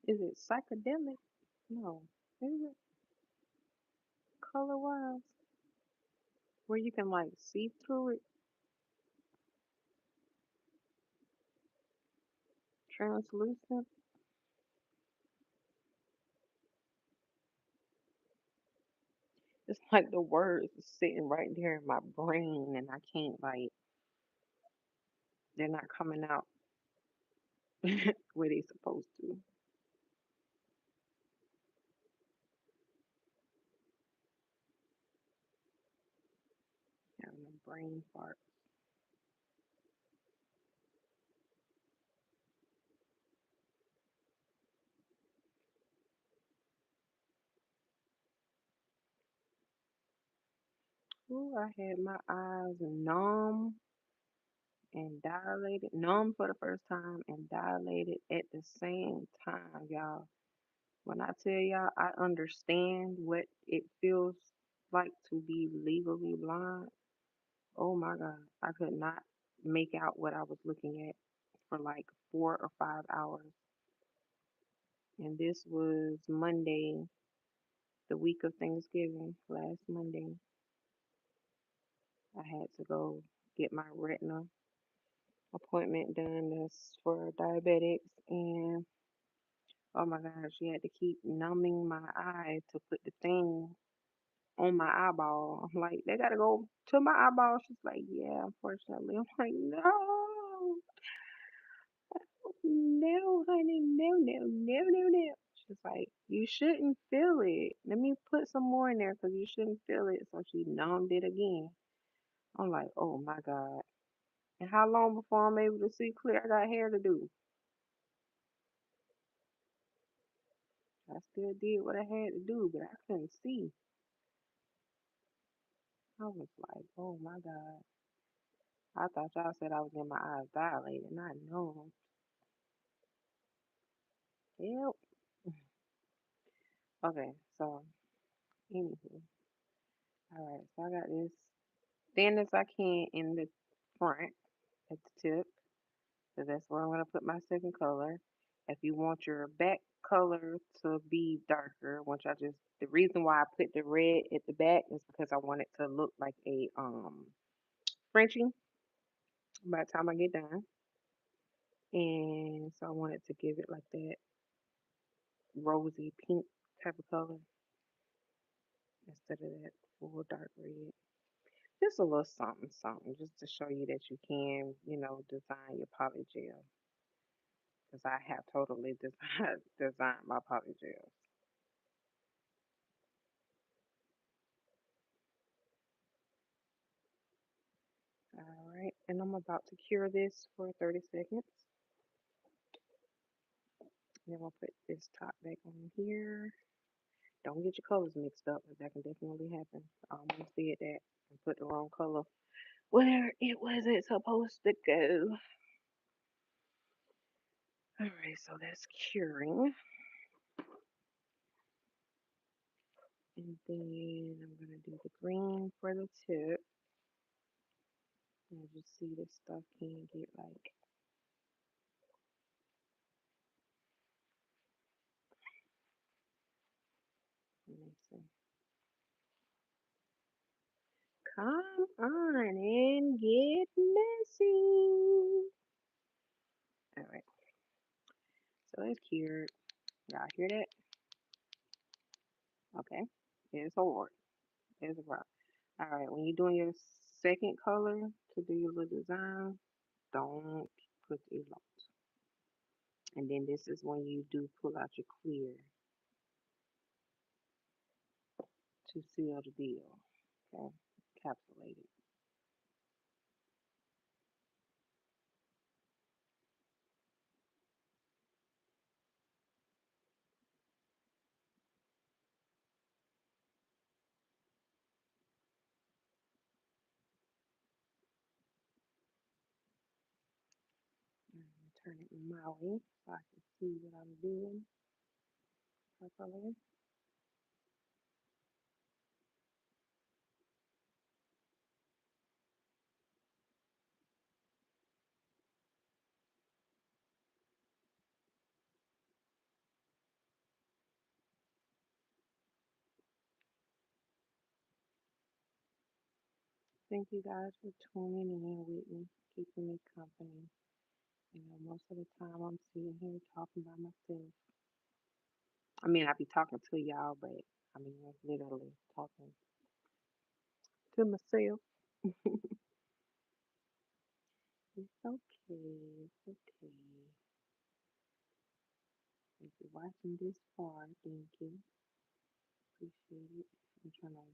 Is it psychedelic? No. Is it color wise? Where you can like see through it, translucent. It's like the words is sitting right there in my brain and I can't like they're not coming out where they supposed to. Having a brain fart. Ooh, I had my eyes numb and dilated. Numb for the first time and dilated at the same time, y'all. When I tell y'all I understand what it feels like to be legally blind, oh my God, I could not make out what I was looking at for like 4 or 5 hours. And this was Monday, the week of Thanksgiving, last Monday. I had to go get my retina appointment done. That's for diabetics. And oh my gosh, she had to keep numbing my eye to put the thing on my eyeball. I'm like, they gotta go to my eyeball. She's like, yeah, unfortunately. I'm like, no, no, honey, no, no, no, no, no. She's like, you shouldn't feel it. Let me put some more in there because you shouldn't feel it. So she numbed it again. I'm like, oh my God. And how long before I'm able to see clear? I got hair to do. I still did what I had to do, but I couldn't see. I was like, oh my God. I thought y'all said I was getting my eyes dilated. Not know. Yep. Okay, so anywho. Alright, so I got this thin as I can in the front at the tip. So that's where I'm gonna put my second color. If you want your back color to be darker, which I just the reason why I put the red at the back is because I want it to look like a Frenchie by the time I get done. And so I wanted to give it like that rosy pink type of color instead of that full dark red. Just a little something, something, just to show you that you can, design your polygel. Because I have totally designed my polygels. And I'm about to cure this for 30 seconds. Then I'll put this top back on here. Don't get your colors mixed up, but that can definitely happen. I almost did that and put the wrong color where it wasn't supposed to go. Alright, so that's curing. And then I'm going to do the green for the tip. As you see, this stuff can get like messy. Come on and get messy. Alright, so that's cured. Y'all hear that? Okay, it's hard. It's a rock. Alright, when you're doing your second color to do your little design, don't put the lot. And then this is when you do pull out your clear to seal the deal. Okay, encapsulate it. Turn it my way so I can see what I'm doing properly. Thank you guys for tuning in with me, keeping me company. You know, most of the time I'm sitting here talking by myself. I mean, I be talking to y'all, but I mean, I'm literally talking to myself. It's okay. It's okay. If you're watching this far, thank you. Appreciate it. I'm trying to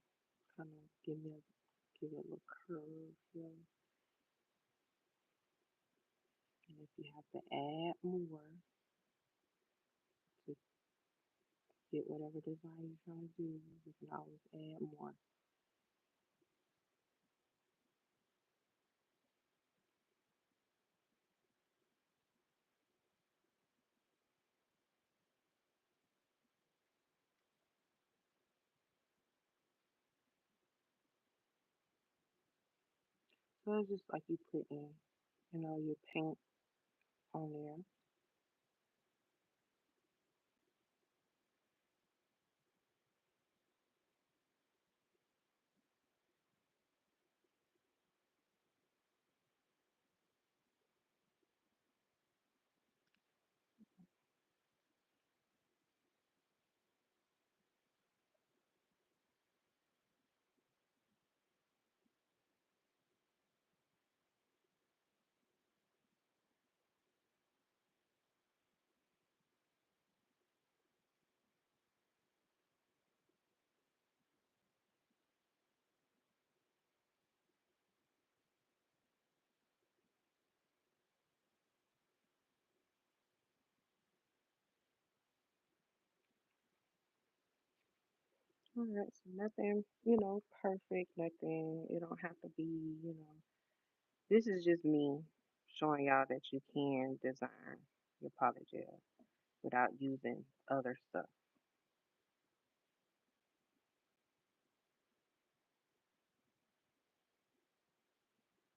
kind of give it a little curve here. And if you have to add more to get whatever design you're trying to do, you can always add more. So it's just like you put in, your paint on there. All right, so nothing, perfect, nothing. It don't have to be. This is just me showing y'all that you can design your polygel without using other stuff.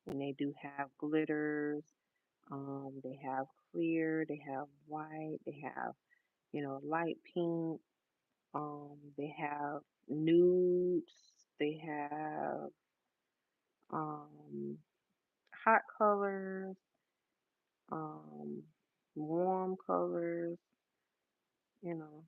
And they do have glitters, they have clear, they have white, they have, light pink, they have nudes, they have um, hot colors, um, warm colors, you know.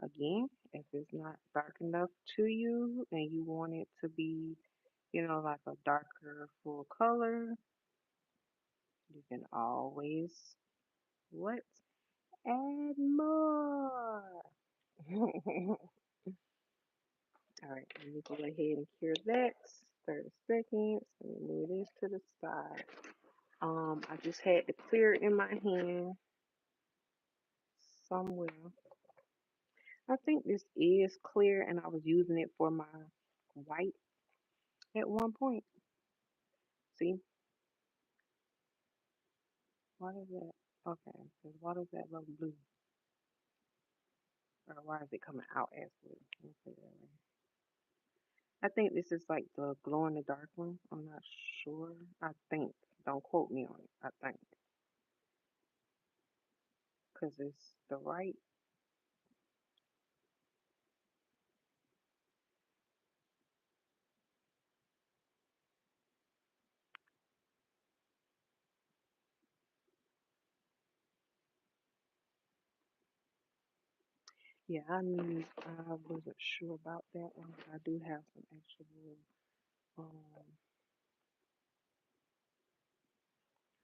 Again, if it's not dark enough to you and you want it to be, like a darker full color, you can always what? Add more. All right, let me go ahead and cure that. 30 seconds. Let me move this to the side. I just had to clear it in my hand somewhere. I think this is clear, and I was using it for my white at one point. See, what is that? Okay, so what is that little blue? Or why is it coming out as blue? Let me put it that way. I think this is like the glow in the dark one. I'm not sure. I think. Don't quote me on it. I think. Because it's the right. Yeah, I wasn't sure about that one. I do have some actual, um,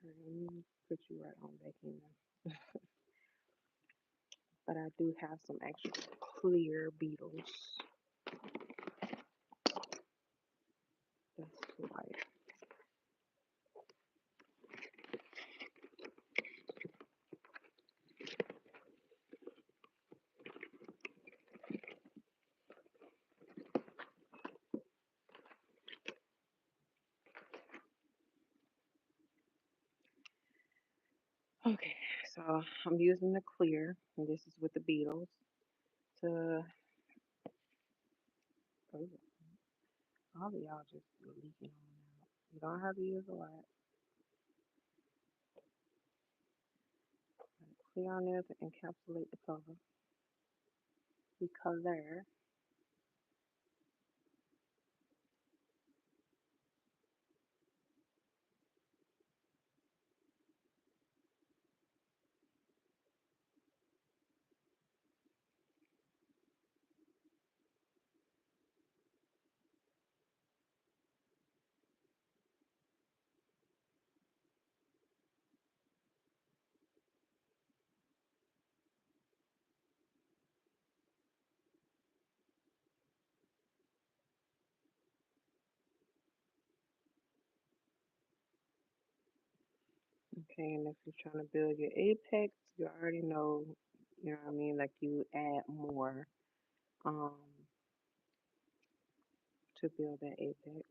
let me put you right on back in there. But I do have some actual clear beetles. That's white. Okay, so I'm using the clear, and this is with the beetles to, oh, all of y'all just leaking on out. You don't have to use a lot. Clear on there to encapsulate the color. The color. Okay, and if you're trying to build your apex, you already know, what I mean, like you add more um to build that apex.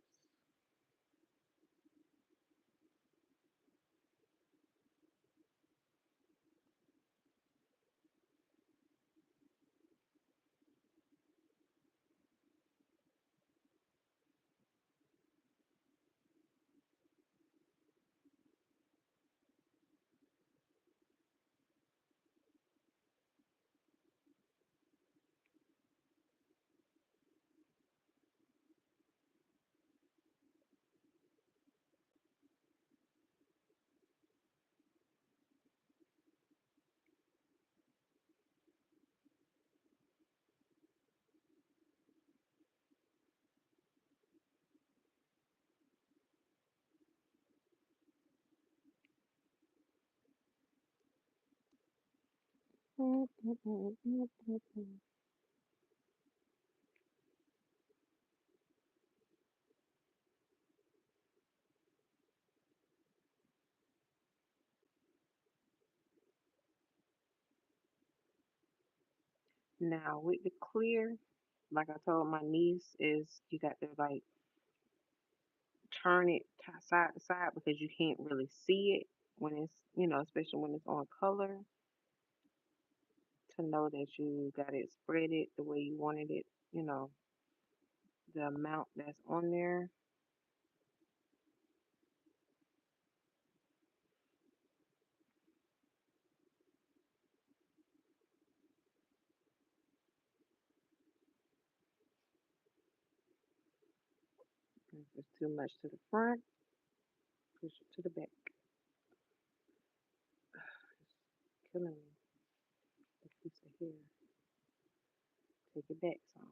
Now with the clear, like I told my niece, is you got to like turn it side to side because you can't really see it when it's, especially when it's on color, to know that you got it spread it the way you wanted it, the amount that's on there. If it's too much to the front, push it to the back. It's killing me, a piece of hair. take it back some.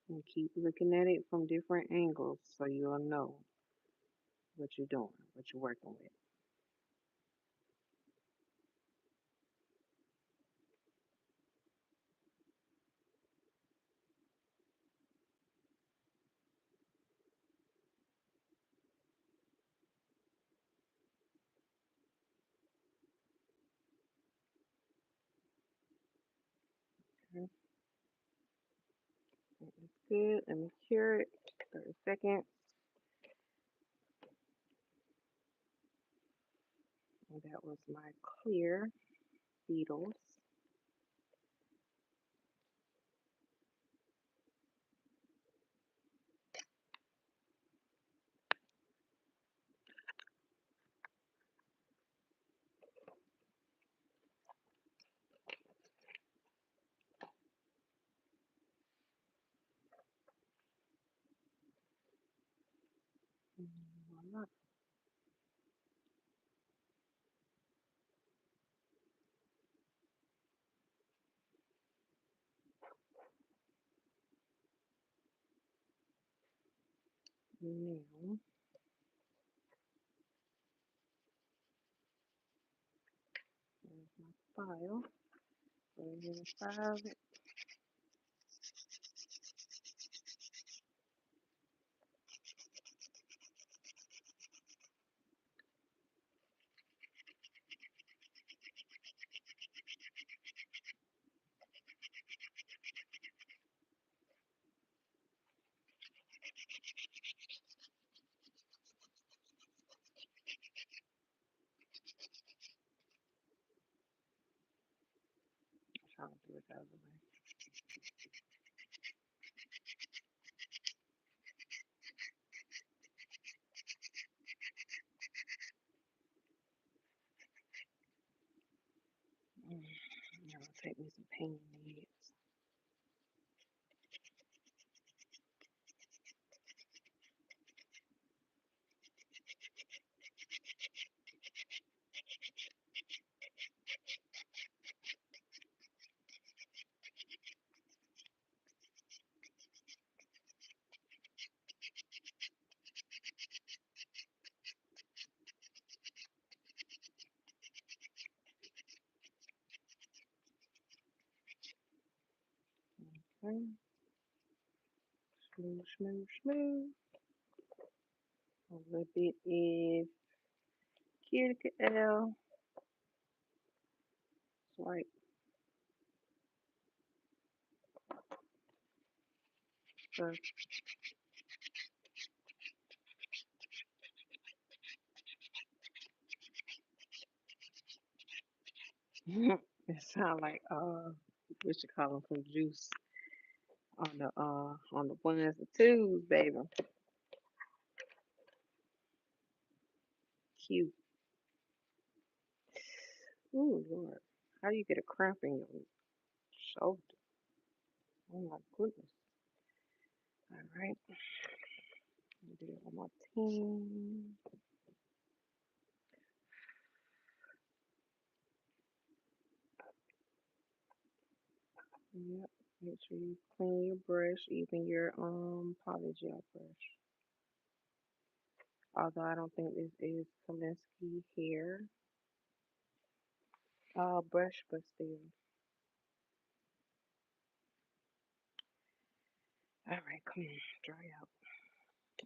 And keep looking at it from different angles so you'll know what you're doing, what you're working with. Okay, that is good. Let me cure it. 30 seconds. And that was my clear beetles. Voila. Now, there's my file. Go ahead and file it. Try to do it the other way. Now I'll take me some paint needs. Okay. Smooth, smooth, smooth. A little bit is cuticle. Swipe. So it sound like what you call them from juice on the ones and twos, baby. Cute. Ooh, Lord. How you get a cramp in your shoulder? Oh my goodness. All right. Do it one more time. Yep. Make sure you clean your brush, even your polygel brush. Although I don't think this is Kalinsky hair brush, but still. All right, come on, dry out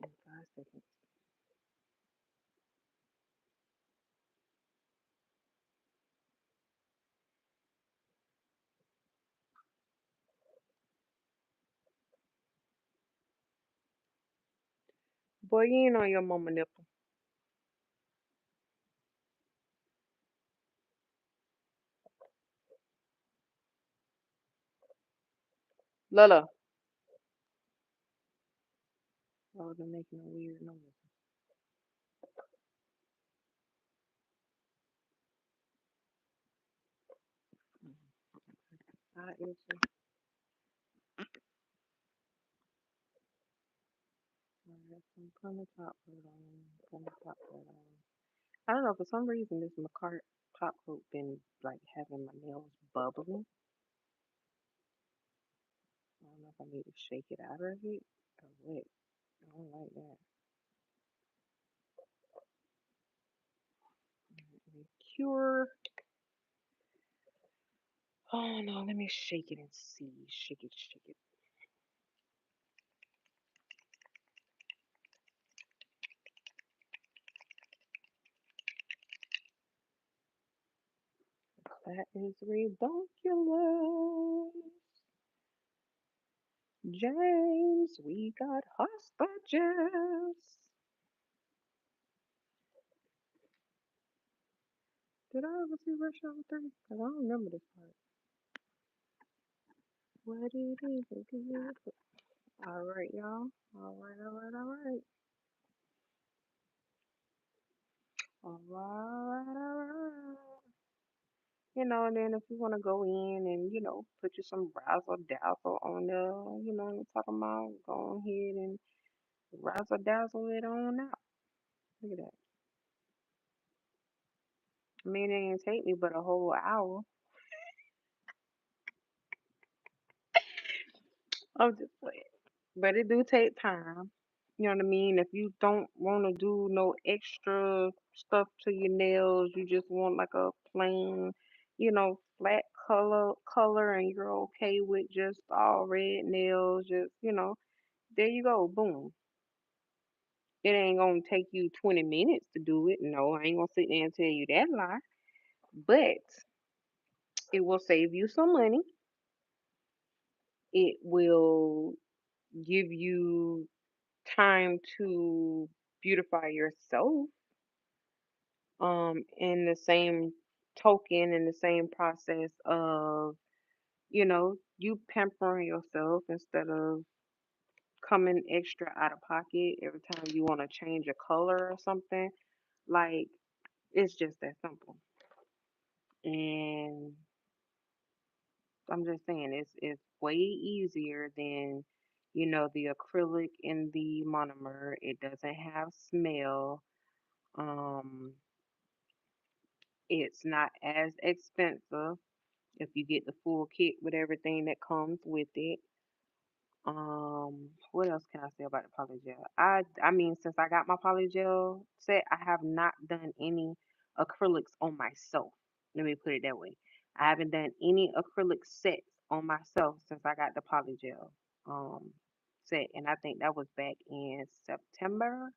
in 5 seconds. Boy, you ain't on your mama nipple. Lola. Oh, they're making a weird noise. I itching. I'm putting the top coat on. Putting the top coat on. I don't know, for some reason this Macart top coat been like having my nails bubbling. I don't know if I need to shake it out of it or what. I don't like that. Let me cure. Oh no, let me shake it and see. Shake it, shake it. That is redonkulous. James, we got hostages. Did I ever see Rush Hour 3? Because I don't remember this part. What it is, it is. Alright, y'all. Alright, alright, alright. Alright, alright. And then if you want to go in and, put you some razzle dazzle on there, what I'm talking about, go ahead and razzle dazzle it on out. Look at that. I mean, it didn't take me but a whole hour. I'm just playing. But it do take time. You know what I mean? If you don't want to do no extra stuff to your nails, you just want like a plain, flat color and you're okay with just all red nails, just, there you go, boom. It ain't gonna take you 20 minutes to do it. No, I ain't gonna sit there and tell you that lie. But it will save you some money. It will give you time to beautify yourself. In the same token, in the same process of, you pampering yourself instead of coming extra out of pocket every time you want to change a color or something. Like, it's just that simple. And I'm just saying, it's way easier than, the acrylic and the monomer. It doesn't have smell. Um, it's not as expensive if you get the full kit with everything that comes with it. What else can I say about the polygel? I mean, since I got my polygel set, I have not done any acrylics on myself. Let me put it that way. I haven't done any acrylic sets on myself since I got the polygel set, and I think that was back in September.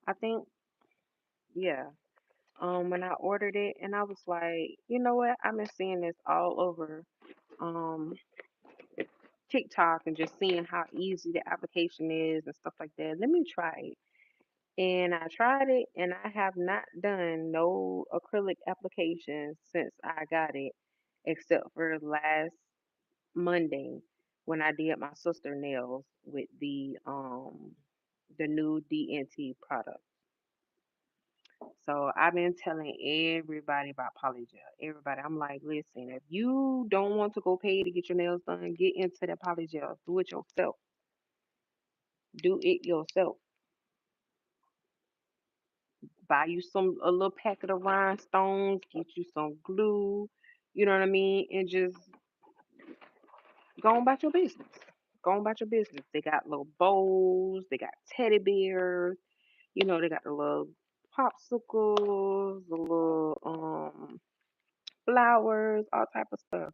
I think, yeah. When I ordered it, and I was like, you know what? I've been seeing this all over um TikTok and just seeing how easy the application is and stuff like that. Let me try it. And I tried it and I have not done no acrylic applications since I got it, except for last Monday when I did my sister nails with the new DeEnti product. So I've been telling everybody about Polygel. Everybody, I'm like, listen, if you don't want to go pay to get your nails done, get into the Polygel. Do it yourself. Do it yourself. Buy you a little packet of rhinestones, get you some glue, you know what I mean, and just go on about your business. Go on about your business. They got little bowls, they got teddy bears, they got the little popsicles, the little flowers, all type of stuff.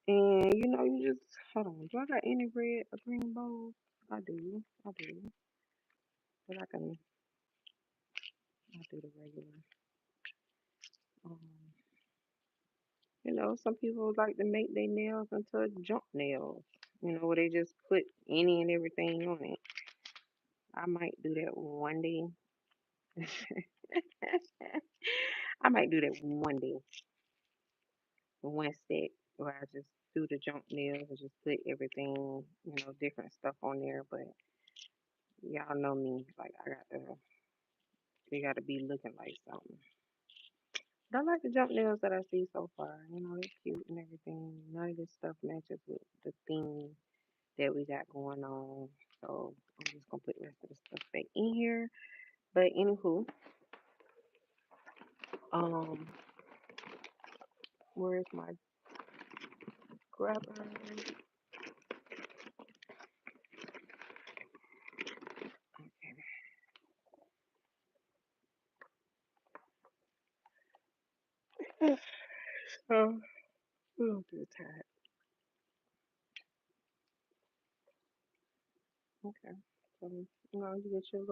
And you just hold on. Do I got any red or green bowls? I do, but I do the regular. Um, some people like to make their nails into junk nails. Where they just put any and everything on it. I might do that one day. I might do that one day, one set where I just do the junk nails and just put everything, different stuff on there. But y'all know me, like they gotta be looking like something. But I like the junk nails that I see so far. They're cute and everything. None of this stuff matches with the theme that we got going on. So I'm just gonna put the rest of the stuff back in here. But anywho, um, where's my grabber? Okay. So, we'll do that. Okay. So, you get your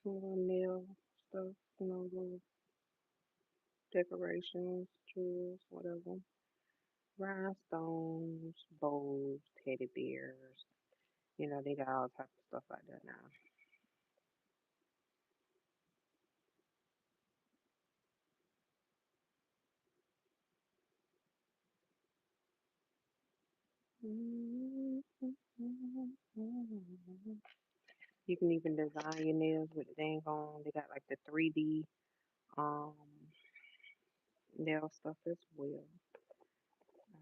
little nail stuff, little decorations, jewels, whatever. Rhinestones, bows, teddy bears. They got all types of stuff like that now. You can even design your nails with the dang on. They got like the 3D um nail stuff as well.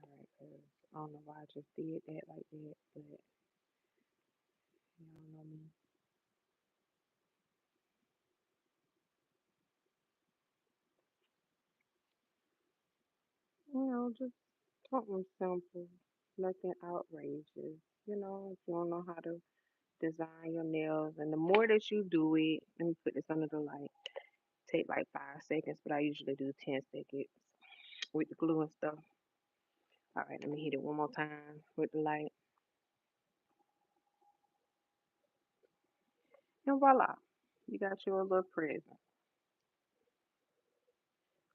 Alright, 'cause I don't know why I just did that like that, but y'all know me. Just something simple, nothing outrageous. If you don't know how to design your nails, and the more that you do it, let me put this under the light. Take like 5 seconds, but I usually do 10 seconds with the glue and stuff. All right, let me hit it one more time with the light, and voila, you got your little present.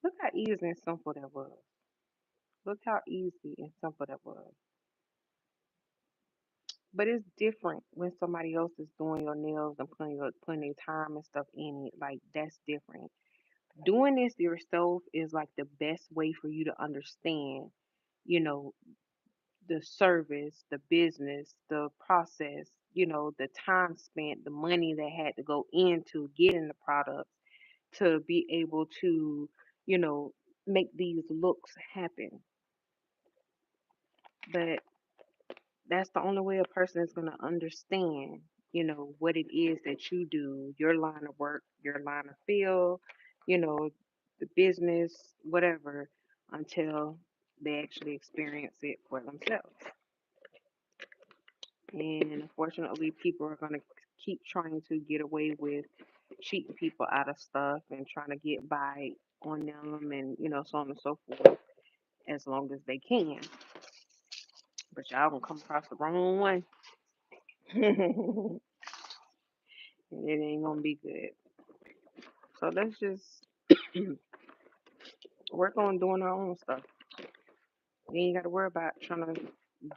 Look how easy and simple that was. Look how easy and simple that was. But it's different when somebody else is doing your nails and putting their time and stuff in it. Like that's different. Doing this yourself is like the best way for you to understand, you know, the service, the business, the process, the time spent, the money that had to go into getting the products to be able to, you know, make these looks happen. But that's the only way a person is going to understand, what it is that you do, your line of work, your line of field, you know, the business, whatever, until they actually experience it for themselves. And unfortunately, people are going to keep trying to get away with cheating people out of stuff and trying to get by on them and, so on and so forth as long as they can. But y'all gonna come across the wrong one. And it ain't gonna be good. So let's just work on doing our own stuff. You ain't gotta worry about trying to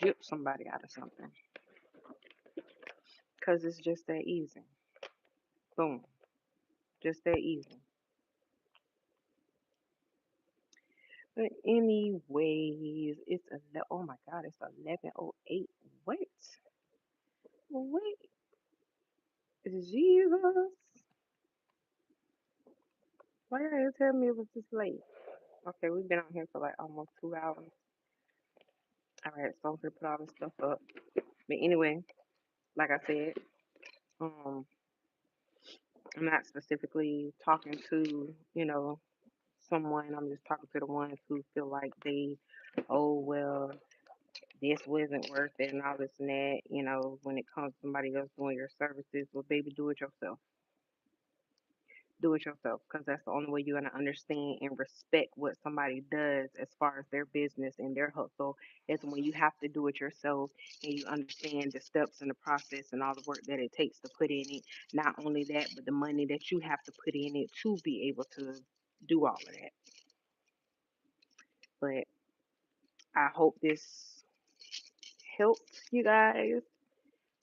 dupe somebody out of something. Cause it's just that easy. Boom. Just that easy. But anyways, oh my god, it's 11:08. What? Wait, Jesus. Why y'all didn't tell me it was this late? Okay, we've been on here for like almost 2 hours. Alright, so I'm gonna put all this stuff up. But anyway, like I said, um, I'm not specifically talking to, someone. I'm just talking to the ones who feel like oh, well, this wasn't worth it and all this and that. When it comes to somebody else doing your services, well, baby, do it yourself. Do it yourself because that's the only way you're going to understand and respect what somebody does as far as their business and their hustle is when you have to do it yourself and you understand the steps and the process and all the work that it takes to put in it. Not only that, but the money that you have to put in it to be able to do all of that. But I hope this helped you guys,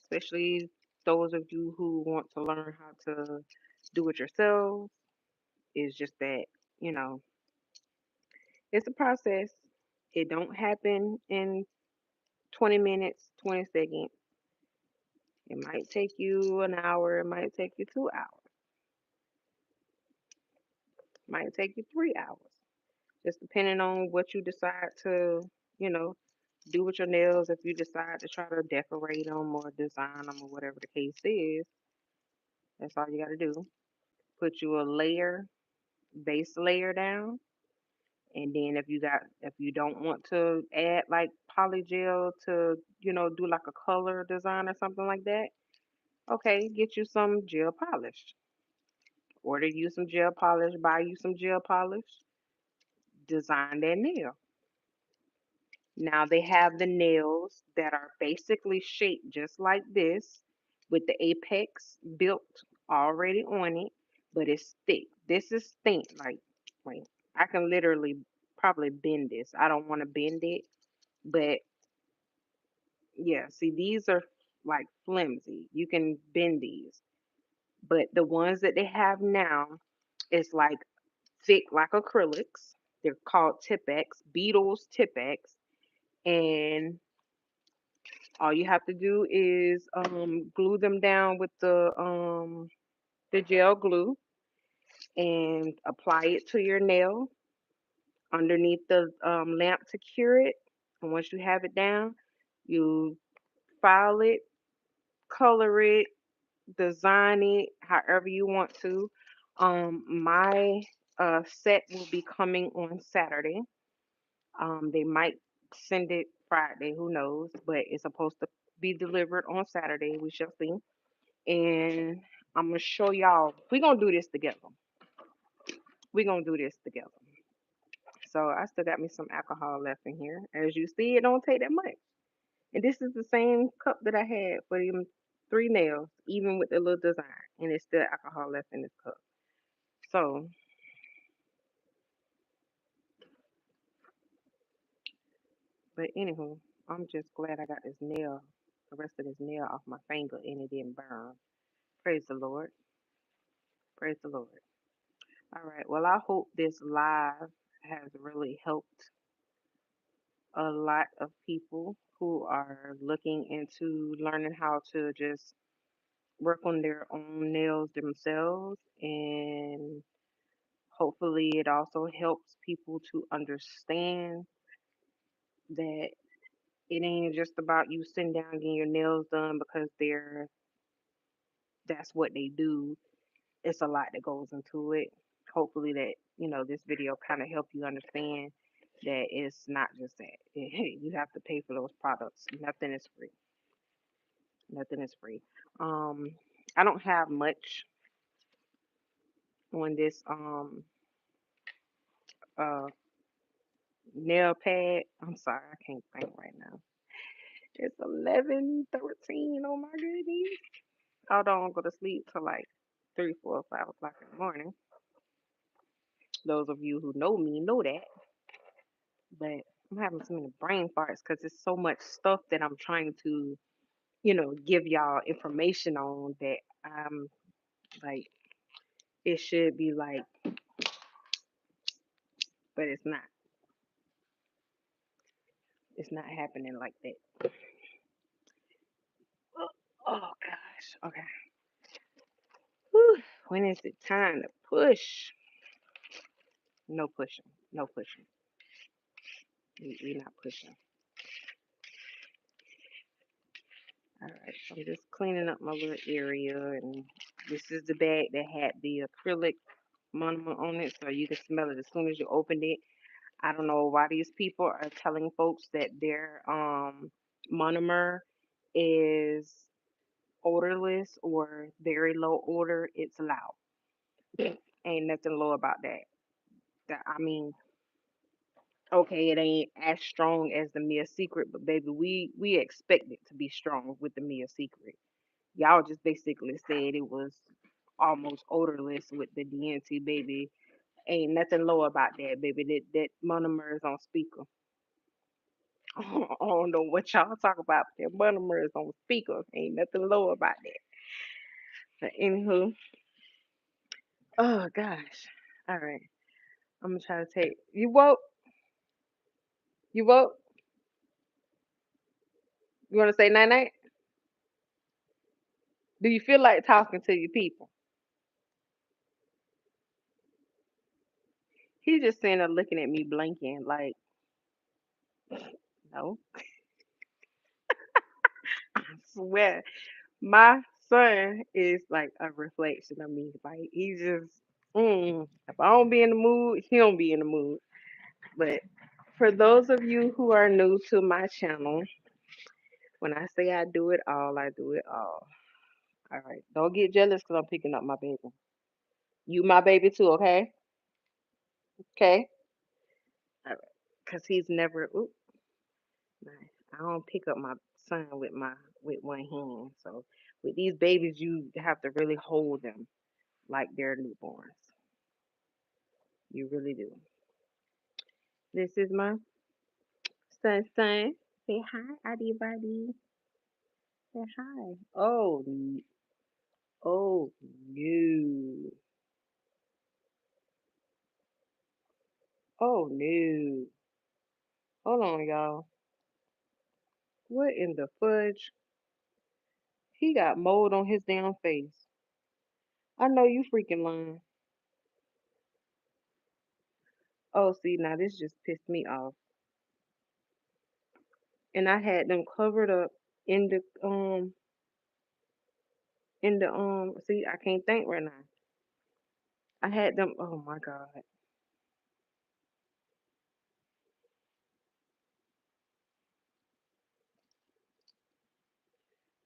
especially those of you who want to learn how to do it yourselves. It's just that, you know, it's a process. It don't happen in 20 minutes, 20 seconds. It might take you an hour. It might take you 2 hours. It might take you 3 hours. Just depending on what you decide to, you know, do with your nails if you decide to try to decorate them or design them or whatever the case is. That's all you got to do. Put you a layer, base layer down. And then if you don't want to add like polygel to, do like a color design or something like that, okay, get you some gel polish. Order you some gel polish, buy you some gel polish, design that nail. Now they have the nails that are basically shaped just like this with the apex built already on it, but it's thick. This is thin. Like, wait, I can literally probably bend this. I don't want to bend it, but yeah, see, these are like flimsy. You can bend these, but the ones that they have now is like thick, like acrylics. They're called Tipex, Beetles Tipex, and all you have to do is glue them down with the gel glue and apply it to your nail underneath the lamp to cure it. And once you have it down, you file it, color it, design it however you want to. My set will be coming on Saturday. They might send it Friday, who knows, but it's supposed to be delivered on Saturday. We shall see. And I'm gonna show y'all. We're gonna do this together. We're gonna do this together. So I still got me some alcohol left in here. As you see, it don't take that much. And this is the same cup that I had for them three nails, even with the little design. And it's still alcohol left in this cup. So, but anywho, I'm just glad I got this nail, the rest of this nail off my finger and it didn't burn. Praise the Lord. Praise the Lord. All right. Well, I hope this live has really helped a lot of people who are looking into learning how to just work on their own nails themselves. And hopefully, it also helps people to understand that it ain't just about you sitting down getting your nails done because that's what they do. It's a lot that goes into it. Hopefully that, this video kind of help you understand that it's not just that. You have to pay for those products. Nothing is free. Nothing is free. Um, I don't have much on this uh nail pad. I'm sorry, I can't think right now. It's 11:13. Oh my goodness. I don't go to sleep till like 3, 4, 5 o'clock in the morning. Those of you who know me know that. But I'm having so many brain farts because there's so much stuff that I'm trying to, give y'all information on that I'm like, it should be like, but it's not. It's not happening like that. Oh gosh. Okay. Whew. When is it time to push? No pushing. No pushing. We're not pushing. All right. So I'm just cleaning up my little area, and this is the bag that had the acrylic monomer on it, so you can smell it as soon as you opened it. I don't know why these people are telling folks that their monomer is odorless or very low odor. It's loud. Ain't nothing low about that. I mean, okay, it ain't as strong as the Mia Secret, but baby, we expect it to be strong with the Mia Secret. Y'all just basically said it was almost odorless with the DeEnti, baby. Ain't nothing low about that, baby. That monomer is on speaker. I don't know what y'all talk about. That monomer is on speaker. Ain't nothing low about that. But anywho, oh gosh. All right, I'm gonna try to take. You woke? You woke? You want to say night night? Do you feel like talking to your people? He's just sitting there looking at me blinking like, no. swear. My son is like a reflection of me. Like he just, if I don't be in the mood, he don't be in the mood. But for those of you who are new to my channel, when I say I do it all, I do it all. All right, don't get jealous because I'm picking up my baby. You my baby too, okay? Okay. All right. Because he's never. Oop, nah, I don't pick up my son with one hand. So with these babies, you have to really hold them like they're newborns. You really do. This is my son. Say hi, everybody. Say hi. Oh no. Oh no. Hold on, y'all. What in the fudge? He got mold on his damn face. I know you freaking lying. Oh, see, now this just pissed me off. And I had them covered up in the see, I can't think right now. I had them, oh my God.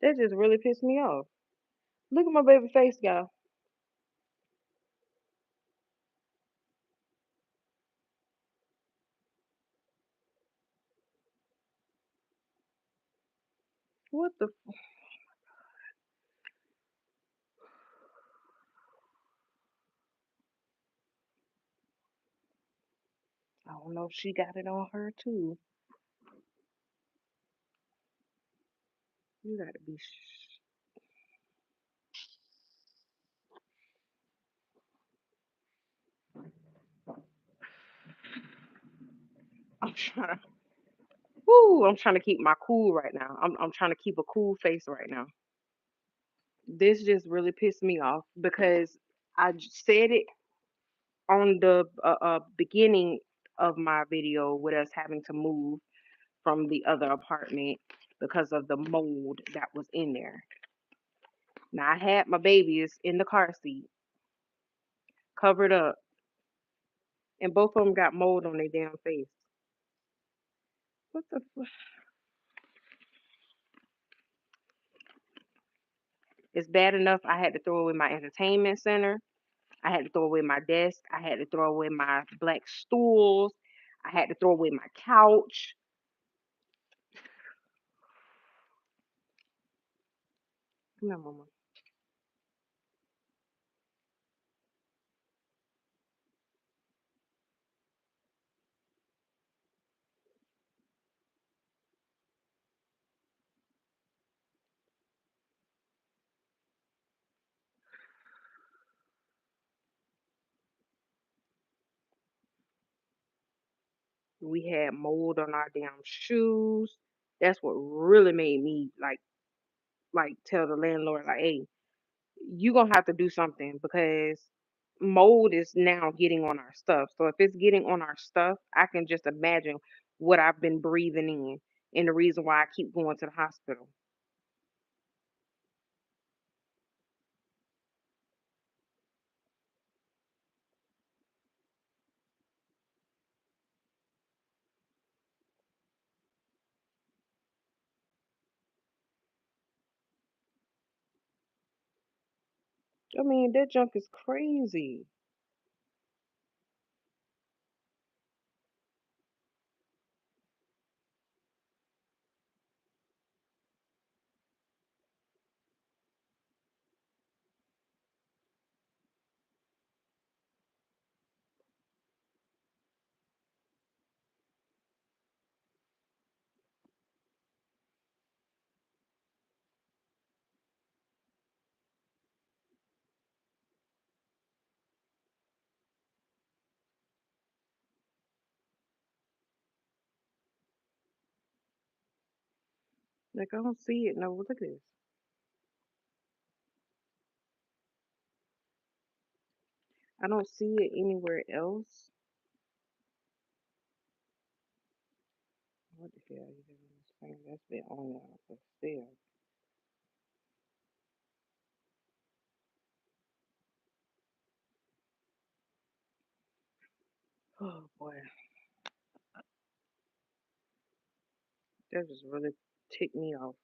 That just really pissed me off. Look at my baby face, y'all. What the I don't know if she got it on her too. You gotta be I'm trying to woo, I'm trying to keep my cool right now. I'm trying to keep a cool face right now. This just really pissed me off because said it on the beginning of my video with us having to move from the other apartment because of the mold that was in there. Now I had my babies in the car seat, covered up, and both of them got mold on their damn face. What the? It's bad enough I had to throw away my entertainment center. I had to throw away my desk. I had to throw away my black stools. I had to throw away my couch. Come here, mama. We had mold on our damn shoes. That's what really made me like tell the landlord like, hey, you gonna have to do something because mold is now getting on our stuff. So if it's getting on our stuff, I can just imagine what I've been breathing in and the reason why I keep going to the hospital. I mean, that junk is crazy. Like I don't see it. No, look at this. I don't see it anywhere else. What the hell is this thing that's been on there for sale? Oh boy, that just really ticked me off.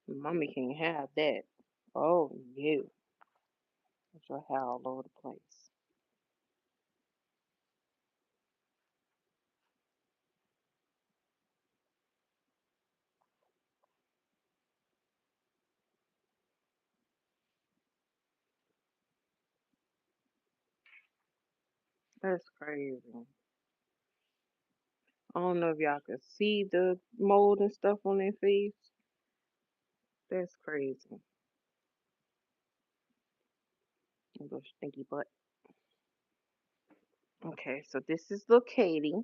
Mommy can't have that. Oh no, it's your hair all over the place. That's crazy. I don't know if y'all can see the mold and stuff on their face. That's crazy. Little stinky butt. Okay, so this is little Katie,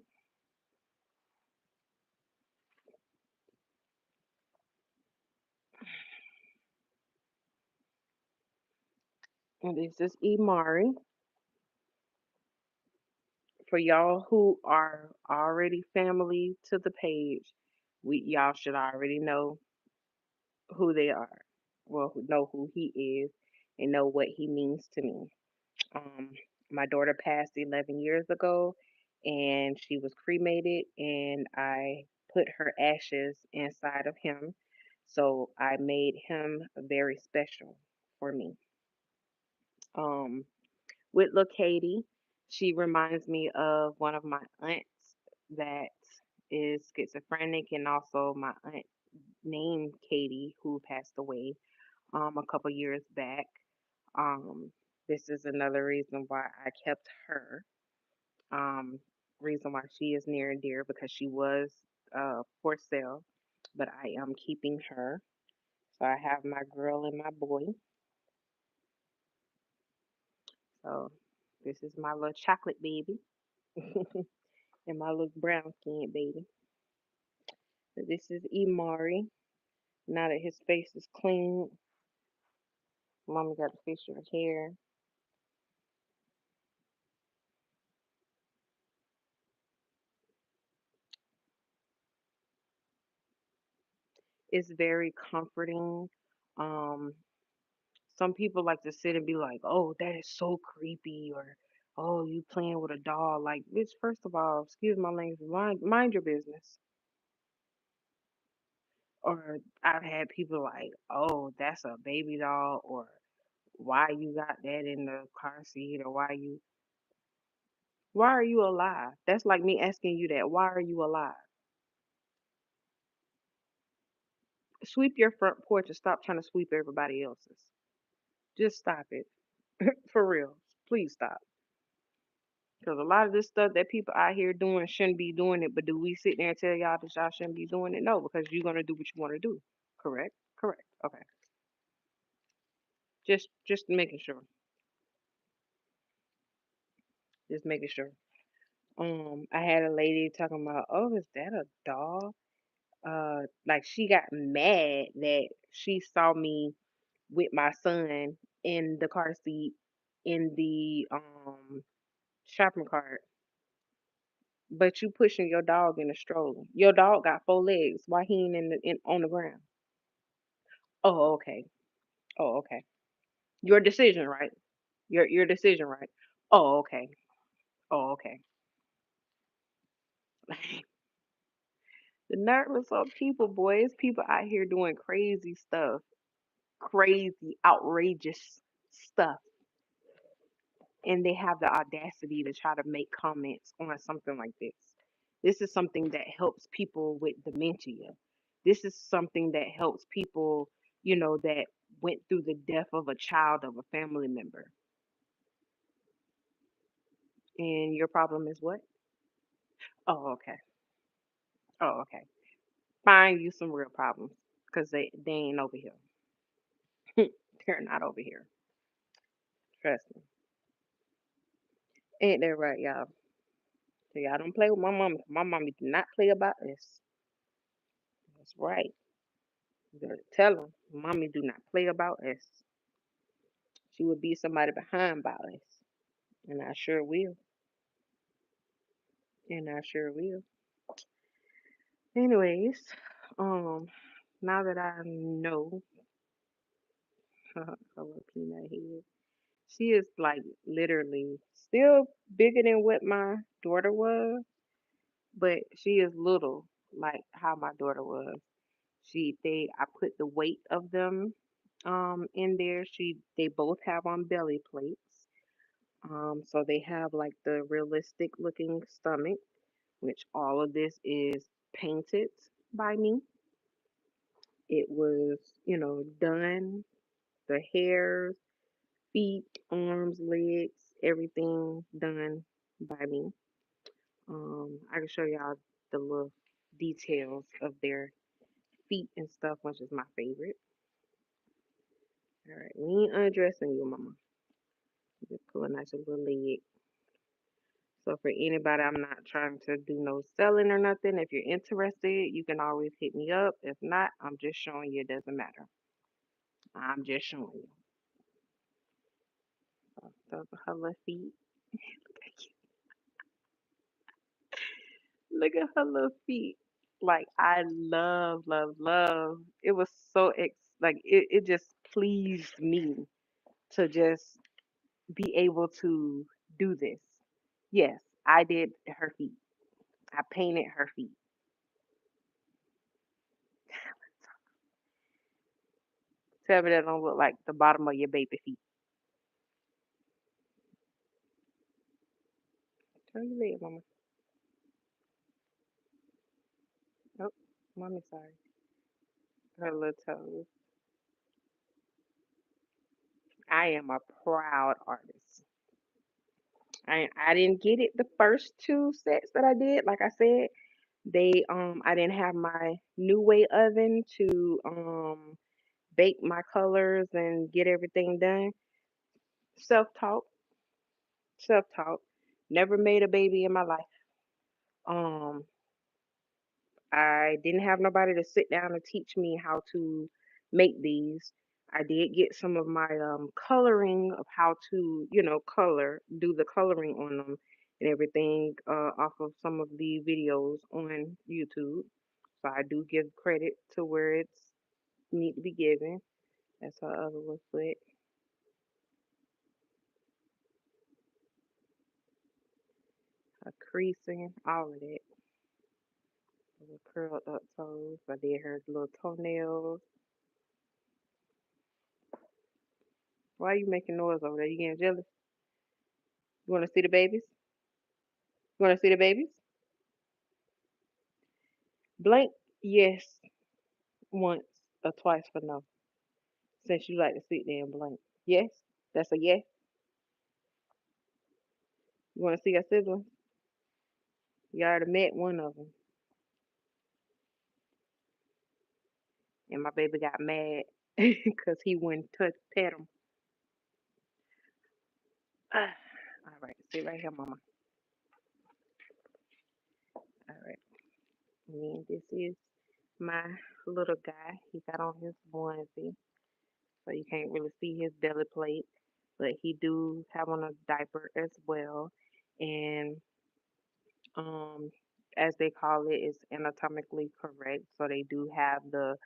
and this is Imari. For y'all who are already family to the page, y'all should already know who they are. Well, know who he is and know what he means to me. Um, my daughter passed 11 years ago, and she was cremated, and I put her ashes inside of him. So I made him very special for me. Um, with Lil Katie, she reminds me of one of my aunts that is schizophrenic, and also my aunt named Katie who passed away a couple years back. Um, this is another reason why I kept her. Um, reason why she is near and dear because she was for sale, but I am keeping her. So I have my girl and my boy. So this is my little chocolate baby and my little brown skin baby. So this is Imari. Now that his face is clean, Mama got to fix her hair. It's very comforting. Um, some people like to sit and be like, "Oh, that is so creepy," or "Oh, you playing with a doll." Like, bitch, first of all, excuse my language, mind your business. Or I've had people like, "Oh, that's a baby doll," or "Why you got that in the car seat?" or why are you alive?" That's like me asking you that. Why are you alive? Sweep your front porch and stop trying to sweep everybody else's. Just stop it. For real. Please stop. Because a lot of this stuff that people out here doing shouldn't be doing it, but do we sit there and tell y'all that y'all shouldn't be doing it? No, because you're gonna do what you want to do. Correct? Correct. Okay. Just making sure. Just making sure. I had a lady talking about, oh, is that a dog? Like she got mad that she saw me with my son in the car seat in the shopping cart, but you pushing your dog in a stroller. Your dog got four legs. Why he ain't on the ground? Oh, okay. Oh, okay. Your decision, right? Your decision, right? Oh, okay. Oh, okay. The nerve of some people, boys. People out here doing crazy stuff, crazy, outrageous stuff, and they have the audacity to try to make comments on something like this. This is something that helps people with dementia. This is something that helps people, that went through the death of a child of a family member. And your problem is what? Oh, okay. Oh, okay. Find you some real problems because they ain't over here. They're not over here. Trust me. Ain't that right, y'all? So y'all don't play with my mama. My mama do not play about this. That's right. You better tell them. Mommy do not play about us. She would be somebody behind about us. And I sure will. And I sure will. Anyways, um, now that I know a little peanut head. She is like literally still bigger than what my daughter was, but she is little like how my daughter was. I put the weight of them in there. They both have on belly plates. So they have like the realistic looking stomach, which all of this is painted by me. It was, done, the hairs, feet, arms, legs, everything done by me. I can show y'all the little details of their feet and stuff, which is my favorite. All right, we ain't undressing you, mama. Just pulling out your little leg. So for anybody, I'm not trying to do no selling or nothing. If you're interested, you can always hit me up. If not, I'm just showing you it doesn't matter. I'm just showing you. So those are her little feet. Look at her little feet. Like I love, love, love. It was so it just pleased me to just be able to do this. Yes, I did her feet. I painted her feet. Tell me that don't look like the bottom of your baby feet. Turn your leg, mama. Oh, mommy, sorry. Her little toes. I am a proud artist. I didn't get it the first two sets that I did. Like I said, I didn't have my new way oven to bake my colors and get everything done. Self-taught, self-taught. Never made a baby in my life. Um, I didn't have nobody to sit down and teach me how to make these. I did get some of my coloring of how to, do the coloring on them and everything off of some of the videos on YouTube. So I do give credit to where it's need to be given. That's her other little foot. Her creasing, all of that. Little curled up toes. I did her little toenails. Why are you making noise over there? You getting jealous? You want to see the babies? You want to see the babies? Blank, yes, once or twice for no. Since you like to sit there and blank. Yes, that's a yes. You want to see your siblings? You already met one of them, and my baby got mad because he wouldn't touch pet him. Ah, all right, sit right here, mama. All right, and this is my little guy. He got on his onesie, so you can't really see his belly plate, but he do have on a diaper as well, and um, as they call it, is anatomically correct. So they do have the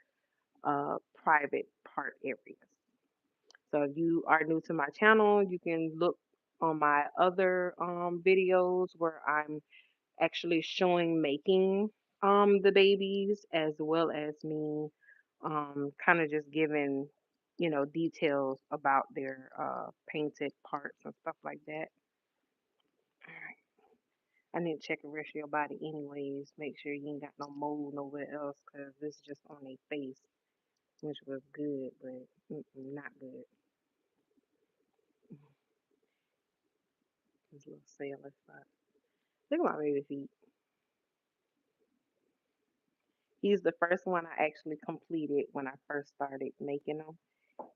private part areas. So if you are new to my channel, you can look on my other videos where I'm actually showing making the babies as well as me kind of just giving details about their painted parts and stuff like that. I need to check the rest of your body anyways. Make sure you ain't got no mold nowhere else because this is just on their face, which was good, but not good. This little sailor spot. Look at my baby feet. He's the first one I actually completed when I first started making them.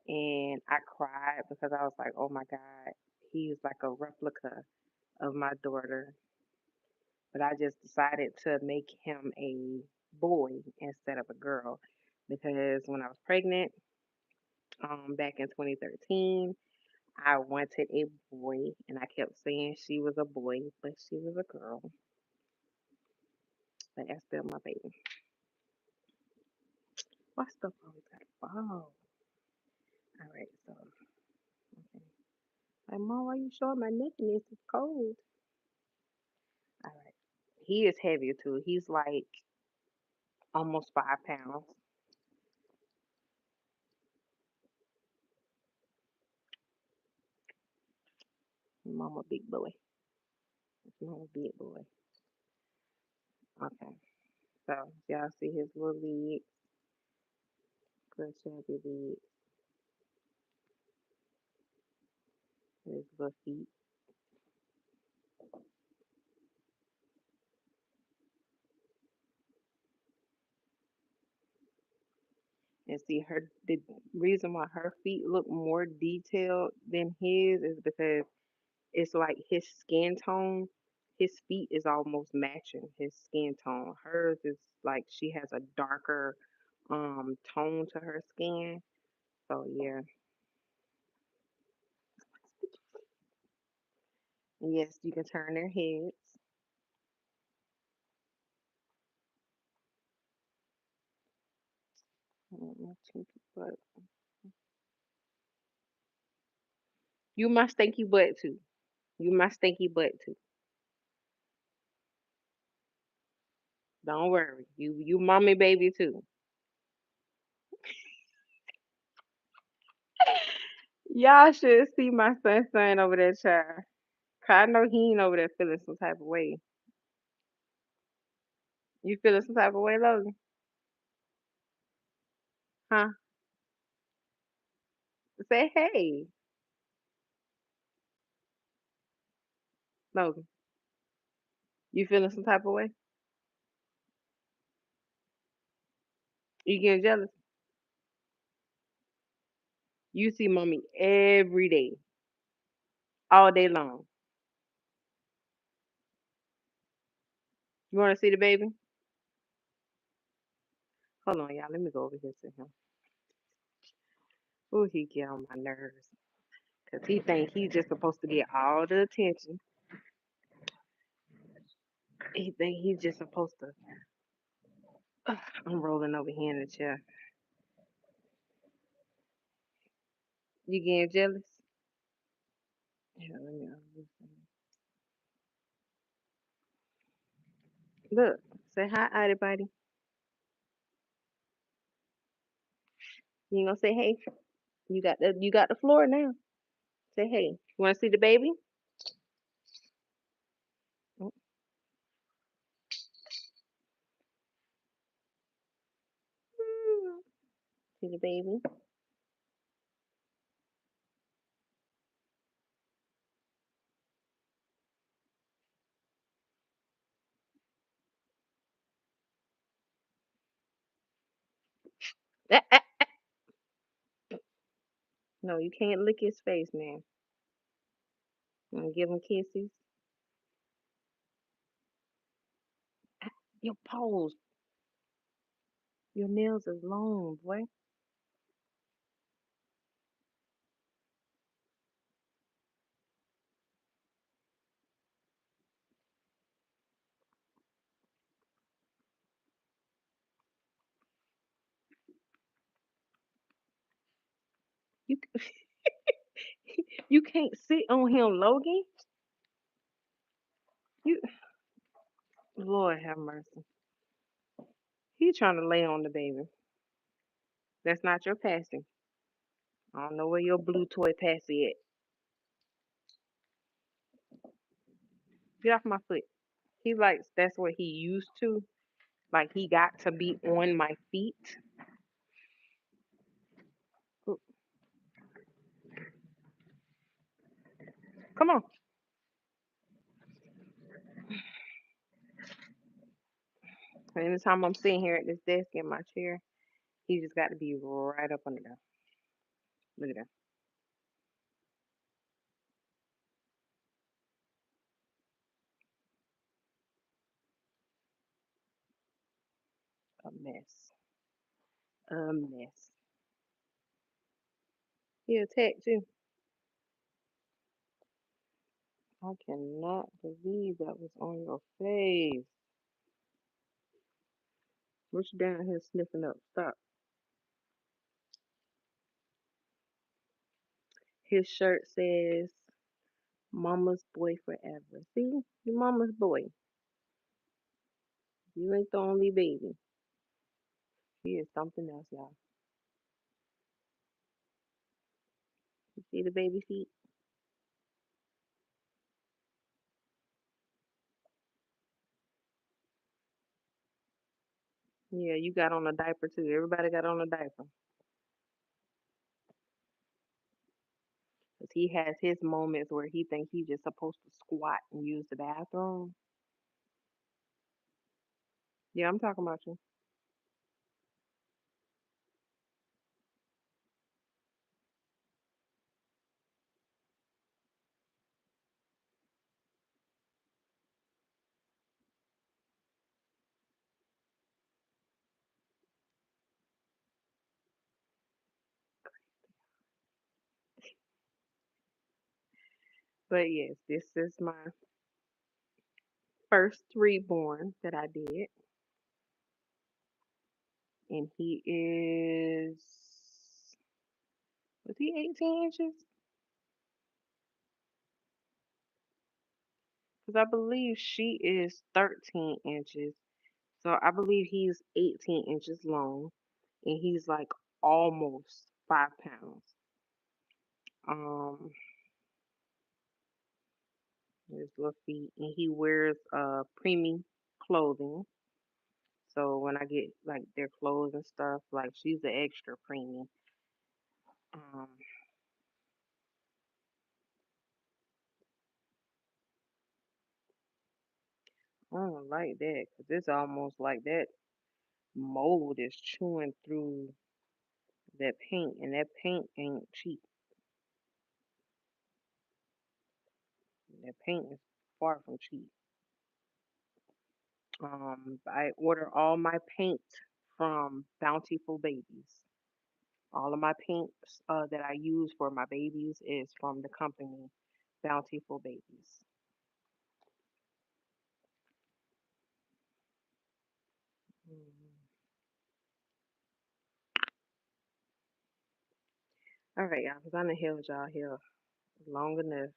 And I cried because I was like, oh my God, he's like a replica of my daughter. But I just decided to make him a boy instead of a girl because when I was pregnant, back in 2013, I wanted a boy, and I kept saying she was a boy, but she was a girl. But that's still my baby. Why stuff always gotta fall? All right, so okay. Like, Mom, why you showing my nakedness? It's cold. All right. He is heavier too. He's like almost 5 pounds. Mama big boy. Mama big boy. Okay. So y'all see his little legs, little chubby legs, his little feet. And see her the reason why her feet look more detailed than his is because it's like his skin tone, his feet is almost matching his skin tone. Hers is like she has a darker tone to her skin. So yeah. Yes, you can turn their heads. But you my stinky butt too. You my stinky butt too. Don't worry. You mommy baby too. Y'all should see my son over there, child. 'Cause I know he ain't over there feeling some type of way. You feeling some type of way, Logan? Huh? Say hey, Logan. You feeling some type of way? You getting jealous? You see mommy every day, all day long. You want to see the baby? Hold on, y'all. Let me go over here to him. Ooh, he get on my nerves. Cause he think he just supposed to get all the attention. He think he just supposed to. I'm rolling over here in the chair. You getting jealous? Yeah, let me look. Say hi, everybody. You ain't gonna say hey? You got the floor now. Say hey. You wanna see the baby? Mm, see the baby. Ah, ah. No, you can't lick his face, man. You wanna give him kisses? Your paws, your nails is long, boy. You you can't sit on him, Logan. You Lord have mercy. He trying to lay on the baby. That's not your passing. I don't know where your blue toy passy at. Get off my foot. He likes that's what he used to. Like he got to be on my feet. Ooh, come on. Anytime I'm sitting here at this desk in my chair, he just got to be right up under there. Look at that. A mess. A mess. He attacked you. I cannot believe that was on your face. What you down here sniffing up? Stop. His shirt says Mama's boy forever. See? Your mama's boy. You ain't the only baby. He is something else, y'all. You see the baby feet? Yeah, you got on a diaper too. Everybody got on a diaper. 'Cause he has his moments where he thinks he's just supposed to squat and use the bathroom. Yeah, I'm talking about you. But yes, this is my first reborn that I did. And he is, was he 18 inches? Because I believe she is 13 inches. So I believe he's 18 inches long. And he's like almost 5 pounds. Um, his little feet. And he wears preemie clothing. So when I get like their clothes and stuff, like she's the extra preemie. Um, I don't like that because it's almost like that mold is chewing through that paint, and that paint ain't cheap. That paint is far from cheap. I order all my paint from Bountiful Babies. All of my paints that I use for my babies is from the company Bountiful Babies. Mm. All right, y'all, because I done held y'all here long enough.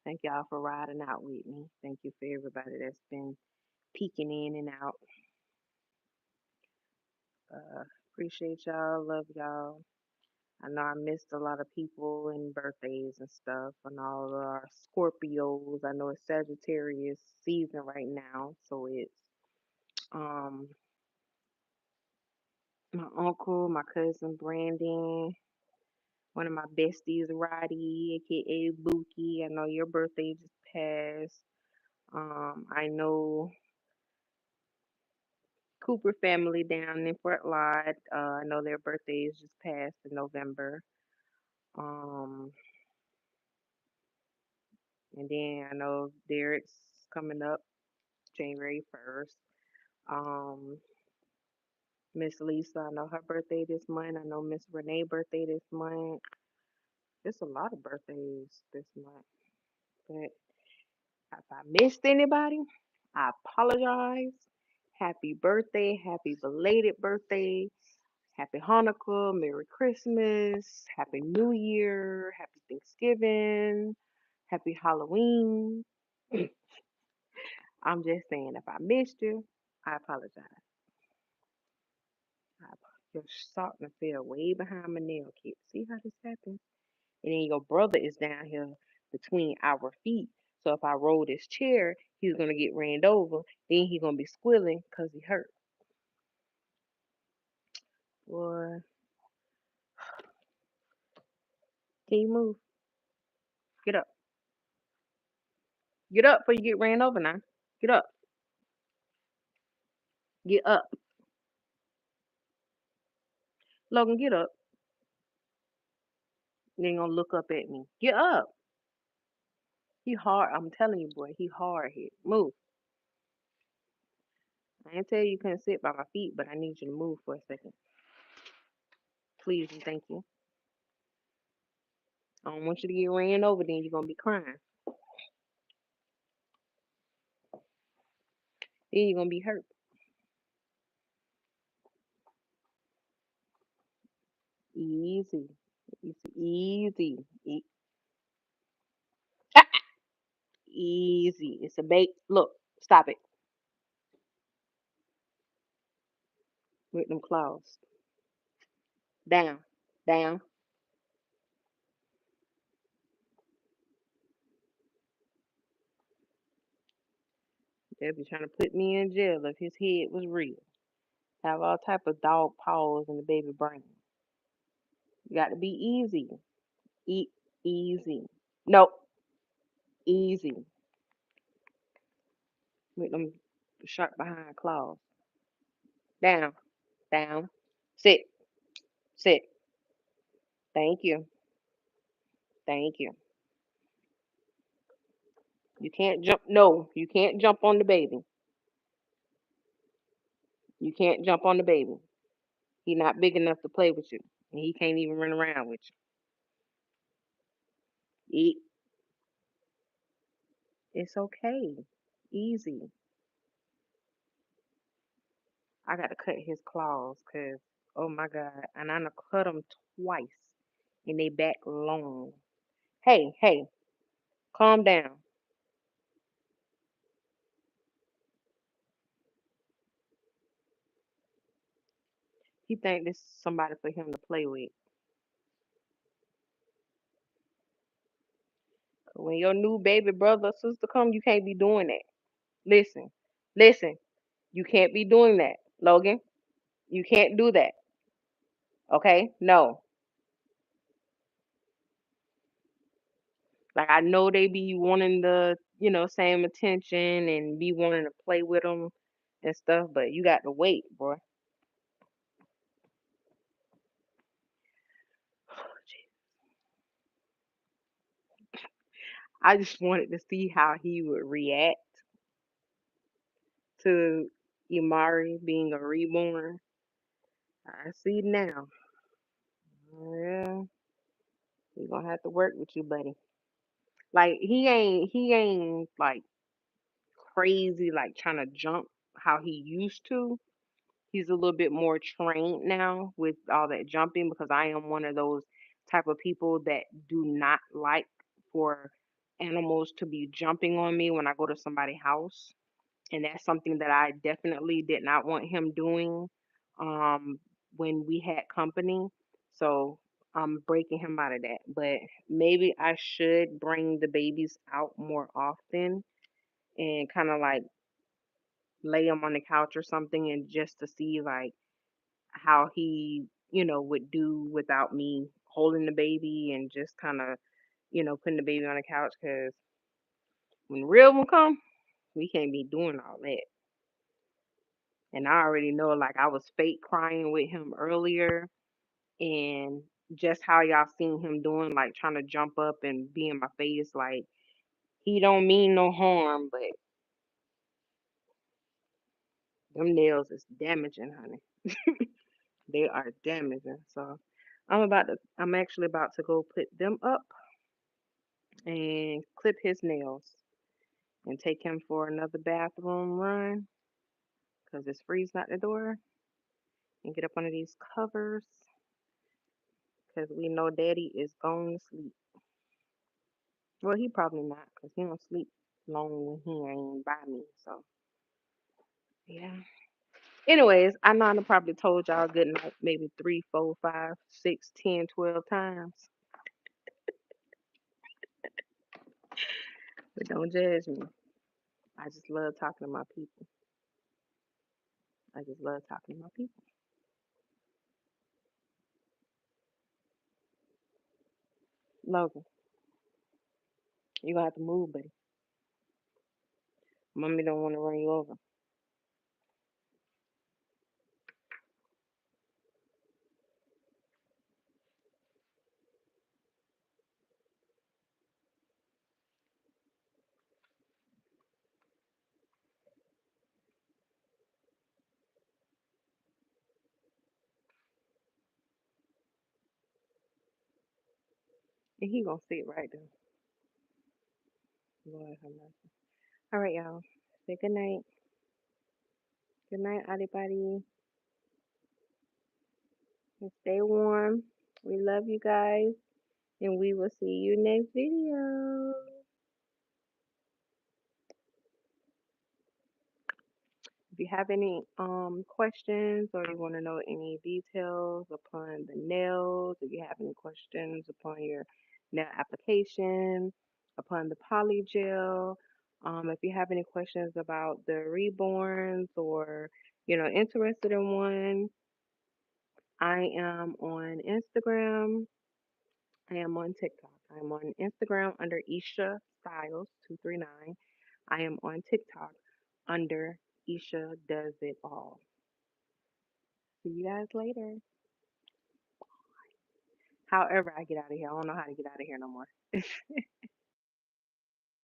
Thank y'all for riding out with me. Thank you for everybody that's been peeking in and out. Appreciate y'all. Love y'all. I know I missed a lot of people and birthdays and stuff, and all of our Scorpios. I know it's Sagittarius season right now, so it's um my uncle, my cousin Brandon, one of my besties Roddy, aka Bookie. I know your birthday just passed. I know Cooper family down in Fort Laud. I know their birthdays just passed in November. Um, and then I know Derek's coming up January 1st. Um, Miss Lisa, I know her birthday this month. I know Miss Renee birthday this month. There's a lot of birthdays this month. But if I missed anybody, I apologize. Happy birthday, happy belated birthday, happy Hanukkah, Merry Christmas, Happy New Year, Happy Thanksgiving, Happy Halloween. I'm just saying, if I missed you, I apologize. Your salt and fell way behind my nail kit. See how this happens? And then your brother is down here between our feet. So if I roll this chair, he's gonna get ran over. Then he's gonna be squealing because he hurt. Boy, can you move? Get up. Get up before you get ran over now. Get up. Get up. Logan, get up. You ain't gonna look up at me. Get up. He hard. I'm telling you, boy, he hard hit. Move. I ain't tell you you couldn't sit by my feet, but I need you to move for a second. Please and thank you. I don't want you to get ran over, then you're gonna be crying. Then you're gonna be hurt. Easy. Easy. Easy. Easy. It's a bait. Look, stop it with them claws. Down, down. They'll be trying to put me in jail if his head was real. Have all type of dog paws in the baby brain. You got to be easy. Eat easy. No, easy with them sharp behind claws. Down, down. Sit, sit. Thank you, thank you. You can't jump. No, you can't jump on the baby. You can't jump on the baby. He not big enough to play with you, and he can't even run around with you. Eat. It's okay. Easy. I got to cut his claws, cause oh my god, and I done cut them twice, and they back long. Hey, hey, calm down. He think this is somebody for him to play with. When your new baby brother or sister come, you can't be doing that. Listen, listen, you can't be doing that, Logan. You can't do that. Okay? No. Like I know they be wanting the, same attention and be wanting to play with them and stuff, but you got to wait, boy. I just wanted to see how he would react to Imari being a reborn. I see now. Yeah, we gonna have to work with you, buddy. Like he ain't like crazy like trying to jump how he used to. He's a little bit more trained now with all that jumping because I am one of those type of people that do not like for animals to be jumping on me when I go to somebody's house. And that's something that I definitely did not want him doing um when we had company. So I'm breaking him out of that. But maybe I should bring the babies out more often and kind of like lay him on the couch or something and just to see like how he, would do without me holding the baby and just kind of, putting the baby on the couch because when real one come, we can't be doing all that. And I already know like I was fake crying with him earlier and just how y'all seen him doing like trying to jump up and be in my face like he don't mean no harm, but them nails is damaging, honey. They are damaging. So I'm actually about to go put them up and clip his nails and take him for another bathroom run because it's freezing out the door and get up under these covers because we know daddy is going to sleep. Well, he probably not because he don't sleep long when he ain't by me. So, yeah. Anyways, I know I done probably told y'all good night maybe 3, 4, 5, 6, 10, 12 times. But don't judge me. I just love talking to my people. I just love talking to my people. Logan, you gonna have to move, buddy. Mommy don't want to run you over. And he gonna sit right there. Lord have mercy. All right, y'all. Say good night. Good night, everybody. And stay warm. We love you guys. And we will see you next video. If you have any questions or you want to know any details upon the nails, if you have any questions upon your nail application, upon the polygel, if you have any questions about the reborns or interested in one, I am on Instagram. I am on TikTok. I am on Instagram under Isha Styles 239. I am on TikTok under Isha Does It All. See you guys later. However, I get out of here. I don't know how to get out of here no more.